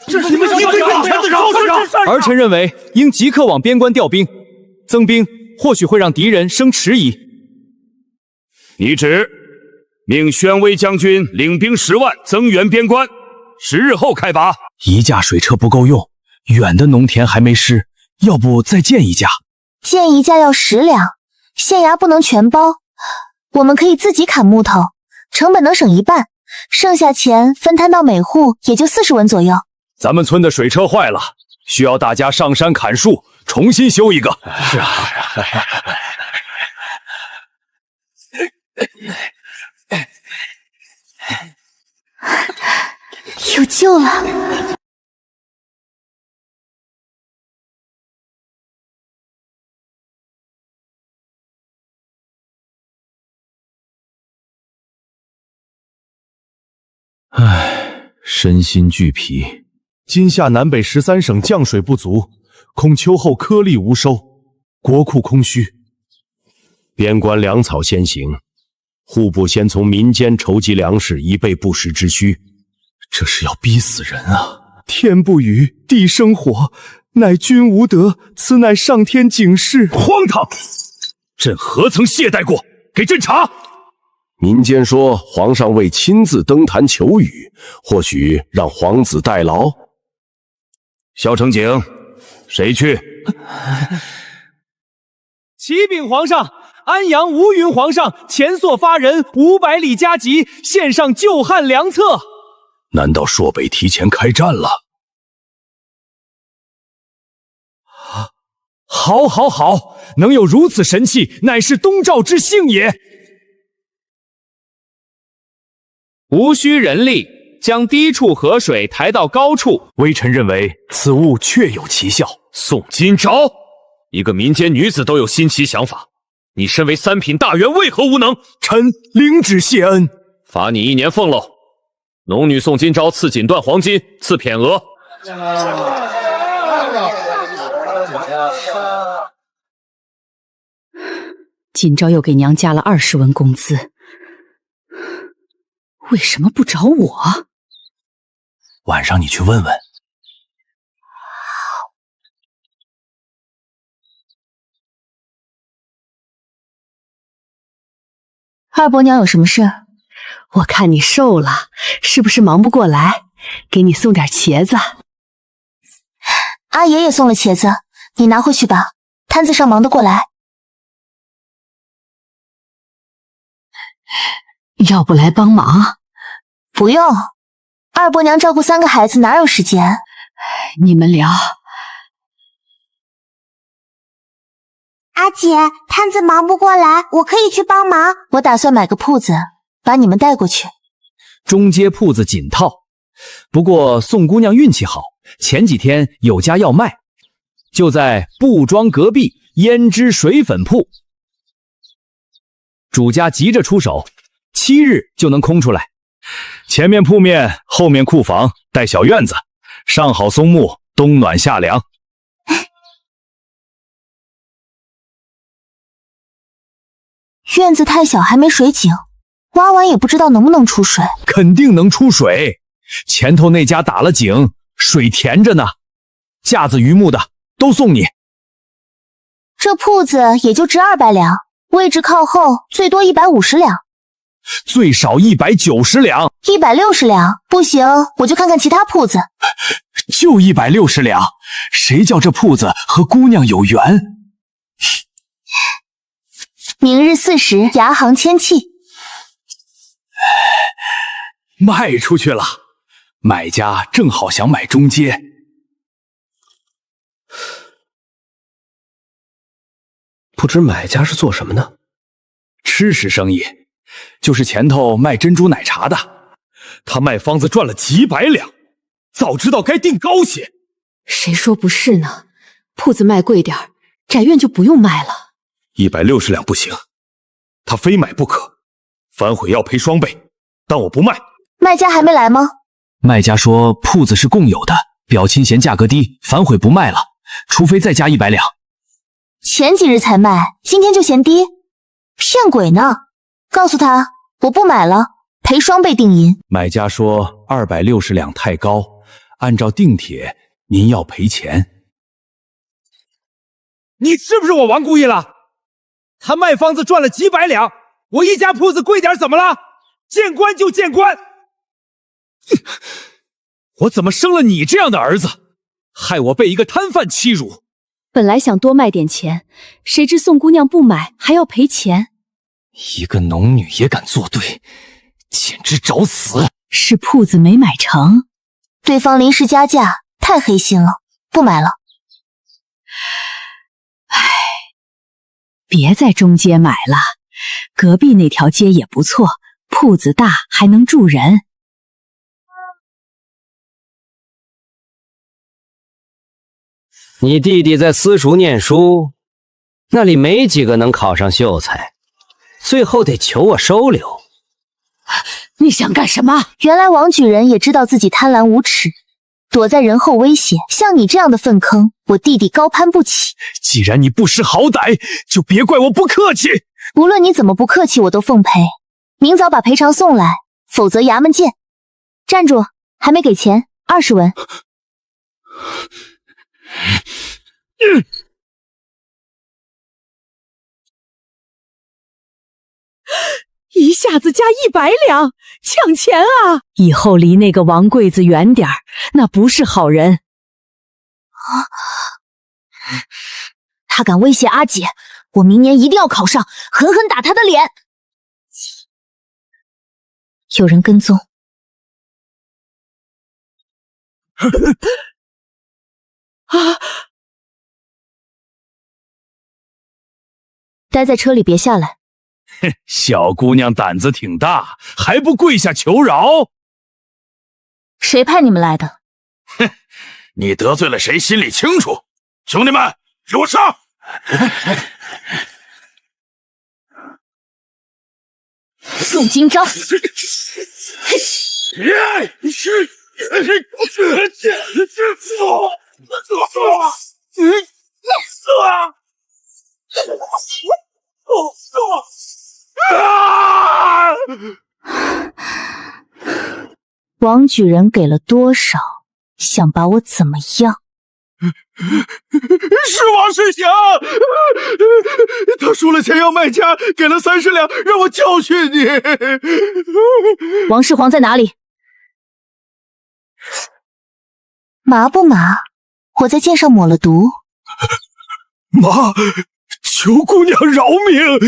这是你们儿臣认为应即刻往边关调兵，增兵或许会让敌人生迟疑。你旨，命宣威将军领兵10万增援边关，10日后开拔。一架水车不够用，远的农田还没湿，要不再建一架？建一架要10两，县衙不能全包，我们可以自己砍木头，成本能省一半，剩下钱分摊到每户也就40文左右。咱们村的水车坏了，需要大家上山砍树，重新修一个。是啊。有救了！唉，身心俱疲。今夏南北13省降水不足，恐秋后颗粒无收，国库空虚。边关粮草先行，户部先从民间筹集粮食，以备不时之需。这是要逼死人啊！天不雨，地生火，乃君无德，此乃上天警示。荒唐！朕何曾懈怠过？给朕查！民间说皇上未亲自登坛求雨，或许让皇子代劳。萧承景，谁去？启禀皇上，安阳吴云皇上前所发人500里加急，献上救汉良策。难道朔北提前开战了？好，能有如此神器，乃是东赵之幸也。无需人力，将低处河水抬到高处。微臣认为此物确有奇效。宋今朝，一个民间女子都有新奇想法，你身为3品大员，为何无能？臣领旨谢恩，罚你1年俸禄。农女宋今朝赐锦缎黄金，赐匾额。今朝又给娘加了20文工资，为什么不找我？晚上你去问问。二伯娘有什么事？我看你瘦了，是不是忙不过来？给你送点茄子。阿爷也送了茄子，你拿回去吧，摊子上忙得过来。要不来帮忙？不用，二伯娘照顾3个孩子，哪有时间？你们聊。阿姐，摊子忙不过来，我可以去帮忙。我打算买个铺子，把你们带过去。中街铺子紧套，不过宋姑娘运气好，前几天有家要卖，就在布庄隔壁胭脂水粉铺。主家急着出手，7日就能空出来。前面铺面，后面库房，带小院子，上好松木，冬暖夏凉。院子太小，还没水井，挖完也不知道能不能出水。肯定能出水，前头那家打了井，水甜着呢。架子榆木的都送你。这铺子也就值200两，位置靠后，最多150两。最少190两，160两不行，我就看看其他铺子。就160两，谁叫这铺子和姑娘有缘？明日4时，牙行签契。卖出去了，买家正好想买中街。不知买家是做什么呢？吃食生意，就是前头卖珍珠奶茶的。他卖方子赚了几百两，早知道该定高些。谁说不是呢？铺子卖贵点，宅院就不用卖了。160两不行，他非买不可，反悔要赔双倍，但我不卖。卖家还没来吗？卖家说铺子是共有的，表亲嫌价格低，反悔不卖了，除非再加100两。前几日才卖，今天就嫌低，骗鬼呢！告诉他我不买了，赔双倍定银。买家说260两太高，按照定帖，您要赔钱。你是不是我王故意了？他卖方子赚了几百两，我一家铺子贵点怎么了？见官就见官。我怎么生了你这样的儿子，害我被一个摊贩欺辱。本来想多卖点钱，谁知宋姑娘不买还要赔钱。一个农女也敢作对，简直找死！是铺子没买成，对方临时加价，太黑心了，不买了。唉，别在中街买了，隔壁那条街也不错，铺子大还能住人。你弟弟在私塾念书，那里没几个能考上秀才，最后得求我收留。你想干什么？原来王举人也知道自己贪婪无耻，躲在人后威胁。像你这样的粪坑，我弟弟高攀不起。既然你不识好歹，就别怪我不客气。无论你怎么不客气，我都奉陪。明早把赔偿送来，否则衙门见。站住，还没给钱，20文。一下子加100两，抢钱啊！以后离那个王贵子远点儿，那不是好人。他敢威胁阿姐，我明年一定要考上，狠狠打他的脸。有人跟踪。啊！待在车里别下来。小姑娘胆子挺大，还不跪下求饶？谁派你们来的？哼，你得罪了谁心里清楚。兄弟们，给我上！宋金钊。王举人给了多少？想把我怎么样？是王世祥，他输了钱要卖家，给了30两，让我教训你。王世煌在哪里？麻不麻？我在剑上抹了毒。妈，求姑娘饶命！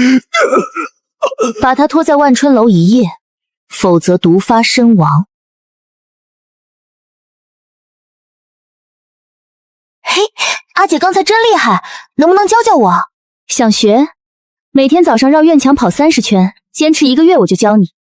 把他拖在万春楼一夜，否则毒发身亡。嘿，阿姐刚才真厉害，能不能教教我？想学？每天早上绕院墙跑30圈，坚持1个月我就教你。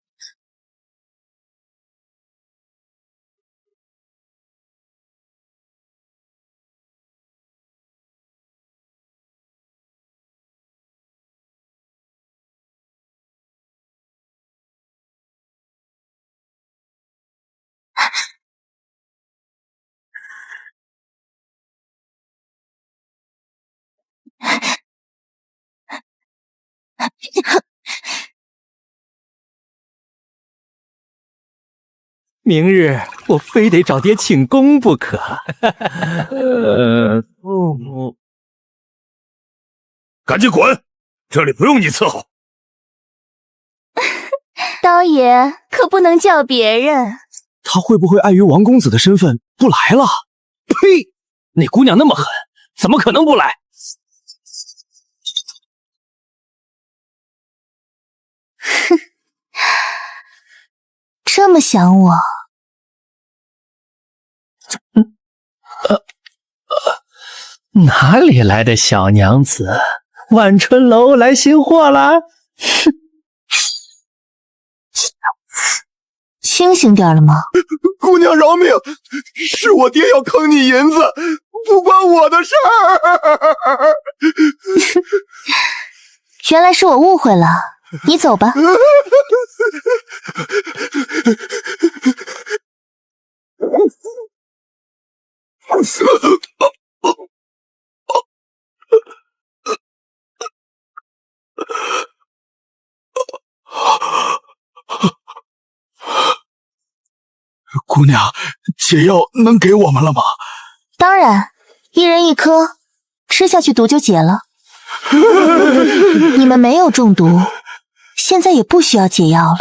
明日我非得找爹请功不可。赶紧滚！这里不用你伺候。刀爷可不能叫别人。他会不会碍于王公子的身份不来了？呸！那姑娘那么狠，怎么可能不来？哼，这么想我？哪里来的小娘子？万春楼来新货啦！哼，清醒点了吗？姑娘饶命！是我爹要坑你银子，不关我的事儿。原来是我误会了，你走吧。姑娘，解药能给我们了吗？当然，一人1颗，吃下去毒就解了。你们没有中毒，现在也不需要解药了。